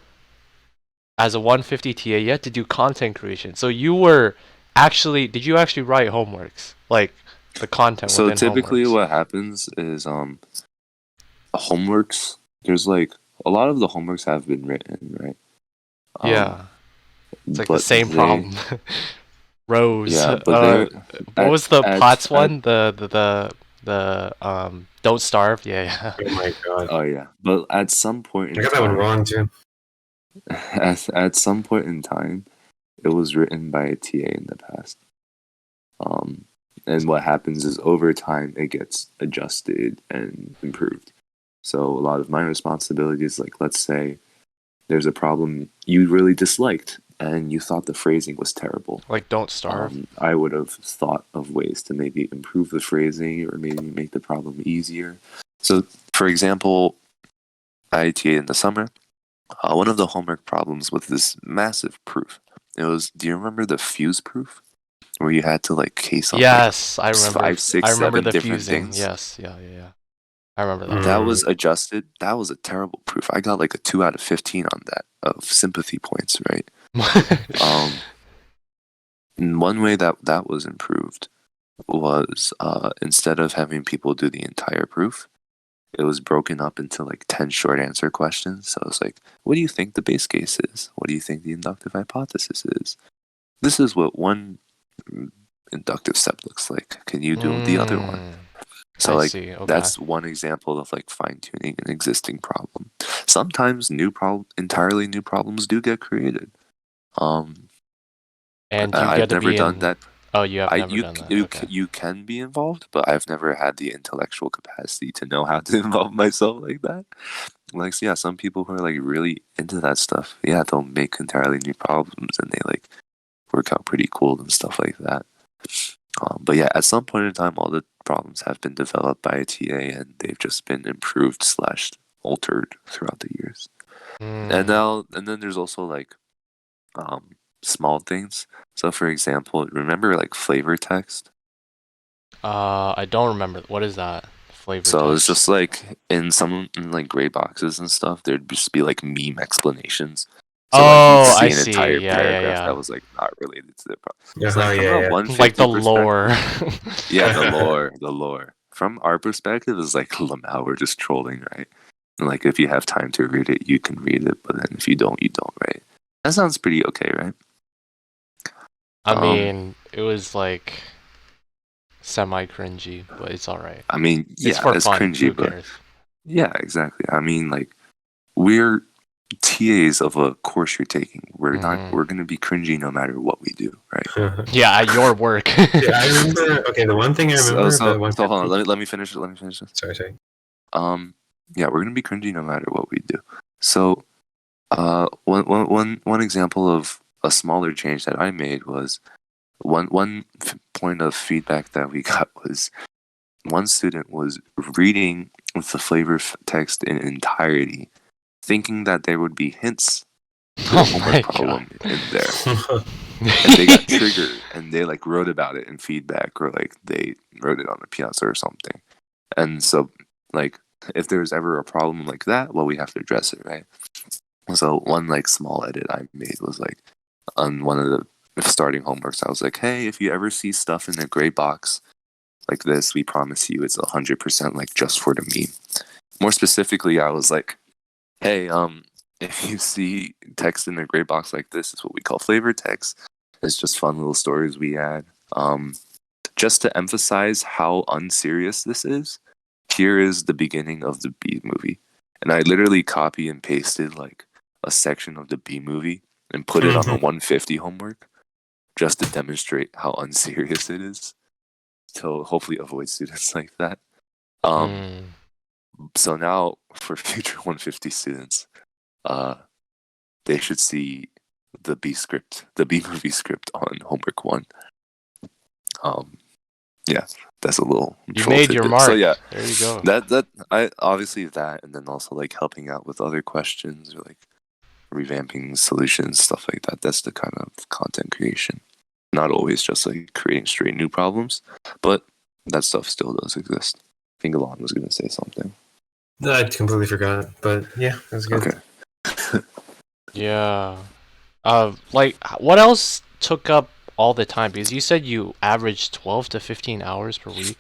as a 150 TA, you had to do content creation. So you were did you actually write homeworks? Like the content So within typically homeworks? what happens is homeworks, there's like a lot of the homeworks have been written, right? Yeah. It's like the but same they- problem. Rows. Yeah, but what was the at- Potts at- one? The The Don't Starve. Yeah, Oh my god. Oh yeah, but at some point I in got that one time, wrong too. at some point in time, it was written by a TA in the past. And what happens is over time it gets adjusted and improved. So a lot of my responsibilities, like let's say there's a problem you really disliked and you thought the phrasing was terrible. like Don't Starve. I would have thought of ways to maybe improve the phrasing or maybe make the problem easier. So, for example, I TA in the summer. One of the homework problems was this massive proof. It was, do you remember the fuse proof? Where you had to like case up Yes, I like remember. 5, 6, I remember 7 the different fusing. things. Yes, yeah. I remember that. That was adjusted. That was a terrible proof. I got like a 2 out of 15 on that of sympathy points, right? And one way that was improved was instead of having people do the entire proof, it was broken up into like 10 short answer questions. So it's like, what do you think the base case is? What do you think the inductive hypothesis is? This is what one inductive step looks like. Can you do the other one? So I like see. Okay. that's one example of like fine tuning an existing problem. Sometimes entirely new problems do get created. And you I've get to never be done in. that. Oh, you have never done that. Okay. You can be involved, but I've never had the intellectual capacity to know how to involve myself like that. Like, so yeah, some people who are like really into that stuff, yeah, they'll make entirely new problems and they like work out pretty cool and stuff like that. But yeah, at some point in time, all the problems have been developed by a TA and they've just been improved / altered throughout the years. And then there's also like small things. So for example, remember like flavor text? I don't remember. What is that? Flavor So it's text? just like in like gray boxes and stuff, there'd just be like meme explanations. So Oh, like I you'd see an see. entire Yeah, paragraph yeah. that was like not related to the problem. Yeah, So like from yeah, a yeah. 150 Like the perspective, lore. yeah, the lore. From our perspective, is like Lamau, we're just trolling, right? And like if you have time to read it, you can read it, but then if you don't, you don't, right? That sounds pretty okay, right? I mean, it was like semi cringy, but it's alright. I mean, It's yeah, for it's fun. cringy, Who but cares? yeah, exactly. I mean, like we're TAs of a course you're taking. We're not. We're gonna be cringy no matter what we do, right? Yeah, at your work. Yeah, I remember. Okay, the one thing I remember So about hold on. 150. Let me finish it. Let me finish it. Sorry. Yeah, we're gonna be cringy no matter what we do. So, one example of a smaller change that I made was one point of feedback that we got was one student was reading the flavor text in entirety, thinking that there would be hints to the Oh homework my problem god. in there. And they got triggered and they like wrote about it in feedback or like they wrote it on the piazza or something. And so like if there's ever a problem like that, well, we have to address it, right? So one like small edit I made was like on one of the starting homeworks, I was like, hey, if you ever see stuff in a gray box like this, we promise you it's 100% like just for the meme. More specifically, I was like, hey, if you see text in a gray box like this, it's what we call flavor text. It's just fun little stories we add. Just to emphasize how unserious this is, here is the beginning of the B movie. And I literally copy and pasted like a section of the B movie and put it on the 150 homework just to demonstrate how unserious it is. To hopefully avoid students like that. So now for future 150 students, they should see the B movie script on homework 1. Yeah, that's a little. You made your mark. So yeah, there you go. that I obviously that, and then also like helping out with other questions or like revamping solutions, stuff like that. That's the kind of content creation. Not always just like creating straight new problems, but that stuff still does exist. I think Elan was going to say something. No, I completely forgot, but yeah, that's good. Okay. Yeah. Like, what else took up all the time? Because you said you averaged 12 to 15 hours per week.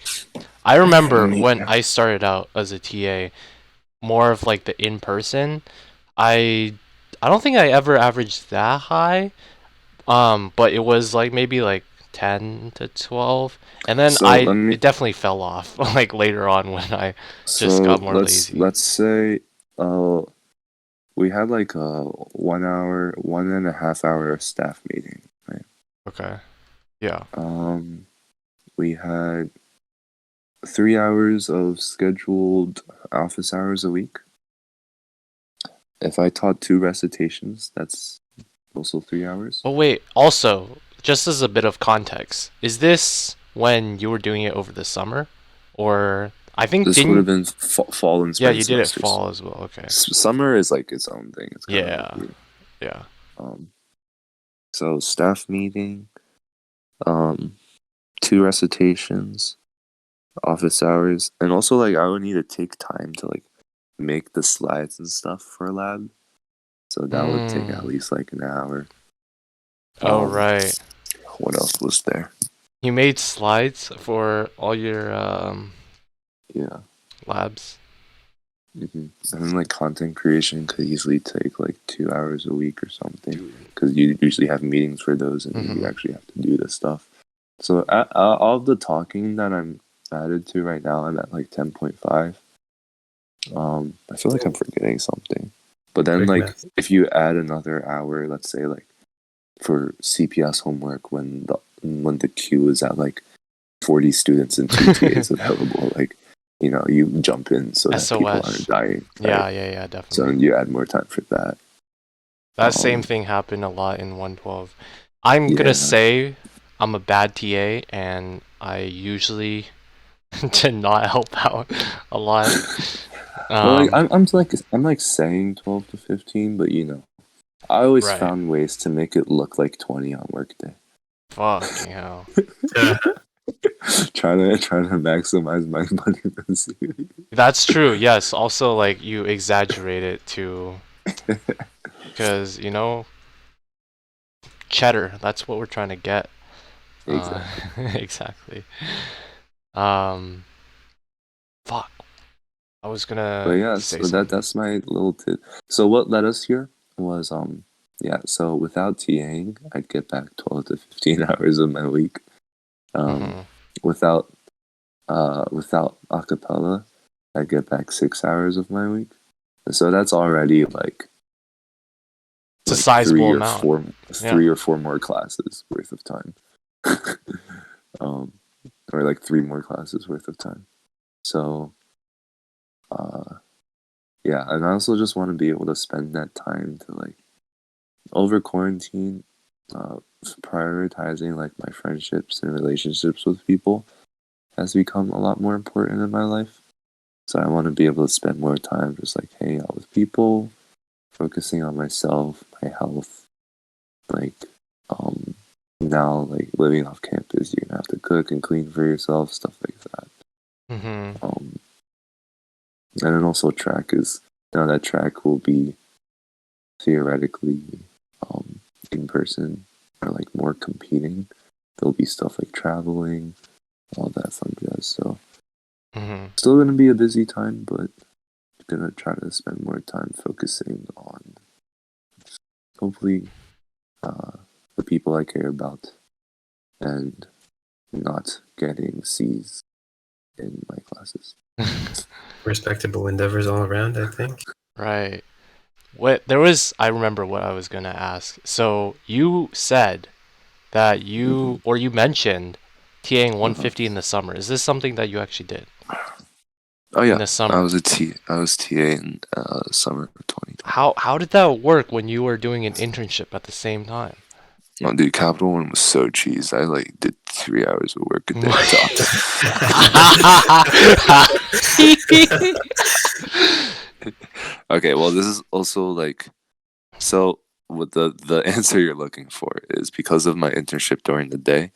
I remember when I started out as a TA, more of like the in-person. I don't think I ever averaged that high. But it was like maybe like 10 to 12, and then So let me. it definitely fell off like later on when I just So got more lazy. let's say we had like a 1 hour, 1.5 hour staff meeting, right? Okay. Yeah. We had 3 hours of scheduled office hours a week. If I taught 2 recitations, that's also 3 hours. But wait, also, just as a bit of context, is this when you were doing it over the summer? Or I think This would have been fall and yeah, spring you did it semesters. fall as well. Okay. Summer is like its own thing. It's kind of Yeah. like weird. Yeah. So staff meeting, 2 recitations, office hours, and also like I would need to take time to like make the slides and stuff for lab. So that would take at least like an hour. Oh, right. What else was there? You made slides for all your Yeah. labs. And then like content creation could easily take like 2 hours a week or something, because you usually have meetings for those, and you actually have to do this stuff. So all of the talking that I'm added to right now, I'm at like 10.5. I feel like I'm forgetting something, but then like if you add another hour, let's say like for CPS homework, when the queue is at like 40 students and 2 TAs available, like, you know, you jump in so that people aren't dying. Right? Yeah, definitely. So you add more time for that. That same thing happened a lot in 112. I'm gonna say I'm a bad TA, and I usually did not help out a lot. Well, like, I'm like saying 12 to 15, but you know, I always found ways to make it look like 20 on workday. Fucking hell. trying to maximize my money. That's true. Yes. Also, like, you exaggerate it too, because you know, cheddar. That's what we're trying to get. Exactly. Fuck. I was gonna. But yeah, say so something. that's my little tip. So what led us here was yeah. So without TAing, I'd get back 12 to 15 hours of my week. Without acapella, I'd get back 6 hours of my week. And so that's already like it's a sizable amount. 3 or 4 more classes worth of time. Or like 3 more classes worth of time. So yeah, and I also just want to be able to spend that time to like over quarantine, prioritizing like my friendships and relationships with people has become a lot more important in my life. So I want to be able to spend more time just like hanging out with people, focusing on myself, my health. Like now, like living off campus, you're gonna have to cook and clean for yourself, stuff like that. And then also track is, now that track will be theoretically in person, or like more competing. There'll be stuff like traveling, all that fun jazz. So still gonna be a busy time, but gonna try to spend more time focusing on hopefully the people I care about, and not getting C's in my classes. Respectable endeavors all around, I think. Right. I remember what I was gonna ask. So you said that you mentioned TAing 150 in the summer. Is this something that you actually did? Oh yeah, in the summer. I was TA in summer of 2020. How did that work when you were doing an internship at the same time? Oh, dude, Capital One was so cheese. I like did 3 hours of work a day. Okay, well, this is also like, so what the answer you're looking for is because of my internship during the day.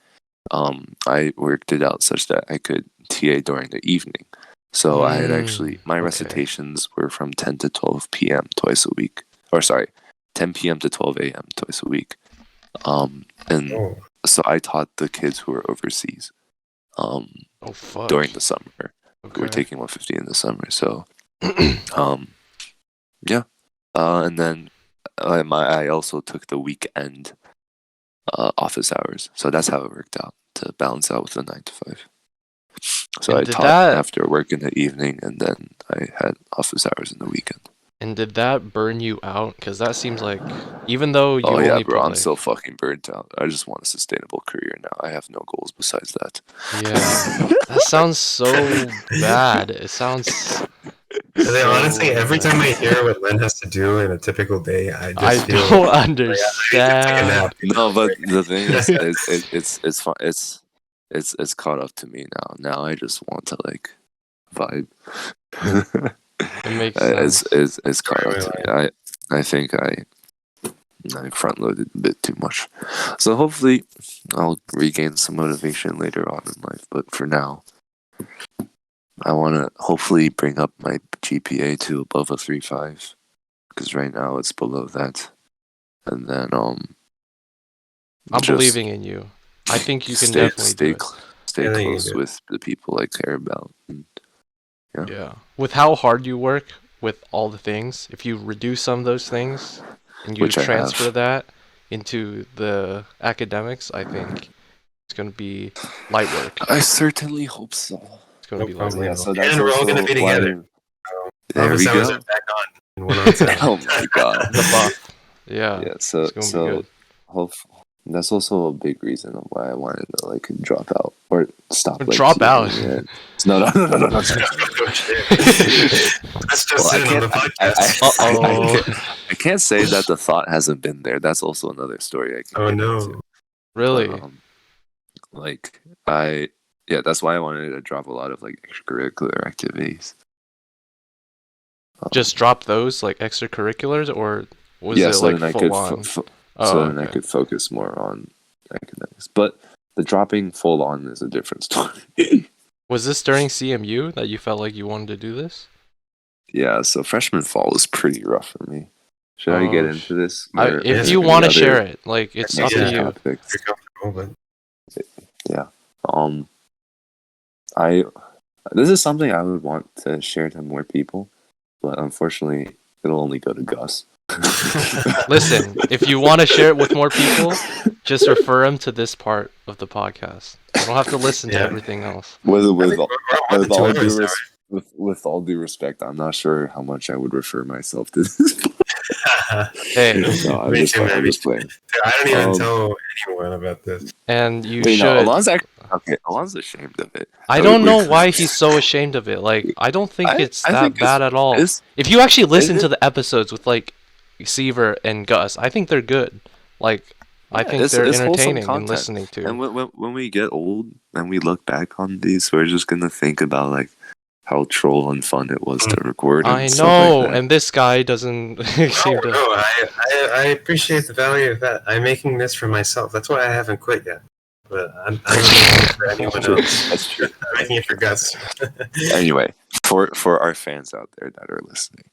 I worked it out such that I could TA during the evening. So I had actually, my recitations were from 10 to 12 p.m. twice a week. Or sorry, 10 p.m. to 12 a.m. twice a week. So I taught the kids who were overseas during the summer. We're taking 150 in the summer. So, yeah. And then I also took the weekend office hours. So that's how it worked out to balance out with the 9 to 5. So And I did taught that after work in the evening, and then I had office hours in the weekend. and did that burn you out? Because that seems like even though you Oh yeah, only bro, put I'm like so fucking burnt out. I just want a sustainable career now. I have no goals besides that. yeah, that sounds so bad. It sounds Honestly, so every time bad. I hear what Len has to do in a typical day, I I just feel don't like I need to take a understand. nap. No, but the thing is, Yes. it's fun. It's caught up to me now. Now I just want to like vibe. It makes sense. It's caught up to me. I think I front loaded a bit too much. So hopefully I'll regain some motivation later on in life. But for now, I want to hopefully bring up my GPA to above a 3.5 because right now it's below that. And then I'm just believing in you. I think you can definitely do it. stay I think you can close do it. with the people I care about. And, Yeah. With how hard you work with all the things, if you reduce some of those things and you which I transfer have. that into the academics, I think it's going to be light work. I certainly hope so. It's going to No be light problem. work. Yeah, so that's And we're all going to also be why. together. So There office we hours go. are back on in 107. Oh my god. The buff. Yeah. Yeah, so It's going to be good. hope that's also a big reason of why I wanted to like drop out or stop. Like, Drop out. Yeah. No. Oh, shit. That's just Well, I in on the can't. Uh-oh. I can't say that the thought hasn't been there. That's also another story I can Oh get no. into. Really? But, like that's why I wanted to drop a lot of like extracurricular activities. Just drop those like extracurriculars, or was Yeah, it so like then I full could on? so Oh, then I okay. could focus more on academics. But the dropping full on is a different story. Was this during CMU that you felt like you wanted to do this? Yeah, so freshman fall was pretty rough for me. Should I get Oh, into this? if Yes, you any want to other share it, like it's any up other to you. topics? You're comfortable, but Yeah. I this is something I would want to share to more people, but unfortunately, it'll only go to Gus. Listen, if you want to share it with more people, just refer them to this part of the podcast. You don't have to listen to Yeah. everything else. With we're on the 2 hours now, with all due respect, I'm not sure how much I would refer myself to this. right? Hey, No, I'm Me just too, playing. man. I'm just playing. Dude, I don't even Um, tell anyone about this. and you Wait, no, should. Alon's actually okay. Alon's ashamed of it. I don't know why he's so ashamed of it. Like, I don't think it's I that think bad at all. it's If you actually listen it- to the episodes with like Seaver and Gus, I think they're good. Like, I think they're it's wholesome entertaining and content. listening to. And when we get old and we look back on these, we're just gonna think about like how troll and fun it was to record. And I stuff know, like that. and this guy doesn't seem to. No, I appreciate the value of that. I'm making this for myself. That's why I haven't quit yet. But I'm not making it for anyone else. That's true. I'm making it for Gus. Anyway, for our fans out there that are listening,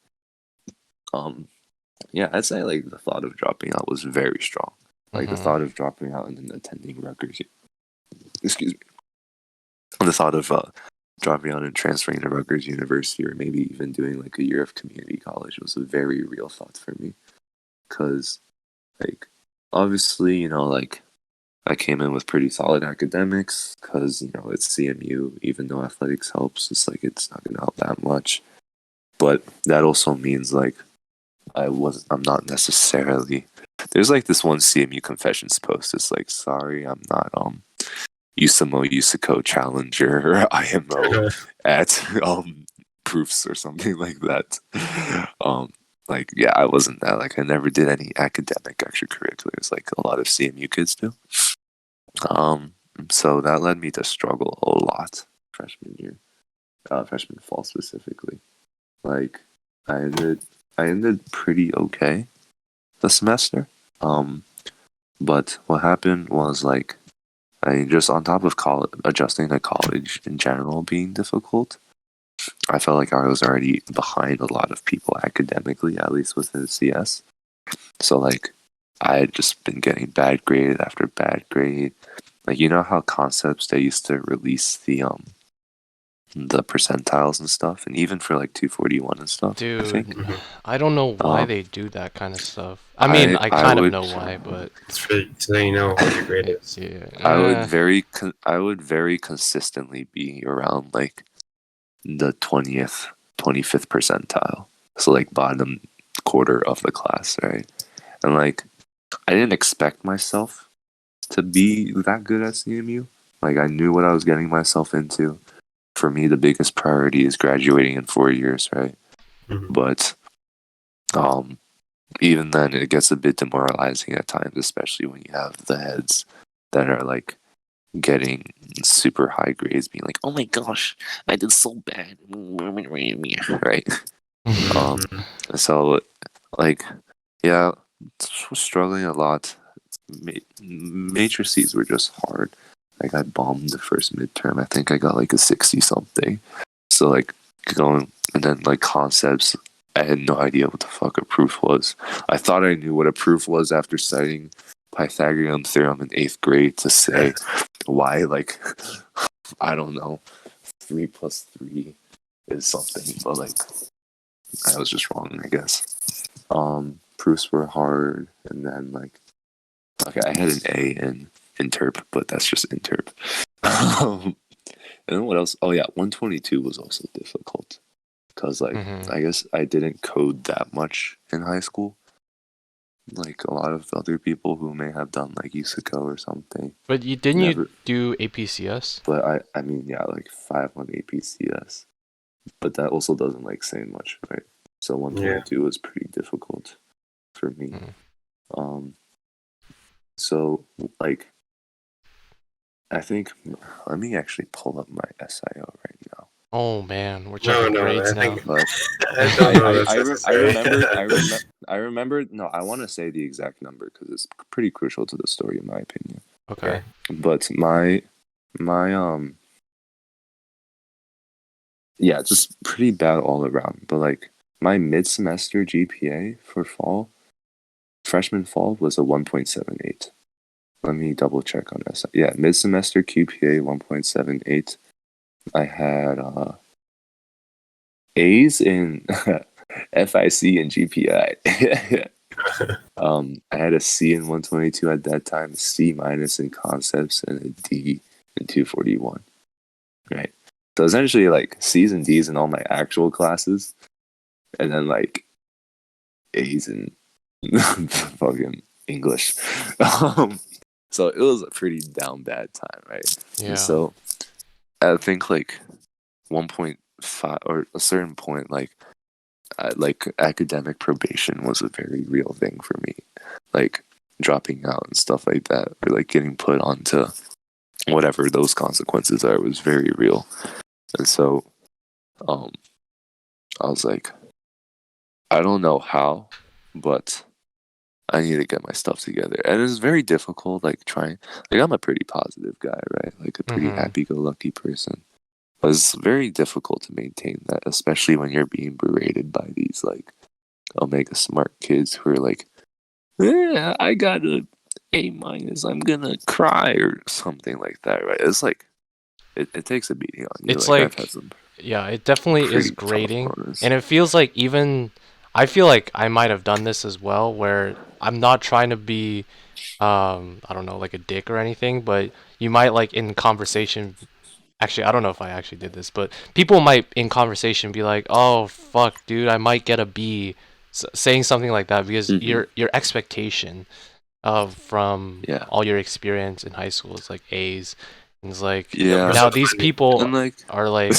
yeah, I'd say like the thought of dropping out was very strong. Like the Mhm. thought of dropping out and then attending Rutgers. Excuse me. The thought of dropping out and transferring to Rutgers University, or maybe even doing like a year of community college, was a very real thought for me. Because, like, obviously, you know, like I came in with pretty solid academics because, you know, it's CMU, even though athletics helps, it's like it's not going to help that much. But that also means like I'm not necessarily. There's like this one CMU confessions post. It's like, sorry, I'm not USAMO USACO challenger or IMO at proofs or something like that. Like, yeah, I wasn't that. Like, I never did any academic extracurriculars like a lot of CMU kids do. So that led me to struggle a lot freshman year, freshman fall specifically. Like, I ended pretty okay the semester. But what happened was like I just on top of college, adjusting to college in general being difficult. I felt like I was already behind a lot of people academically, at least within CS. So like I had just been getting bad grade after bad grade. Like, you know how concepts they used to release the the percentiles and stuff, and even for like 241 and stuff. I think. Dude, I don't know why they do that kind of stuff. I mean, I I kind of would know why, but It's for so you know what your grade is. yeah. I would very consistently be around like the 25th percentile. So like bottom quarter of the class, right? And like I didn't expect myself to be that good at CMU. Like I knew what I was getting myself into. For me, the biggest priority is graduating in 4 years, right? Mhm. But even then, it gets a bit demoralizing at times, especially when you have the heads that are like getting super high grades, being like, "Oh my gosh, I did so bad," right? Mhm. So like, yeah, struggling a lot. Matrices were just hard. Like I bombed the first midterm. I think I got like a 60 something. So like going and then like concepts, I had no idea what the fuck a proof was. I thought I knew what a proof was after studying Pythagorean theorem in 8th grade to say why like I don't know 3 plus 3 is something, but like I was just wrong, I guess. Proofs were hard, and then like okay, I had an A in interp, but that's just interp. And then what else? Oh yeah, 122 was also difficult because like I guess I didn't code that much in high school, like a lot of other people who may have done like USICO or something. But didn't Never, you do APCS? but I mean yeah, like 5 on APCS, but that also doesn't like say much, right? So 122 was pretty difficult for me. So like I think let me actually pull up my SIO right now. Oh man, we're No, checking no, grades I now. think But I don't know if that's necessary. I remembered. No, I want to say the exact number because it's pretty crucial to the story, in my opinion. Okay. But my yeah, just pretty bad all around. But like my mid-semester GPA for freshman fall was a 1.78. Let me double check on this. Yeah, mid-semester QPA 1.78. I had A's in FIC and GPI. I had a C in 122 at that time, a C minus in concepts, and a D in 241. Right. So essentially, like C's and D's in all my actual classes, and then like A's in fucking English. So it was a pretty down bad time, right? Yeah. And so I think like 1.5 or a certain point, like academic probation was a very real thing for me, like dropping out and stuff like that, or like getting put onto whatever those consequences are was very real. And so I was like, I don't know how, but I need to get my stuff together. And it's very difficult, like trying, like I'm a pretty positive guy, right? Like a pretty happy-go-lucky person. But it's very difficult to maintain that, especially when you're being berated by these like Omega smart kids who are like, yeah, I got a A minus, I'm gonna cry or something like that, right? It's like it takes a beating on you. It's like I've like, had some yeah, it definitely is pretty tough grating, moments. and it feels like even I feel like I might have done this as well, where I'm not trying to be, I don't know, like a dick or anything, but you might like in conversation. Actually, I don't know if I actually did this, but people might in conversation be like, "Oh fuck, dude, I might get a B," saying something like that because your expectation of from Yeah. all your experience in high school is like A's, and it's like Yeah. now these people And like are like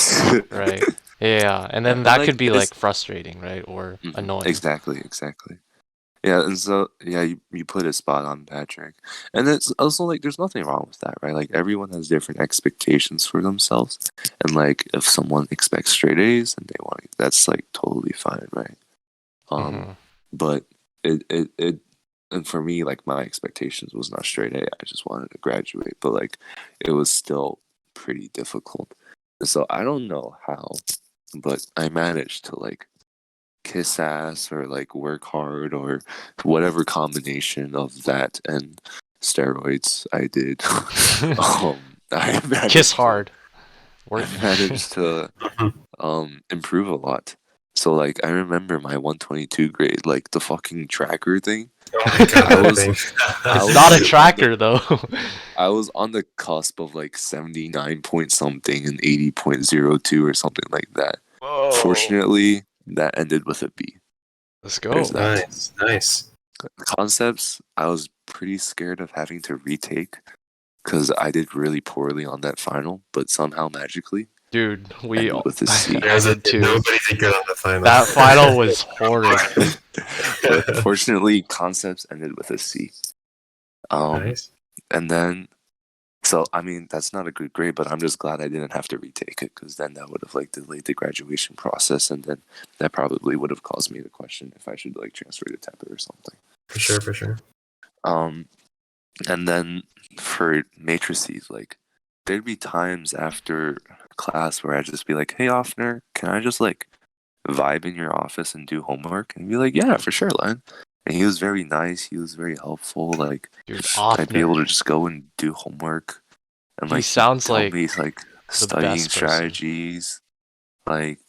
right, yeah, and then and that like could be like frustrating, right, or annoying. Exactly. Yeah, and so yeah, you put it spot on, Patrick. And it's also like there's nothing wrong with that, right? Like everyone has different expectations for themselves. And like if someone expects straight A's and they want it, that's like totally fine, right? But it and for me, like my expectations was not straight A. I just wanted to graduate. But like it was still pretty difficult. So I don't know how, but I managed to like kiss ass or like work hard or whatever combination of that and steroids I did. I Kiss hard. Work. managed to improve a lot. So like I remember my 122 grade, like the fucking tracker thing. Oh my god, I that was- thing. I It's was not a like, tracker though. I was on the cusp of like 79 point something and 80.02 or something like that. Whoa. Fortunately, that ended with a B. Let's go. There's that. Nice. Concepts, I was pretty scared of having to retake because I did really poorly on that final, but somehow magically Dude, we ended with a C. I did too. Nobody did good on the final. That final was horrid. But fortunately, concepts ended with a C. Nice. And then, so I mean, that's not a good grade, but I'm just glad I didn't have to retake it because then that would have like delayed the graduation process, and then that probably would have caused me to question if I should like transfer to Tepper or something. For sure. And then for matrices, like there'd be times after class where I'd just be like, "Hey, Offner, can I just like vibe in your office and do homework?" And he'd be like, "Yeah, for sure, Len." And he was very nice. He was very helpful. Like Dude, I'd be able to Offner. just go and do homework, and He like sounds tell like me like studying best person. strategies. Like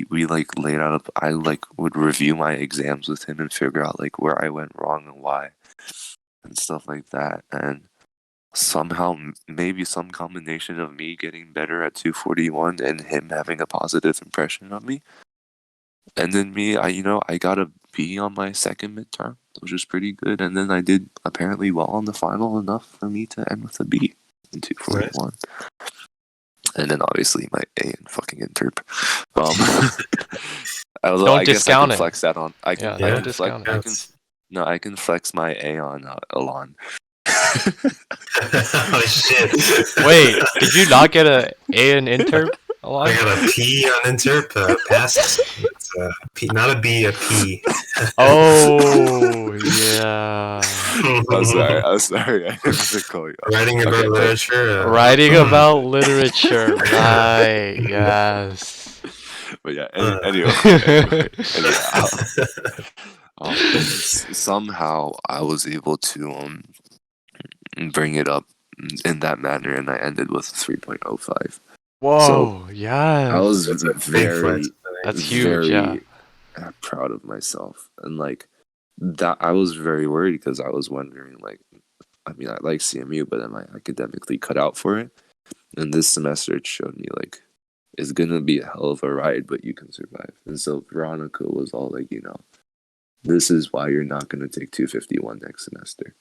we like laid out. I like would review my exams with him and figure out like where I went wrong and why, and stuff like that. And somehow maybe some combination of me getting better at 241 and him having a positive impression of me, and then I got a B on my second midterm, which was pretty good, and then I did apparently well on the final, enough for me to end with a B in 241. And then obviously my A in fucking interp. Don't I guess I discount can it. flex that on. I can. Yeah, I don't can discount flex. I can flex my A on Elan. Oh shit. Wait, did you not get a A in interp? I got a P on interp. Passed. It's a P, not a B, a P. Oh yeah. I'm sorry. I didn't mean to call you. Writing about Okay, but- literature. Writing about literature, right? Yes. But yeah. Uh. Anyway, somehow I was able to bring it up in that manner, and I ended with 3.05. Whoa, yes. I was That's a big very, flex. That's huge, yeah. proud of myself, and like that. I was very worried because I was wondering, like, I mean, I like CMU, but am I academically cut out for it? And this semester, it showed me like it's gonna be a hell of a ride, but you can survive. And so Veronica was all like, this is why you're not gonna take 251 next semester,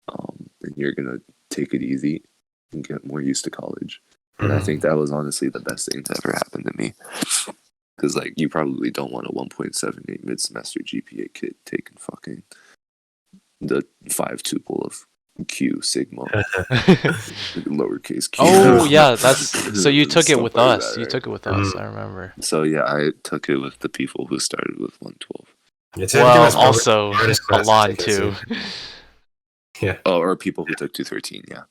and you're gonna take it easy and get more used to college. And I think that was honestly the best thing to ever happen to me. Because, like, you probably don't want a 1.78 mid-semester GPA kid taking fucking the 5 tuple of Q Sigma, lowercase q. Oh yeah, that's so you took it Stuff with like us. that, You right? took it with us. I remember. So, yeah, I took it with the people who started with 112. Well, also Elan too. Yeah. Oh, or people who took 213, yeah.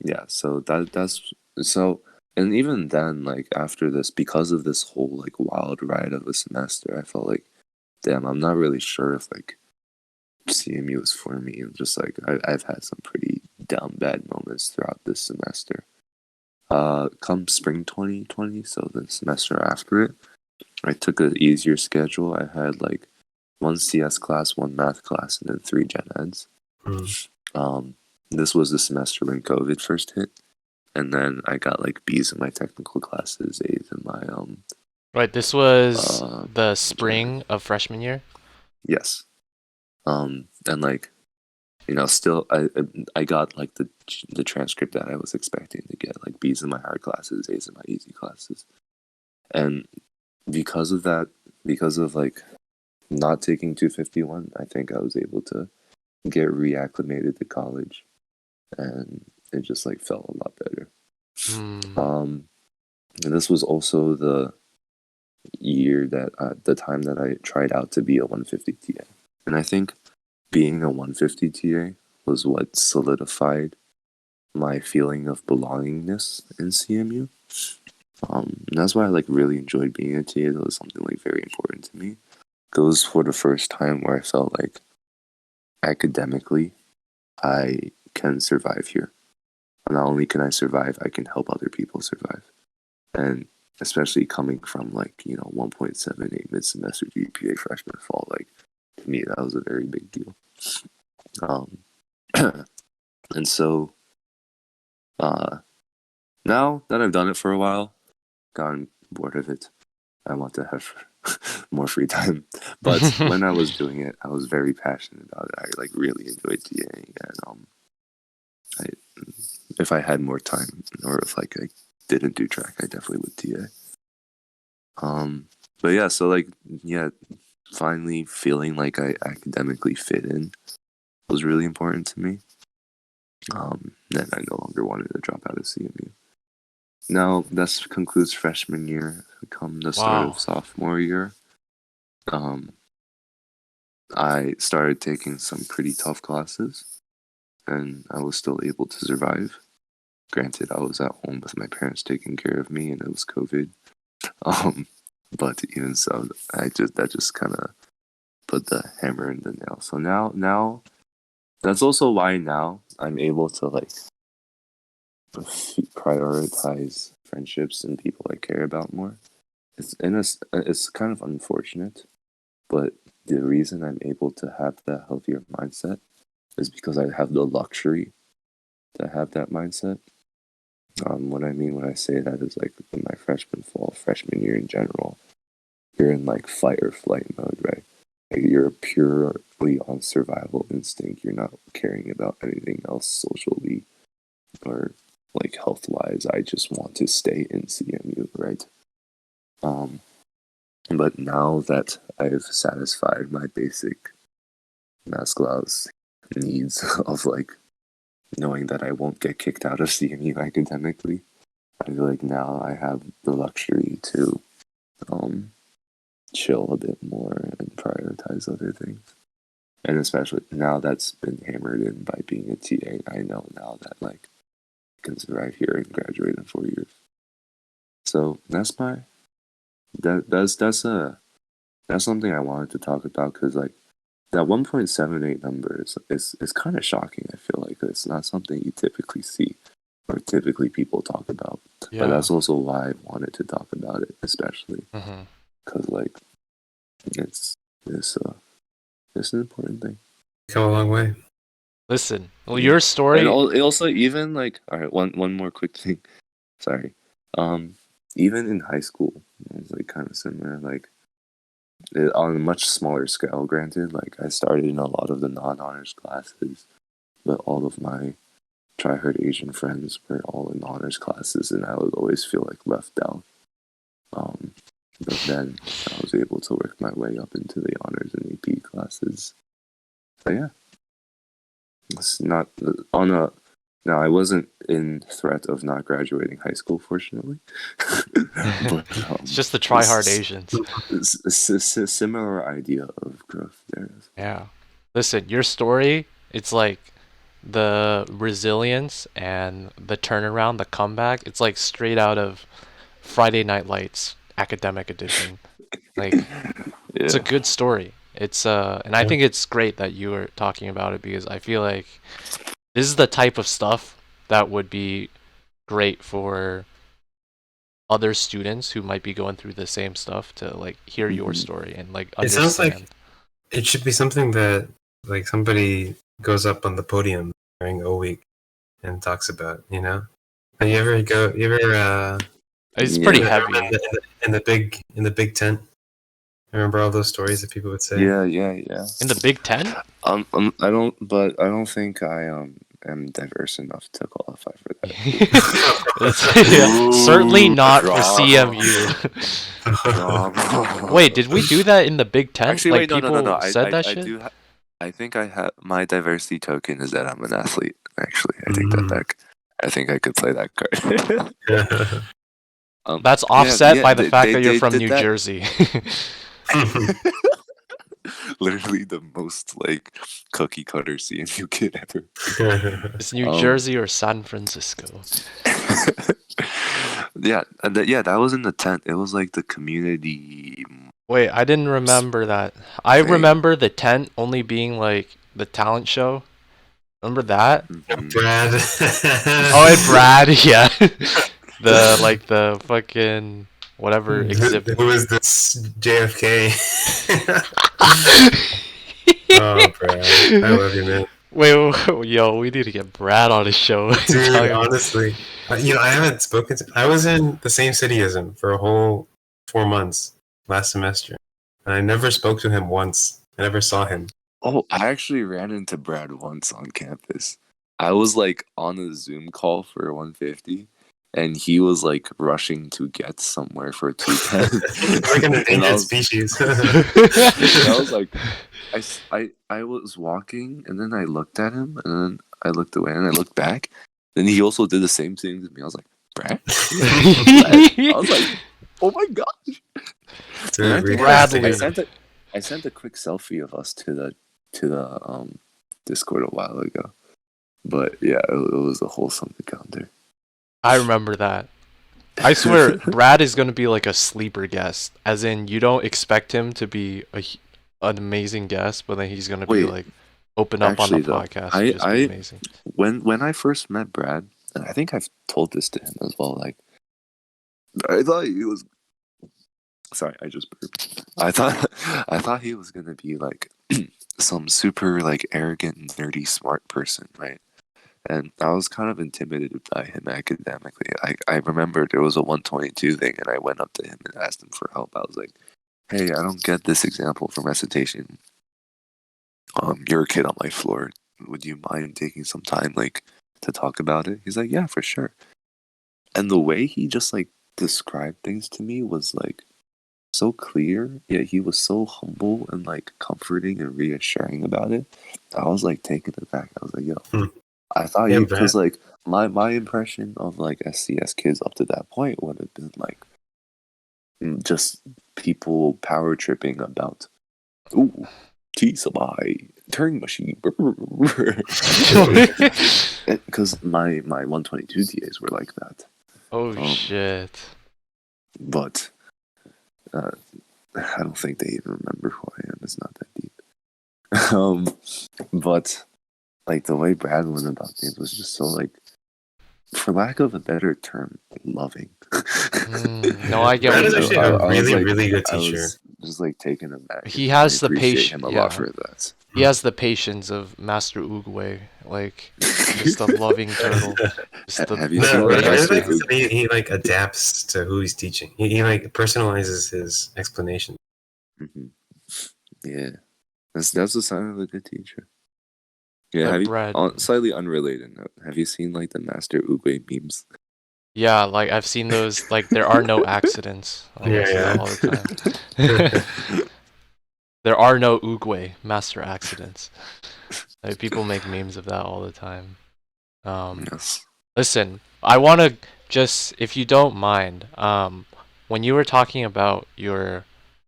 Yeah, so that's so, and even then, like after this, because of this whole like wild ride of a semester, I felt like, damn, I'm not really sure if like CMU is for me. And just like I've had some pretty down bad moments throughout this semester. Come spring 2020, so the semester after it, I took an easier schedule. I had like 1 CS class, 1 math class, and then 3 gen eds. This was the semester when COVID first hit, and then I got like B's in my technical classes, A's in my Right, this was the spring of freshman year. Yes. And like, still I got like the transcript that I was expecting to get, like B's in my hard classes, A's in my easy classes. And because of that, because of like not taking 251, I think I was able to get reacclimated to college, and it just like felt a lot better. And this was also the year that the time that I tried out to be a 150 TA, and I think being a 150 TA was what solidified my feeling of belongingness in CMU. And that's why I like really enjoyed being a TA. That was something like very important to me. It was for the first time where I felt like academically I can survive here. not only can I survive, I can help other people survive. And especially coming from 1.78 mid-semester GPA freshman fall, to me that was a very big deal. And so now that I've done it for a while, gotten bored of it, I want to have more free time. But when I was doing it, I was very passionate about it. I really enjoyed TAing, and if I had more time, or if I didn't do track, I definitely would TA. But yeah, so finally feeling like I academically fit in was really important to me. Then I no longer wanted to drop out of CMU. Now that concludes freshman year. Come the start of sophomore year, I started taking some pretty tough classes, and I was still able to survive. Granted, I was at home with my parents taking care of me, and it was COVID. But even so, that just kind of put the hammer in the nail. So now that's also why now I'm able to prioritize friendships and people I care about more. It's kind of unfortunate, but the reason I'm able to have that healthier mindset is because I have the luxury to have that mindset. What I mean when I say that is in my freshman year in general, you're in fight or flight mode, right? You're purely on survival instinct. You're not caring about anything else socially or health wise. I just want to stay in CMU, right? But now that I've satisfied my basic Maslow's needs of knowing that I won't get kicked out of CMU academically, I feel like now I have the luxury to chill a bit more and prioritize other things. And especially now that's been hammered in by being a TA, I know now that I can survive here and graduate in 4 years. So that's something I wanted to talk about, because that 1.78 number is kind of shocking. I feel like it's not something you typically see or typically people talk about. Yeah. But that's also why I wanted to talk about it, especially because it's an important thing. Come a long way. Listen, well, your story. And also even all right, one more quick thing. Sorry. Even in high school, it was kind of similar. On a much smaller scale, granted. I started in a lot of the non-honors classes, but all of my tryhard Asian friends were all in honors classes, and I would always feel left out. But then I was able to work my way up into the honors and AP classes. So yeah, it's not on a. Now, I wasn't in threat of not graduating high school, fortunately. But, it's just the try-hard Asians. It's a similar idea of growth there. Yeah. Listen, your story, it's the resilience and the turnaround, the comeback, it's straight out of Friday Night Lights, academic edition. It's a good story. It's and I think it's great that you were talking about it, because I feel like this is the type of stuff that would be great for other students who might be going through the same stuff to hear your story and understand. It sounds like it should be something that somebody goes up on the podium during O week and talks about, you know? And you ever it's pretty heavy in the big tent. Remember all those stories that people would say? Yeah. In the Big Ten? I don't think I am diverse enough to qualify for that. Certainly not for CMU. Wait, did we do that in the Big Ten? Actually, wait, no. Said that shit? I think I have my diversity token is that I'm an athlete. Actually, I take that back. I think I could play that card. That's offset by the fact that you're from New Jersey. Literally the most cookie cutter CMU kid ever. It's New Jersey or San Francisco. That was in the tent. It was the community. Wait, I didn't remember that. I remember the tent only being the talent show, Remember that? Mhm. Brad. Oh, and Brad, yeah. The fucking whatever exhibit. Who is this JFK? Oh, Brad, I love you, man. Wait, yo, we need to get Brad on the show. and Dude, talk about- honestly, I haven't spoken to. I was in the same city as him for a whole 4 months last semester, and I never spoke to him once. I never saw him. Oh, I actually ran into Brad once on campus. I was like on a Zoom call for 150, and he was like rushing to get somewhere for 210. It's like an And I endangered was- species. And I was like, I was walking, and then I looked at him, and then I looked away, and I looked back. Then he also did the same thing to me. I was like, Brad? I was like, oh my gosh. Dude, And I think Bradley. I sent a quick selfie of us to the Discord a while ago. But yeah, it was a wholesome encounter. I remember that. I swear, Brad is gonna be like a sleeper guest, as in you don't expect him to be an amazing guest, but then he's gonna be Wait, like open up actually, on the though, podcast. and just be amazing. When I first met Brad, and I think I've told this to him as well, like I thought he was sorry, I just burped. I thought he was gonna be like some super like arrogant, nerdy, smart person, right? And I was kind of intimidated by him academically. I remember there was a 122 thing, and I went up to him and asked him for help. I was like, "Hey, I don't get this example from recitation. You're a kid on my floor. Would you mind taking some time, like, to talk about it?" He's like, "Yeah, for sure." And the way he just like described things to me was like so clear, yet he was so humble and like comforting and reassuring about it. I was like taken aback. I was like, "Yo." I thought Yeah, because like my impression of like SCS kids up to that point would have been like just people power tripping about ooh my Turing machine because my 122 TAs were like that, Oh shit. but I don't think they even remember who I am. It's not that deep. But like the way Brad went about things was just so like, for lack of a better term, loving. No, I get Brad what is you actually mean. a really, like- really good I teacher. was just like taken aback. He has I the appreciate patience. him a Yeah, lot for that. he has the patience of Master Oogway, like just a loving turtle. Just the Have you No, seen but what I really Master like Oog- he like adapts to who he's teaching. He like personalizes his explanation. Mhm. Yeah, that's a sign of a good teacher. Yeah, But have you, Brad- on slightly unrelated note, have you seen like the Master Oogway memes? Yeah, like I've seen those. Like there are no accidents. Like, I Yeah, see that yeah. all the time. There are no Oogway master accidents. Like, people make memes of that all the time. Yes. Listen, I want to just, if you don't mind, when you were talking about your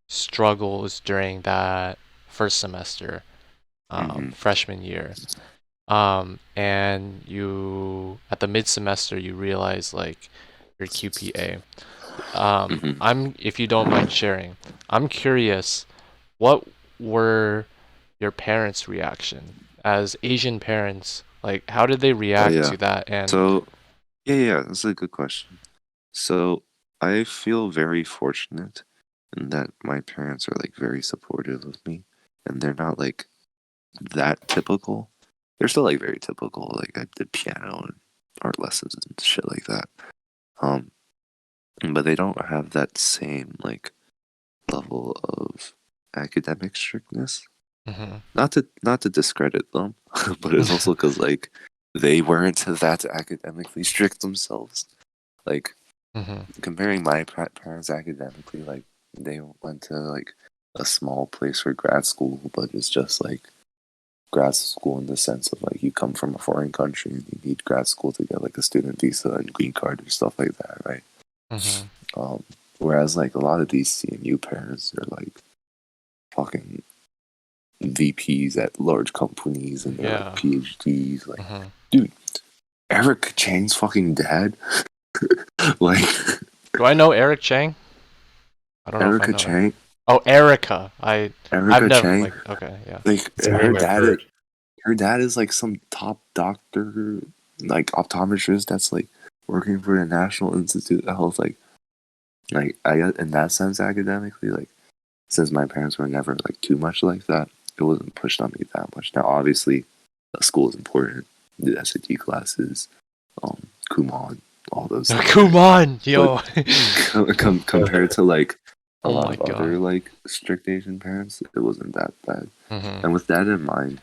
struggles during that first semester, Mhm. freshman year, and you at the mid semester you realize like your QPA. Mhm. If you don't mind sharing, I'm curious, what were your parents' reaction as Asian parents? Like, how did they react yeah. to that? And So, yeah, that's a good question. So, I feel very fortunate in that my parents are like very supportive of me, and they're not like that typical. They're still like very typical. Like I did piano and art lessons and shit like that. But they don't have that same like level of academic strictness. Mhm. Not to discredit them, but it's also because like they weren't that academically strict themselves. Like comparing my parents academically, like they went to like a small place for grad school, but it's just like grad school in the sense of like you come from a foreign country and you need grad school to get like a student visa and green card or stuff like that, right? Whereas like a lot of these CMU parents are like fucking VPs at large companies and they're Yeah. like PhDs. Like, dude, Eric Chang's fucking dad. Like, Do I know Eric Chang? I don't know if I Erica know. Chang. Oh, Erica. I've Erica never Chang. like. Okay, yeah. Like It's a her name I've dad. heard. her dad is like some top doctor, like optometrist that's like working for the National Institute of Health. Like I in that sense academically, like since my parents were never like too much like that, it wasn't pushed on me that much. Now obviously, school is important. The SAT classes, Kumon, all those things. Kumon, yo. Compared to like a Oh lot my of God. other like strict Asian parents, it wasn't that bad. Mhm. And with that in mind,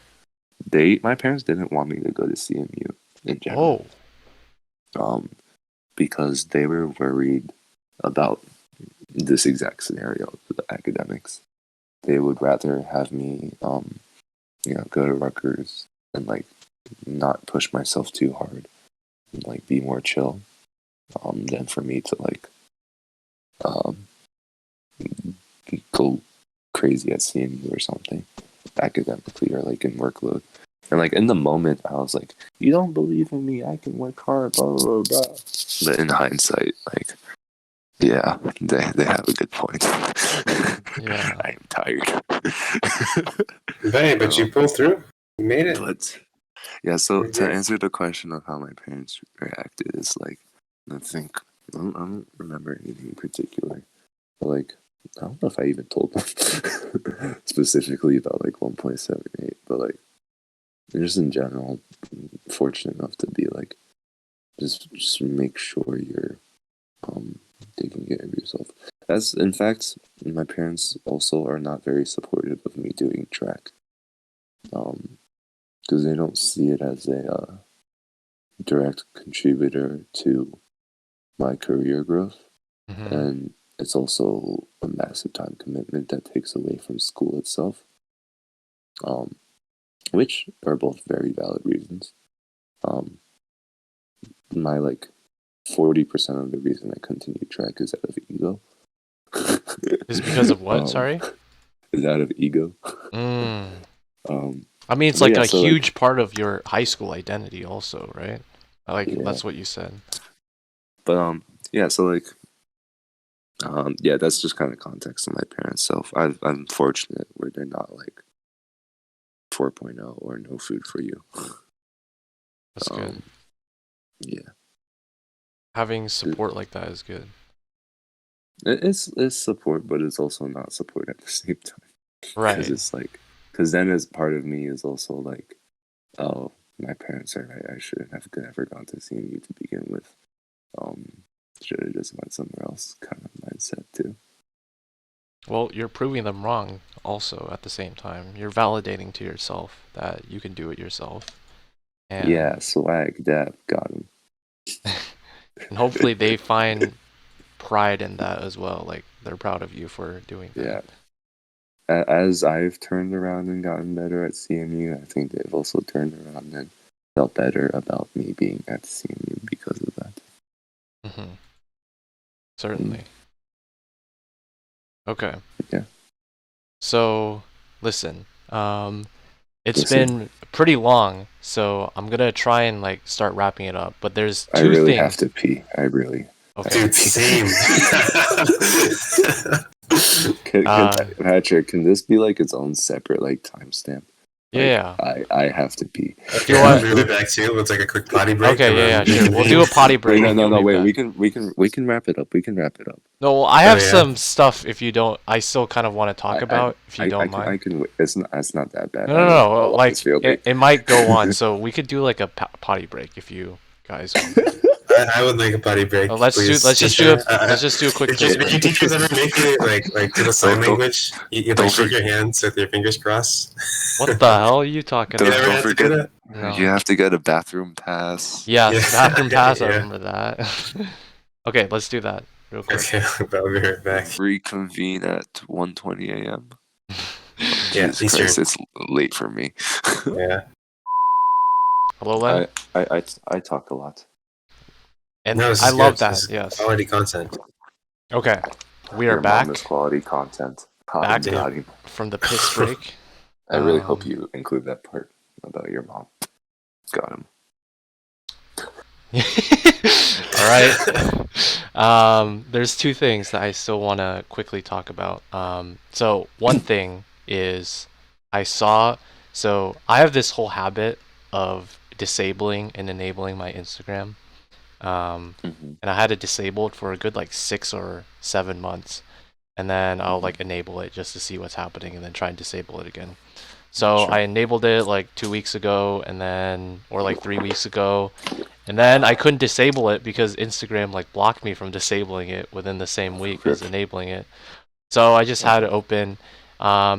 my parents didn't want me to go to CMU in general. Because they were worried about this exact scenario with the academics. They would rather have me, go to Rutgers and like not push myself too hard and like be more chill, than for me to like go crazy at CMU or something academically or like in workload. And like in the moment, I was like, "You don't believe in me? I can work hard." Blah blah blah. But in hindsight, like, yeah, they have a good point. Yeah. I am tired. But you pulled through. You made it. But yeah, so to Congrats. answer the question of how my parents reacted, is like, I think I don't remember anything in particular, but like I don't know if I even told them specifically about like 1.78, but like just in general, fortunate enough to be like just make sure you're taking care of yourself. As in fact, my parents also are not very supportive of me doing track, because they don't see it as a direct contributor to my career growth, Mhm. and it's also a massive time commitment that takes away from school itself, which are both very valid reasons. My like 40% of the reason I continue track is out of ego. Is it because of what? Sorry. Is out of ego. Mm. Um, I mean, it's but like yeah, a so, like, huge part of your high school identity, also, right? Like Yeah. that's what you said. but yeah, so like yeah, that's just kind of context of my parents. So I'm fortunate where they're not like 4.0 or no food for you. That's good. Yeah, Having support like that is good. it's support, but it's also not support at the same time. Right. Because it's like, because then as part of me is also like, oh, my parents are right. I shouldn't have ever gone to CMU to begin with. Should have just went somewhere else. Kind of mindset too. Well, you're proving them wrong also at the same time. You're validating to yourself that you can do it yourself. And Yeah, swag that got him. and hopefully they find pride in that as well. Like they're proud of you for doing that. Yeah. As I've turned around and gotten better at CMU, I think they've also turned around and felt better about me being at CMU because of that. Mm-hmm. Certainly. Okay. Yeah. So, listen. It's Listen. been pretty long, so I'm gonna try and like start wrapping it up. But there's I two really things. have to pee. I really. Okay. Dude, same. Patrick, can this be like its own separate like timestamp? Like, Yeah. I have to pee. You want- I'll be right back too. It's like a quick potty break. Okay, and yeah, then sure. We'll do a potty break. Wait, no, We'll be wait. back. We can wrap it up. We can wrap it up. No, well, I have yeah. some stuff. If you don't, I still kind of want to talk about. If you don't mind. I can wait. It's not that bad. No. Like it might go on, so we could do like a potty break if you guys want. I would like a potty break. Let's please, just do a quick. If your teachers ever make you like to the sign Don't- language, you like shake your hands with your fingers crossed. What the hell are you talking You Don't- never about? had to forget- do that? No. You have to get a bathroom pass. Yes, Yeah. bathroom pass. I Yeah. remember that. Okay, let's do that real quick. Okay, I'll be right back. Reconvene at 1:20 a.m. Yeah, Jesus Eastern. Christ, it's late for me. Yeah. Hello, Len. I talk a lot. And No, this I is love good. that. This is Yes. quality content. Okay, we Your are back mom is quality content. Back Got him. from the piss break. I really hope you include that part about your mom. Got him. All right. There's two things that I still want to quickly talk about. So one thing is I saw So I have this whole habit of disabling and enabling my Instagram. Mm-hmm. And I had it disabled for a good like 6 or 7 months. And then I'll Mm-hmm. like enable it just to see what's happening and then try and disable it again. So I Sure. enabled it like 2 weeks ago and then, or like 3 weeks ago. And then I couldn't disable it because Instagram like blocked me from disabling it within the same week as Rip. enabling it. So I just had Uh-huh. it open.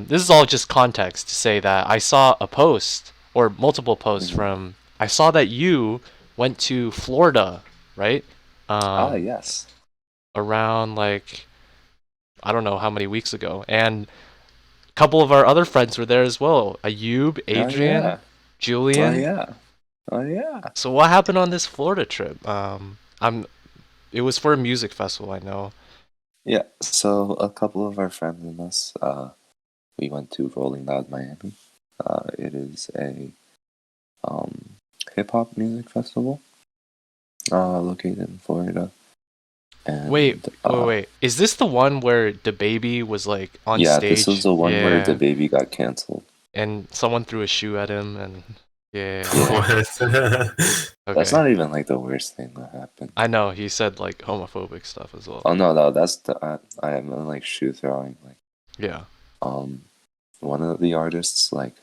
This is all just context to say that I saw a post or multiple posts Mm-hmm. from. I saw that you went to Florida, right? Ah, Um, yes. around like I don't know how many weeks ago, and a couple of our other friends were there as well. Ayub, Oh Adrian, yeah. Oh Julian. yeah. Oh yeah. So what happened on this Florida trip? It was for a music festival, I know. Yeah. So a couple of our friends and us, we went to Rolling Loud Miami. It is a um, hip hop music festival located in Florida. Wait, And wait. Is this the one where the baby was like on yeah, this was stage? the one where the Yeah, baby got canceled. and someone threw a shoe at him, and yeah. Yeah. What? That's Okay. not even like the worst thing that happened. I know he said like homophobic stuff as well. Oh no, that's the I am like shoe throwing. Like Yeah. um, one of the artists like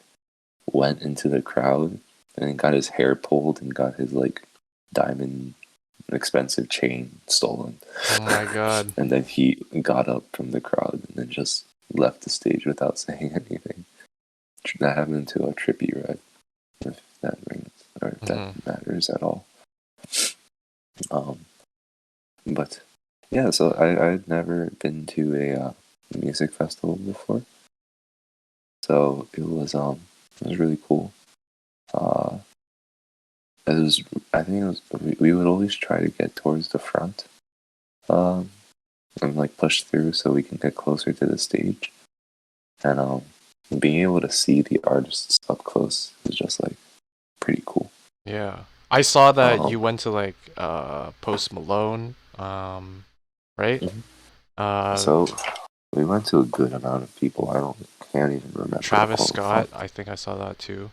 went into the crowd and got his hair pulled and got his like diamond expensive chain stolen. Oh my god. And then he got up from the crowd and then just left the stage without saying anything. That happened to a Trippy Red, if that rings or if that matters at all. But yeah, so I'd never been to a music festival before, so it was really cool. Uh, it was I think it was we would always try to get towards the front, um, and like push through so we can get closer to the stage, and being able to see the artists up close is just like pretty cool. Yeah. I saw that Um, you went to like Post Malone, right? Mhm. Uh so we went to a good amount of people. Can't even remember Travis all of them. Scott, I think I saw that too.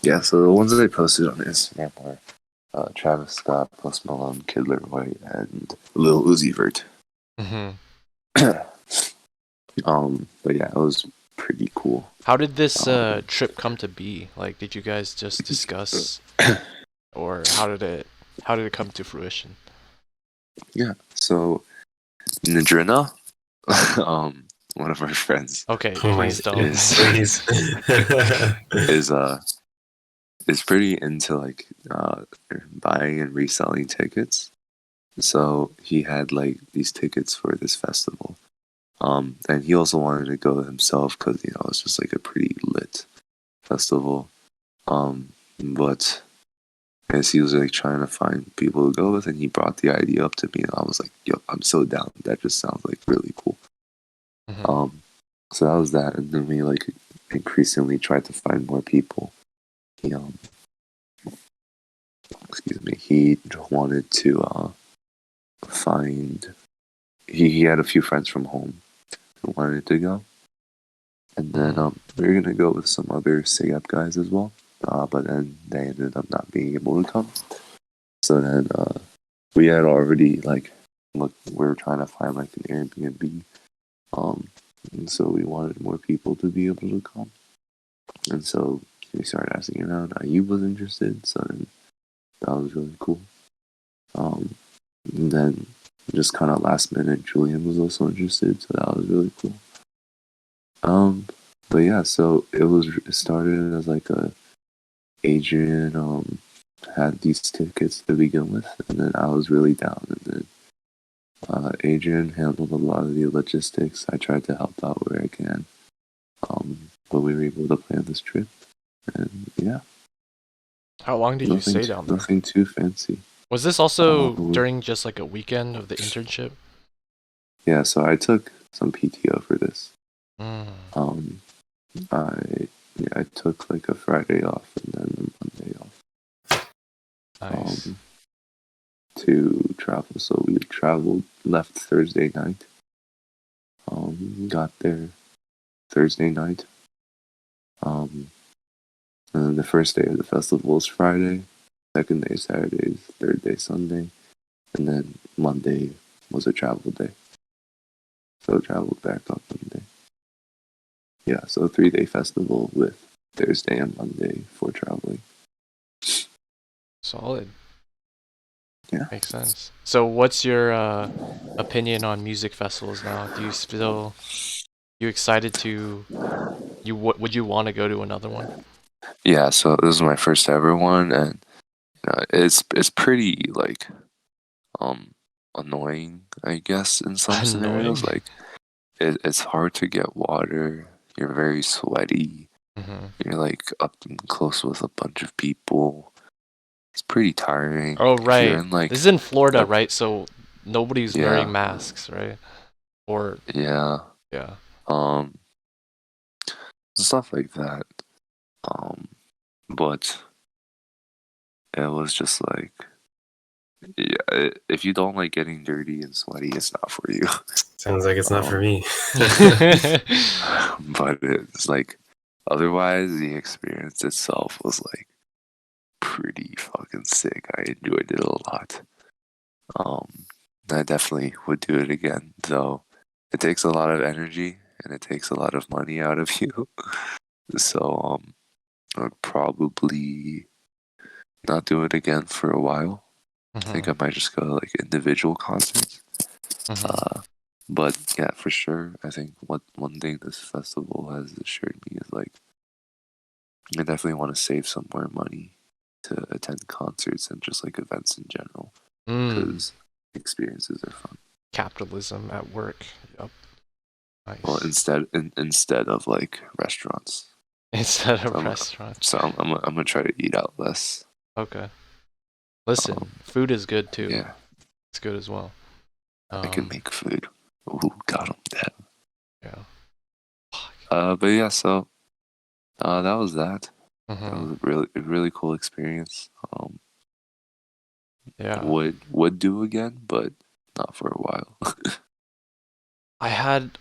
Yeah, so the ones that I posted on Instagram were Travis Scott, Post Malone, Kid Laroi, and Lil Uzi Vert. Mhm. But yeah, it was pretty cool. How did this Um, trip come to be? Like, did you guys just discuss, or how did it come to fruition? yeah, so Nadrina, one of our friends, Okay, Oh my please don't. is please. is is pretty into like buying and reselling tickets. So he had like these tickets for this festival. And he also wanted to go himself because it's just like a pretty lit festival. But as he was like trying to find people to go with, and he brought the idea up to me, and I was like, "Yo, I'm so down. That just sounds like really cool." Mhm. So that was that, and then we like increasingly tried to find more people. He excuse me, he wanted to find. He had a few friends from home who wanted to go. And then we were gonna go with some other SIGAP guys as well, but then they ended up not being able to come. So then we had already like we were trying to find like an Airbnb, and so we wanted more people to be able to come. And so we started asking around. Ayub was interested, so then that was really cool. And then just kind of last minute, Julian was also interested, so that was really cool. But yeah, so it started as like Adrian had these tickets to begin with, and then I was really down, and then Adrian handled a lot of the logistics. I tried to help out where I can, but we were able to plan this trip, and yeah, How long did you stay down there? nothing too fancy. Was this also We- during just like a weekend of the internship? yeah, so I took some PTO for this. Mm, I took like a Friday off and then a Monday off. nice. To travel. So we left Thursday night. Got there Thursday night. And then the first day of the festival is Friday, second day Saturday, third day Sunday, and then Monday was a travel day. So I traveled back on Monday. Yeah, so a 3-day festival with Thursday and Monday for traveling. Solid. Yeah. Makes sense. So what's your opinion on music festivals now? Do you still you excited to would you want to go to another one? Yeah, so this is my first ever one, and it's pretty like annoying, I guess, in some Annoying. scenarios. Like it's hard to get water. You're very sweaty. Mm-hmm. You're like up and close with a bunch of people. It's pretty tiring. Oh If you're right. in like This is in Florida, a- right? So nobody's Yeah. wearing masks, right? Or yeah, yeah. stuff like that. But it was just like, yeah, if you don't like getting dirty and sweaty, it's not for you. Sounds like it's not for me. But it's like, otherwise, the experience itself was like pretty fucking sick. I enjoyed it a lot. I definitely would do it again, though. It takes a lot of energy and it takes a lot of money out of you. So I would probably not do it again for a while. I think I might just go to like individual concerts. But yeah, for sure, I think one thing this festival has assured me is like, I definitely want to save some more money to attend concerts and just like events in general, because experiences are fun. Capitalism at work. Yep. Nice. Well, instead of like restaurants. Instead of restaurants. So I'm gonna try to eat out less. Okay. Listen, food is good too. Yeah, it's good as well. I can make food. Ooh, got him dead. Yeah. But yeah, so that was that. Mm-hmm. That was a really cool experience. Yeah. Would do again, but not for a while. I had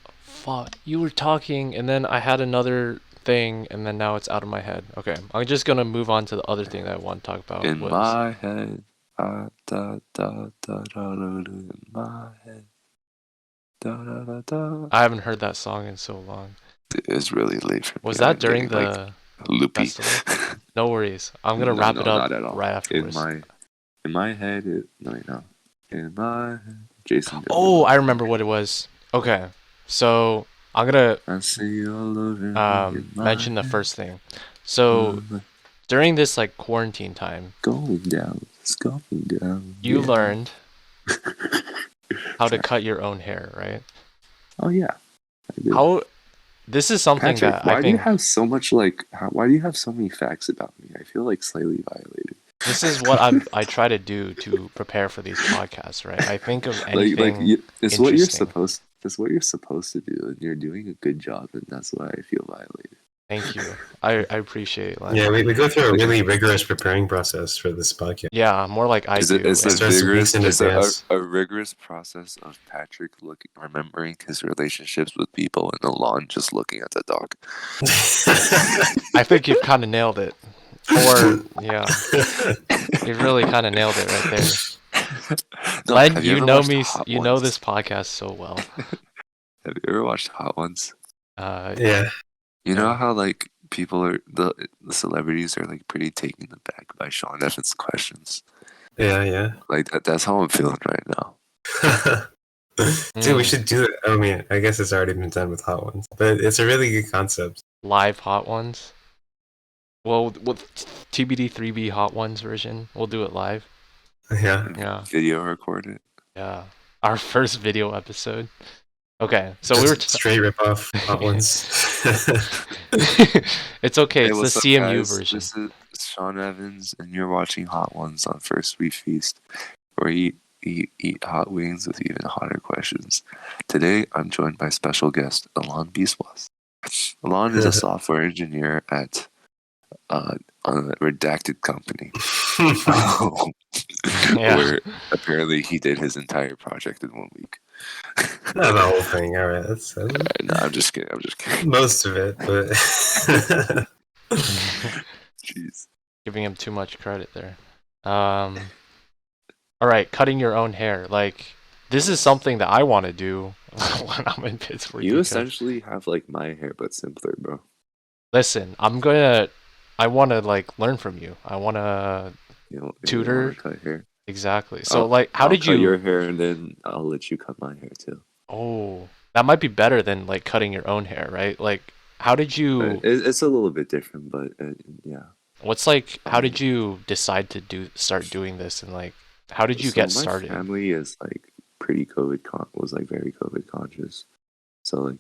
you were talking and then I had another thing and then now it's out of my head. Okay, I'm just gonna move on to the other thing that I want to talk about. In my head, da da da da da in my head, da da da da. I haven't heard that song in so long. It's really late for me. Was that during the loopy? Festival? No worries. I'm gonna wrap it up right afterwards. In my head, in my head, Jason. Oh, I remember what it was. Okay, so I'm gonna mention the first thing. So during this like quarantine time, it's going down. You learned how to cut your own hair, right? Oh yeah. This is something Patrick, that why I think. Do you have so much like? Why do you have so many facts about me? I feel like slightly violated. This is what I try to do to prepare for these podcasts, right? I think of anything. It's what you're supposed. It's what you're supposed to do, and you're doing a good job, and that's why I feel violated. Thank you. I appreciate it. Yeah, we go through a really rigorous preparing process for this podcast. Yeah, more like I do. It's a rigorous process of Patrick remembering his relationships with people and Elan just looking at the dog. I think you've kind of nailed it. Or, yeah. You really kind of nailed it right there. No, Len, you know me, you know this podcast so well. Have you ever watched Hot Ones? Yeah. You know how like people are the celebrities are like pretty taken aback by Sean Evans' questions. Yeah. Like that's how I'm feeling right now. Dude, we should do it. I mean, I guess it's already been done with Hot Ones, but it's a really good concept. Live Hot Ones. Well, with TBD3B Hot Ones version, we'll do it live. Yeah. Video record it. Yeah. Our first video episode. Okay, so just we were straight rip off Hot Ones. It's okay. It's the CMU version. This is Sean Evans, and you're watching Hot Ones on First We Feast, where you eat hot wings with even hotter questions. Today, I'm joined by special guest Elan Biswas. Elan is a software engineer at a redacted company, where apparently he did his entire project in 1 week. Not the whole thing. All right, that's no, I'm just kidding. most of it, but Jeez. Giving him too much credit there. All right, cutting your own hair. Like, this is something that I want to do when I'm in Pittsburgh. You because- essentially have like my hair, but simpler, bro. Listen, I want to like learn from you. I want to You tutor. wanna cut hair. Exactly. So I'll- like, how I'll did cut you? your hair, and then I'll let you cut my hair too. Oh, that might be better than like cutting your own hair, right? Like, how did you? It's a little bit different, but yeah. What's like? How did you decide to start doing this, and like, how did you So get my started? family is like pretty was like very COVID conscious. So like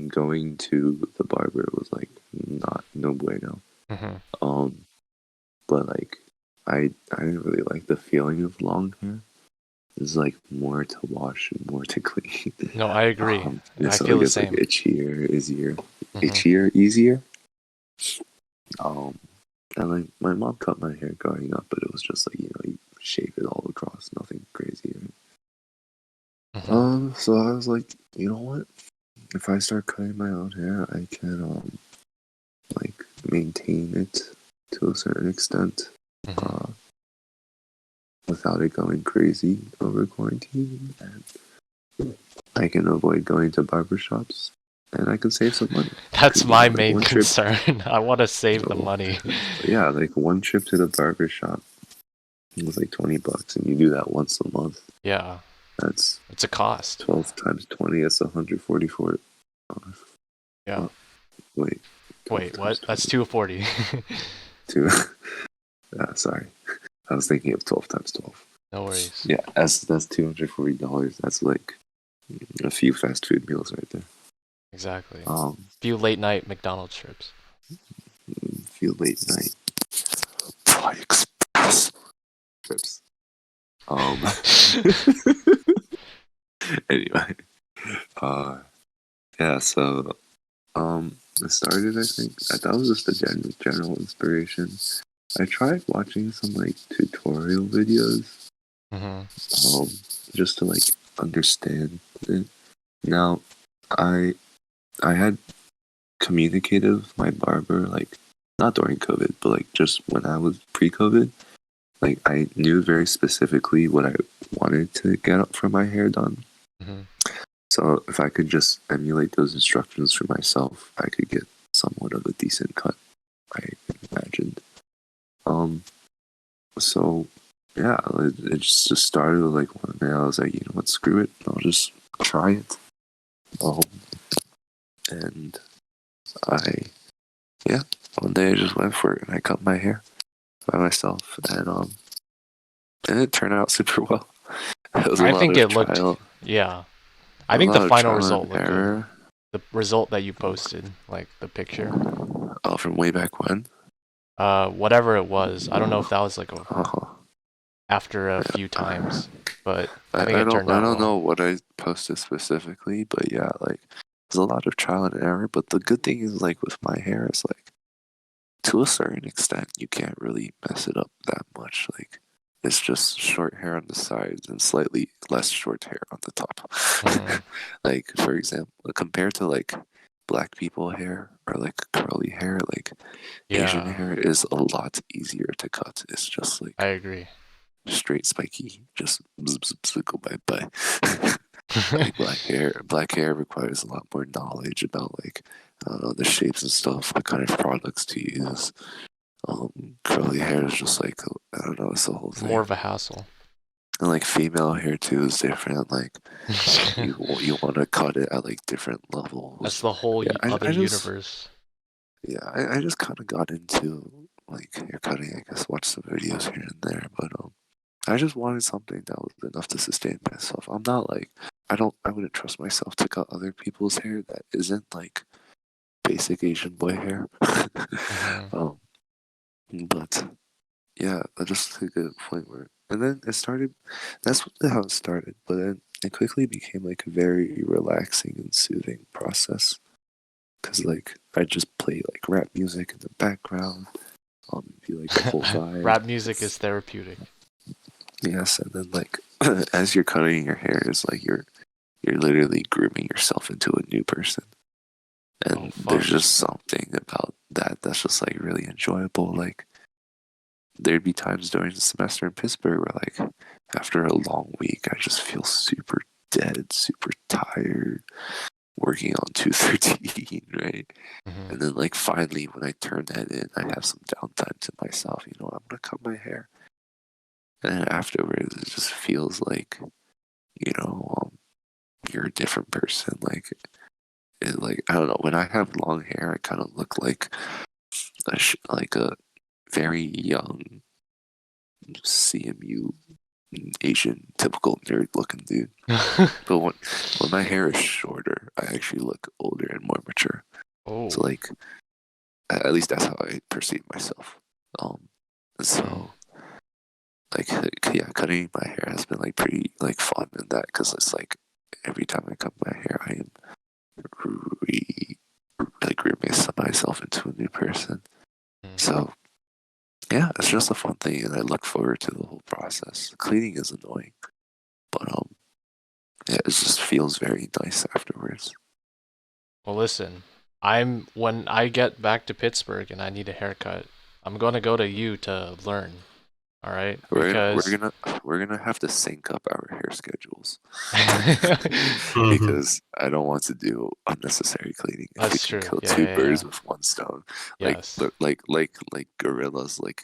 going to the barber was like no bueno. Mm-hmm. But like I didn't really like the feeling of long hair. It's like more to wash and more to clean. No, I agree. And I so feel it the gets like same. itchier, easier. And like my mom cut my hair growing up, but it was just like you shave it all across, nothing crazy. Mhm. So I was like, you know what? If I start cutting my own hair, I can like maintain it to a certain extent, Mhm. without it going crazy over quarantine, and I can avoid going to barbershops, and I can save some money. That's Yeah, my like main one trip- concern. I want to save the So, money. Yeah, like one trip to the barbershop was like $20, and you do that once a month. Yeah, That's it's a cost. 12 times 20. That's $144. Yeah. Wait. 12 Wait, times what? 20. That's 240. Two. Sorry, I was thinking of 12 times 12. No worries. Yeah, that's $240. That's like a few fast food meals right there. Exactly. A Few late night McDonald's trips. few late night Fly Express trips. Anyway, yeah. So, it started. I think that was just a general inspiration. I tried watching some like tutorial videos, Mm-hmm. just to like understand it. Now, I had communicated with my barber like not during COVID, but like just when I was pre-COVID. Like I knew very specifically what I wanted to get up for my hair done. Mm-hmm. So if I could just emulate those instructions for myself, I could get somewhat of a decent cut, I imagined. So yeah, it just started with like one day I was like, you know what, screw it, I'll just try it. And one day I just went for it and I cut my hair by myself, and it turned out super well. It was a I lot think of it looked. trial. Yeah, I think the A lot of final trial result and looked good. error. The result that you posted, like the picture, Oh, from way back when. whatever it was. I don't know if that was like Uh-huh. after a few times, but I think I it turned don't out well. know what I posted specifically, but yeah, like there's a lot of trial and error. But the good thing is, like with my hair, it's like to a certain extent you can't really mess it up that much. Like it's just short hair on the sides and slightly less short hair on the top. Mhm. Like for example, compared to like black people hair or like curly hair, like Asian Yeah, hair is a lot easier to cut. It's just like I agree. straight spiky, just bzz, bzz, bzz, go bye bye. Like black hair requires a lot more knowledge about like I don't know the shapes and stuff, what kind of products to use. Curly hair is just like I don't know, it's the whole thing. More of a hassle. And like female hair too is different. Like you want to cut it at like different levels. That's the whole Yeah, other I just universe. yeah I just kind of got into like hair cutting. I guess watch some videos here and there, but I just wanted something that was enough to sustain myself. I'm not like I wouldn't trust myself to cut other people's hair that isn't like basic Asian boy hair. Mhm. But yeah, I just took a point where, and then it started. That's how it started. But then it quickly became like a very relaxing and soothing process. Cause like I just play like rap music in the background. Be like the whole vibe. Rap music is therapeutic. Yes, and then like as you're cutting your hair, it's like you're literally grooming yourself into a new person. And fuck. there's just something about that that's just like really enjoyable. Like there'd be times during the semester in Pittsburgh where like after a long week I just feel super dead, super tired, working on 213, right? Mhm. And then like finally when I turn that in, I have some downtime to myself, I'm gonna cut my hair. And then afterwards it just feels like, you're a different person. Like I don't know, when I have long hair I kind of look like a very young CMU Asian typical nerd looking dude. But when my hair is shorter, I actually look older and more mature. Oh. So like, at least that's how I perceive myself. So like, yeah, cutting my hair has been like pretty like fun in that because it's like every time I cut my hair, I am remix myself into a new person. So yeah, it's just a fun thing, and I look forward to the whole process. Cleaning is annoying, but yeah, it just feels very nice afterwards. Well, listen, when I get back to Pittsburgh and I need a haircut, I'm gonna go to you to learn. All right? Because We're gonna have to sync up our hair schedules Mhm. because I don't want to do unnecessary cleaning. If we That's can true. kill Yeah, two yeah, birds yeah. with one stone, Yes. like gorillas, like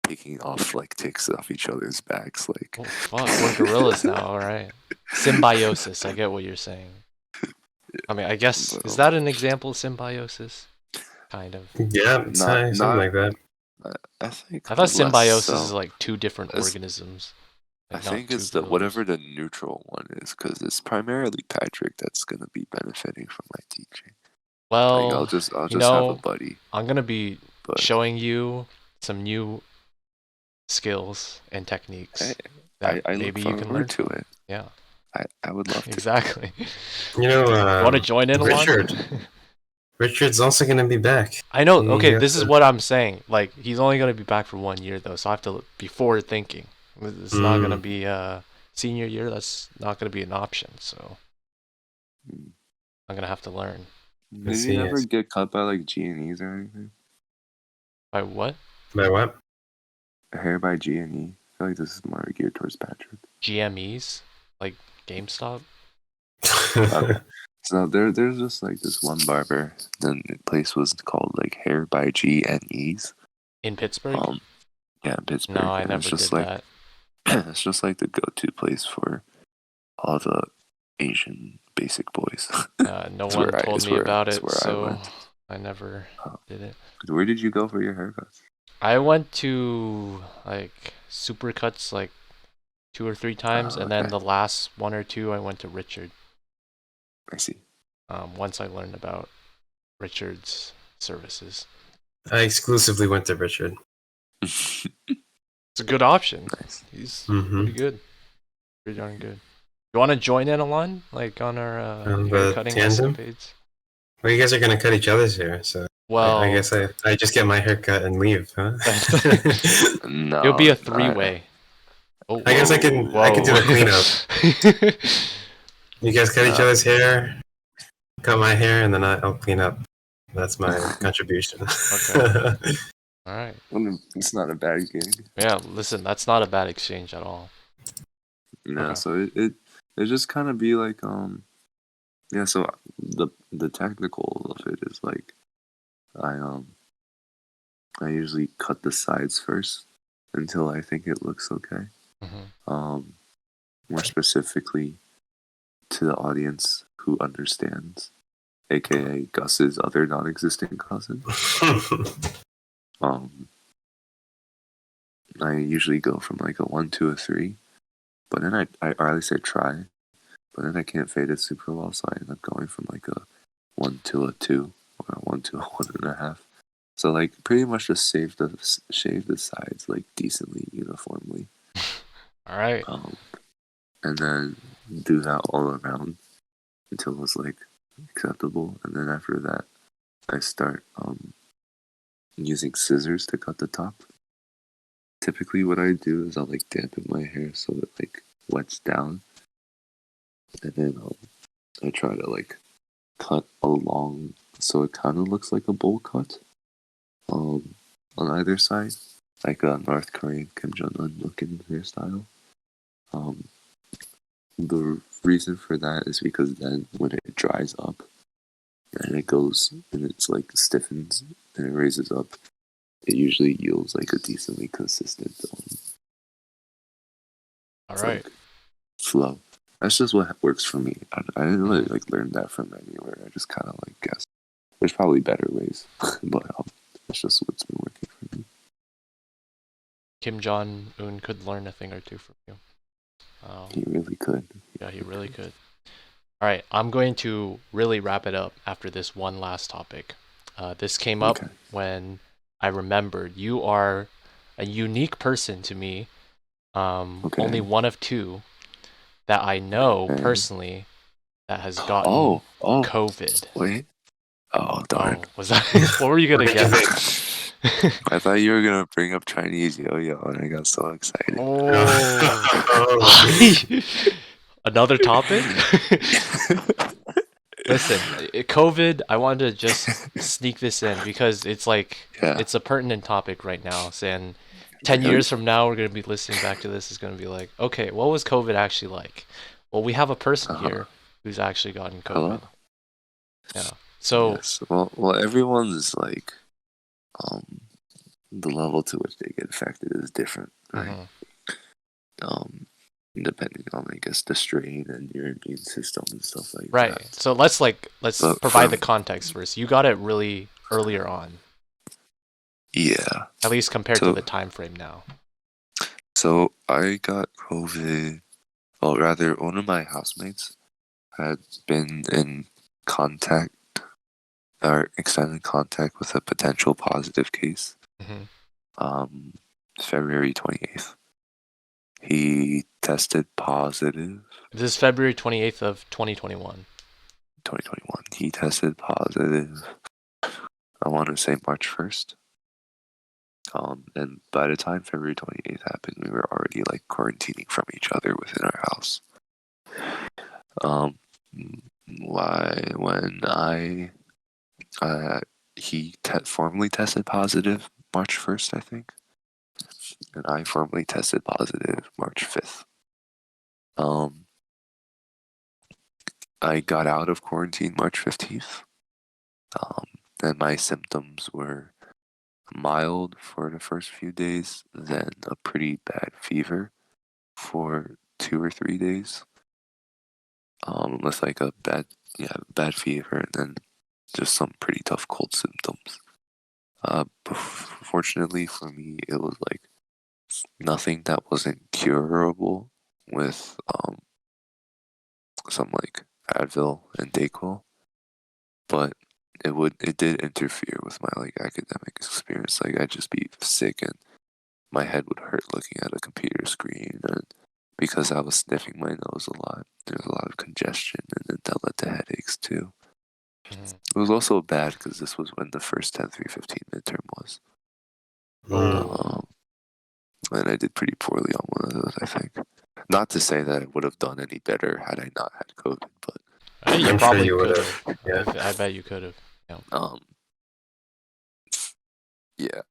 picking off like ticks off each other's backs, like. Oh, fuck, we're gorillas now. All right. Symbiosis. I get what you're saying. I mean, I guess is But, that an example of symbiosis? Kind of. Yeah, it's not something not. like that. I think I thought less symbiosis is so. like two different It's, organisms, I like not think two it's the gorillas. whatever the neutral one is, because it's primarily Patrick that's gonna be benefiting from my teaching. Like Well, I'll you just have a know, buddy, I'm gonna be but showing you some new skills and I techniques that I look maybe you can learn forward to from. it. Yeah, I would love to. exactly. You know, You want to join in, Elan? Richard's also gonna be back. I know. He Okay, has this is to- what I'm saying. Like, he's only gonna be back for 1 year though, so I have to be forward thinking. It's not gonna be senior year. That's not gonna be an option. So Mm. I'm gonna have to learn. I Did see. you I ever see. get cut by like G&Es or anything? By what? By what? Hair by G&E. I feel like this is more geared towards Patrick. GMEs? Like GameStop? Okay. So there's just like this one barber. The place was called like Hair by G&Es. In Pittsburgh? Yeah, in Pittsburgh. No, I And it's never just did like that. it's just like the go-to place for all the Asian basic boys. No one told me about It's it, where I so went. I never Oh. did it. Where did you go for your haircuts? I went to like Supercuts like 2 or 3 times, and then Okay. the last 1 or 2 I went to Richard. I see. Once I learned about Richard's services. I exclusively went to Richard. It's a good option. Nice. He's Mm-hmm. pretty good. Pretty darn good. You want to join in, Elan? Like on our On hair the cutting tandem? escapades? Well, you guys are gonna cut each other's hair, so Well, I guess I just get my hair cut and leave, huh? No. it'll be a 3-way. Oh, I guess I can do the cleanup. You guys cut each other's hair, cut my hair, and then I'll clean up. That's my contribution. Okay. All right. It's not a bad gig. Yeah, listen, that's not a bad exchange at all. No, Okay. so it just kind of be like yeah. So the technical of it is like I usually cut the sides first until I think it looks okay. Mm-hmm. More specifically to the audience who understands, aka Gus's other non-existent cousin. I usually go from like a 1 to a 3, but then or at least I try, but then I can't fade it super well, so I end up going from like a 1 to a 2 or a 1 to a 1.5. So like pretty much just shave the sides like decently uniformly. All right. And then do that all around until it's like acceptable, and then after that I start using scissors to cut the top. Typically what I do is I'll like dampen my hair so it like wets down, and then I try to like cut a long, so it kind of looks like a bowl cut on either side, like a North Korean Kim Jong-un looking hairstyle. The reason for that is because then when it dries up and it goes and it's like stiffens and it raises up, it usually yields like a decently consistent All right. like, flow. That's just what works for me. I didn't really like learn that from anywhere. I just kind of like guess. There's probably better ways, but that's just what's been working for me. Kim Jong-un could learn a thing or two from you. He really could. Yeah, he really could. All right, I'm going to really wrap it up after this one last topic. This came up when I remembered you are a unique person to me. Only one of two that I know personally that has gotten COVID. Wait. Oh, darn. Was that? What were you gonna guess? I thought you were gonna bring up Chinese yo-yo, and I got so excited. Another topic? Listen, COVID, I wanted to just sneak this in because it's like, it's a pertinent topic right now. And 10 years from now, we're going to be listening back to this. It's going to be like, okay, what was COVID actually like? Well, we have a person here who's actually gotten COVID. Hello? Yeah. So, yes. Well, everyone's like, the level to which they get affected is different, right? Depending on, I guess, the strain and your immune system and stuff like that. Right. So let's provide the context first. You got it really earlier on. Yeah. At least compared to the time frame now. So I got COVID. Well, rather, one of my housemates had been in contact or extended contact with a potential positive case. February 28th. He tested positive. This is February 28th of 2021. 2021. He tested positive, I want to say March 1st. And by the time February 28th happened, we were already like quarantining from each other within our house. He formally tested positive March 1st, I think. And I formally tested positive March 5th. I got out of quarantine March 15th. And my symptoms were mild for the first few days, then a pretty bad fever for 2 or 3 days. With like a bad fever, and then just some pretty tough cold symptoms. Fortunately for me, it was like nothing that wasn't curable with some like Advil and Dayquil, but it did interfere with my like academic experience. Like I'd just be sick and my head would hurt looking at a computer screen, and because I was sniffing my nose a lot, there was a lot of congestion, and then that led to headaches too. It was also bad because this was when the first 10-3-15 midterm was. And I did pretty poorly on one of those, I think. Not to say that I would have done any better had I not had COVID, but you probably could have. Yeah. I bet you could have. Yeah.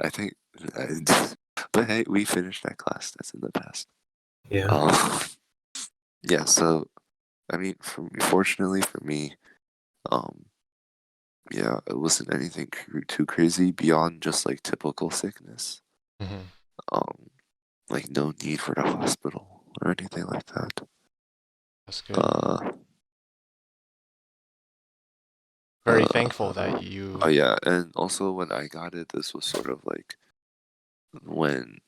I think. But hey, we finished that class. That's in the past. Yeah. Yeah. So, I mean, fortunately for me, yeah, it wasn't anything too crazy beyond just like typical sickness. Like no need for the hospital or anything like that. That's good. Very thankful that you. Oh yeah, and also when I got it, this was sort of like when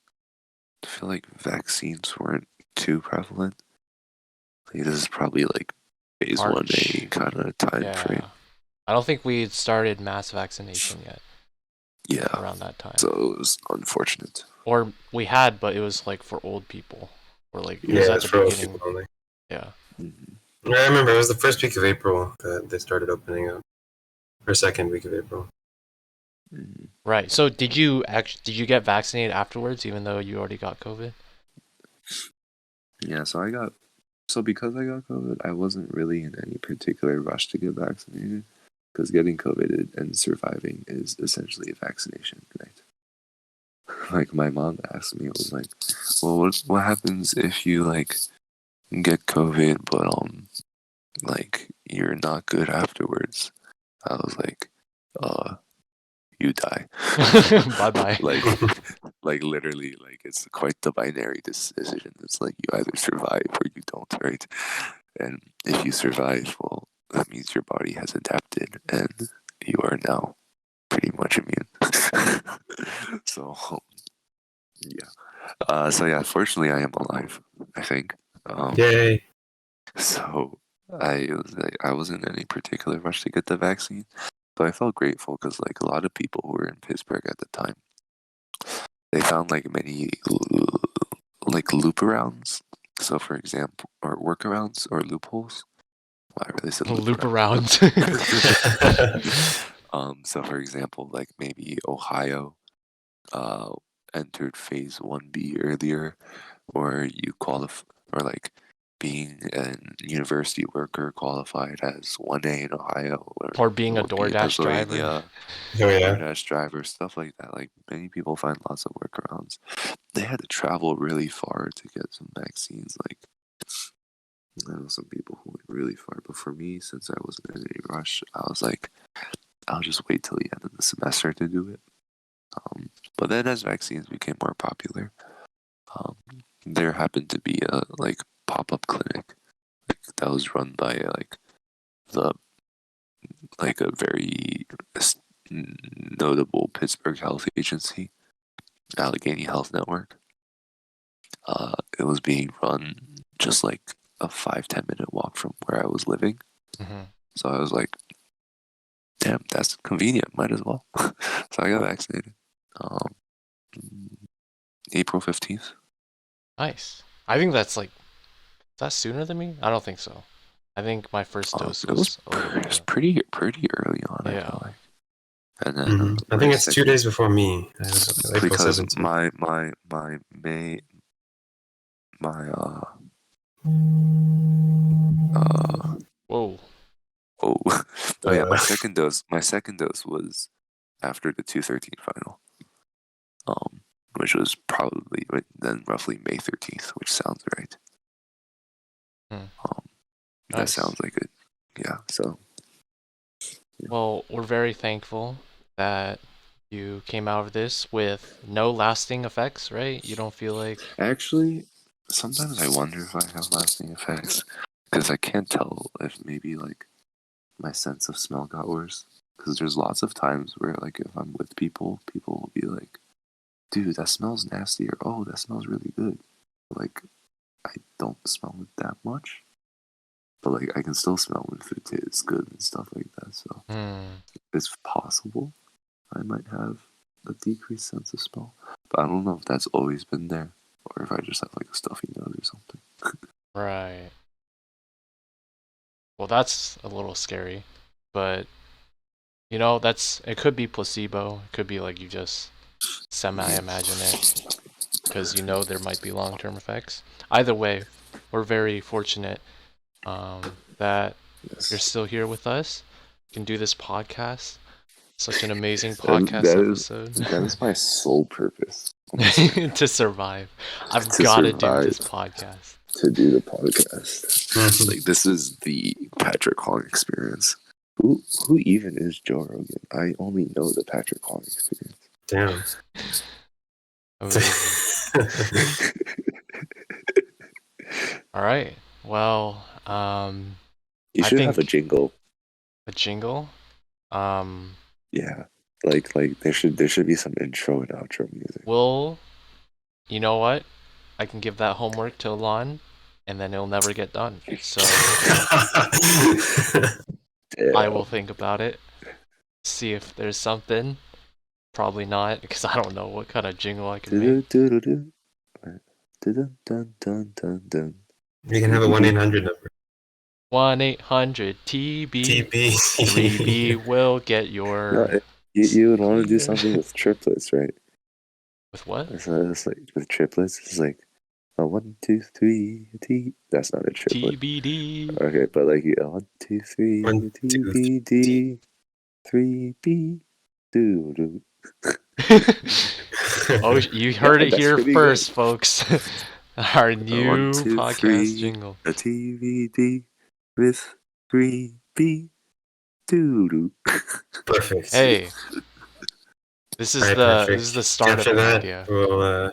I feel like vaccines weren't too prevalent. Like this is probably like phase March. 1A kind of time frame. I don't think we started mass vaccination yet. Yeah. Around that time. So it was unfortunate. Or we had, but it was like for old people. Or like it was at the for beginning. Old people only. Yeah. Yeah, I remember it was the first week of April that they started opening up. Or second week of April. Right. So did you get vaccinated afterwards, even though you already got COVID? Yeah. So I got So because I got COVID, I wasn't really in any particular rush to get vaccinated. Because getting COVID and surviving is essentially a vaccination, right? Like my mom asked me, it was like, well, what happens if you like get COVID, but like you're not good afterwards? I was like, you die. Bye bye. Like literally, like it's quite the binary decision. It's like you either survive or you don't, right? And if you survive, well, that means your body has adapted and you are now pretty much immune. So yeah. So yeah, fortunately I am alive, I think. Yay! So I wasn't in any particular rush to get the vaccine. So I felt grateful because like a lot of people who were in Pittsburgh at the time, they found like many like loop arounds. So for example, or workarounds or loopholes. Whatever they said Loop around. around. So for example, like maybe Ohio entered phase 1B earlier, or you qualify, or like being a university worker qualified as 1A in Ohio, Or being a 1B in DoorDash driver. Pennsylvania, Oh yeah. DoorDash driver, stuff like that. Like many people find lots of workarounds. They had to travel really far to get some vaccines. Like I know some people who went really far, but for me, since I wasn't in any rush, I was like, I'll just wait till the end of the semester to do it. But then as vaccines became more popular, there happened to be a like pop-up clinic that was run by the like a very notable Pittsburgh health agency, Allegheny Health Network. It was being run just like a 5-10 minute walk from where I was living. Mm-hmm. So I was like, damn, that's convenient, might as well. So I got vaccinated. April 15th. Nice. I think that's like, is that sooner than me? I don't think so. I think my first dose It was a little bit ago. pretty early on, I Yeah. feel like. And then I think it's 2 days before me. April because 17th. my Whoa. oh yeah, my second dose was after the 213 final, which was probably then roughly May 13th, which sounds right. That Nice. sounds like it. Yeah. So. Well, we're very thankful that you came out of this with no lasting effects, right? You don't feel like... Actually, sometimes I wonder if I have lasting effects because I can't tell if maybe like my sense of smell got worse. Because there's lots of times where like if I'm with people will be like, "Dude, that smells nasty," or "Oh, that smells really good." Like I don't smell it that much, but like I can still smell when food tastes good and stuff like that. So it's possible I might have a decreased sense of smell, but I don't know if that's always been there or if I just have like a stuffy nose or something. Right. Well, that's a little scary, but you know, it could be placebo. It could be like you just semi-imagine it because you know there might be long-term effects. Either way, we're very fortunate that you're still here with us. You can do this podcast. Such an amazing podcast episode. That is my sole purpose. To survive. I've got to do this podcast. To do the podcast. Like this is the Patrick Hong experience. Who even is Joe Rogan? I only know the Patrick Hong experience. Damn. All right. Well, you should have a jingle. A jingle? Yeah. Like there should be some intro and outro music. Well, you know what? I can give that homework to Elan, and then it'll never get done. So I will think about it. See if there's something. Probably not, because I don't know what kind of jingle I can make. You can have a 1-800 number. 1-800-TBD3B will get your... No, you would want to do something with triplets, right? With what? So it's like with triplets, it's like a 1, 2, 3, a T. That's not a triplet. TBD. Okay, but like a 1, 2, 3, 1, a 2, TBD, 3B, doo. Oh, you heard it that's here pretty first, folks. Our A new 1, 2, podcast 3, jingle. a TBD with 3B, doo. Perfect. Hey, this is Alright, the perfect. start After of an that, idea. we'll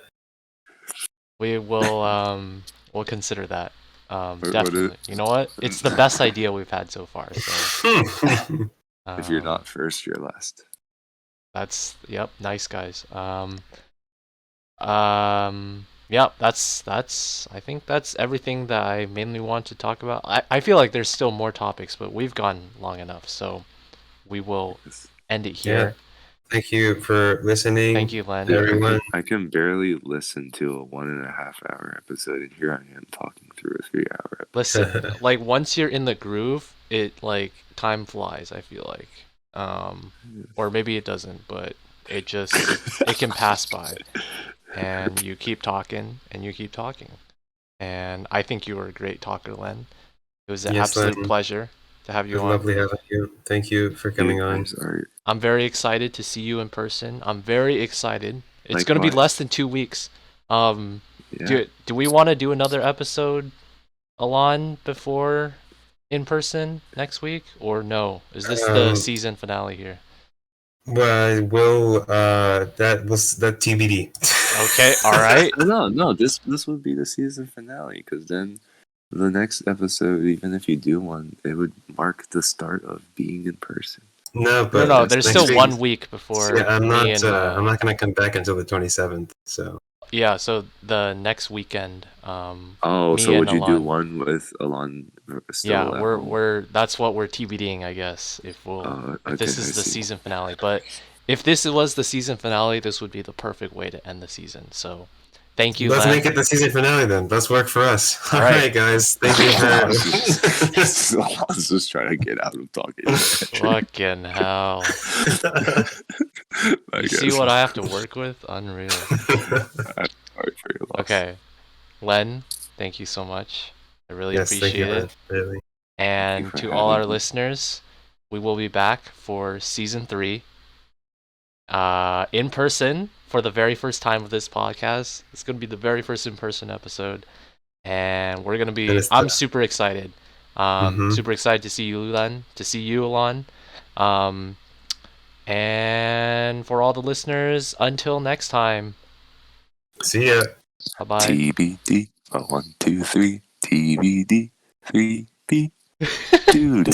We'll consider that. What Definitely. You know what? It's the best idea we've had so far. So if you're not first, you're last. that's nice guys. Yep, that's I think that's everything that I mainly want to talk about. I feel like there's still more topics, but we've gone long enough, so we will end it here. Thank you for listening. Thank you, Len. Everyone. I can barely listen to a 1.5 hour episode, and here I am talking through a 3 hour episode. Listen, like once you're in the groove, it like time flies, I feel like. Or maybe it doesn't, but it just it can pass by. And you keep talking and you keep talking. And I think you were a great talker, Len. It was an absolute pleasure to have you on. Lovely having you. Thank you for coming on. I'm very excited to see you in person. I'm very excited. It's going to be less than 2 weeks. Do we want to do another episode, Elan, before in person next week, or no? Is this the season finale here? Well, that TBD. Okay, all right. No, this would be the season finale, because then the next episode, even if you do one, it would mark the start of being in person. No, there's still 1 week before. Yeah, I'm not gonna come back until the 27th. So yeah, so the next weekend. So would you do one with Elan? Yeah, that's what we're TBDing, I guess. If this is the season finale, but if this was the season finale, this would be the perfect way to end the season. So, thank you. Let's Len. make it the season finale then. Let's work for us. All right, guys. Thank you for. I was just trying to get out of talking. Fucking hell. You see what I have to work with? Unreal. Okay, Len, thank you so much. I really appreciate it. Really. And to all our listeners, we will be back for season 3. In person for the very first time of this podcast. It's going to be the very first in-person episode. And we're going to be... I'm super excited. Super excited to see you, Elan. To see you, Elan. And for all the listeners, until next time. See ya. Bye-bye. TBD. 1, 2, 3. TBD. 3B. Doo-doo.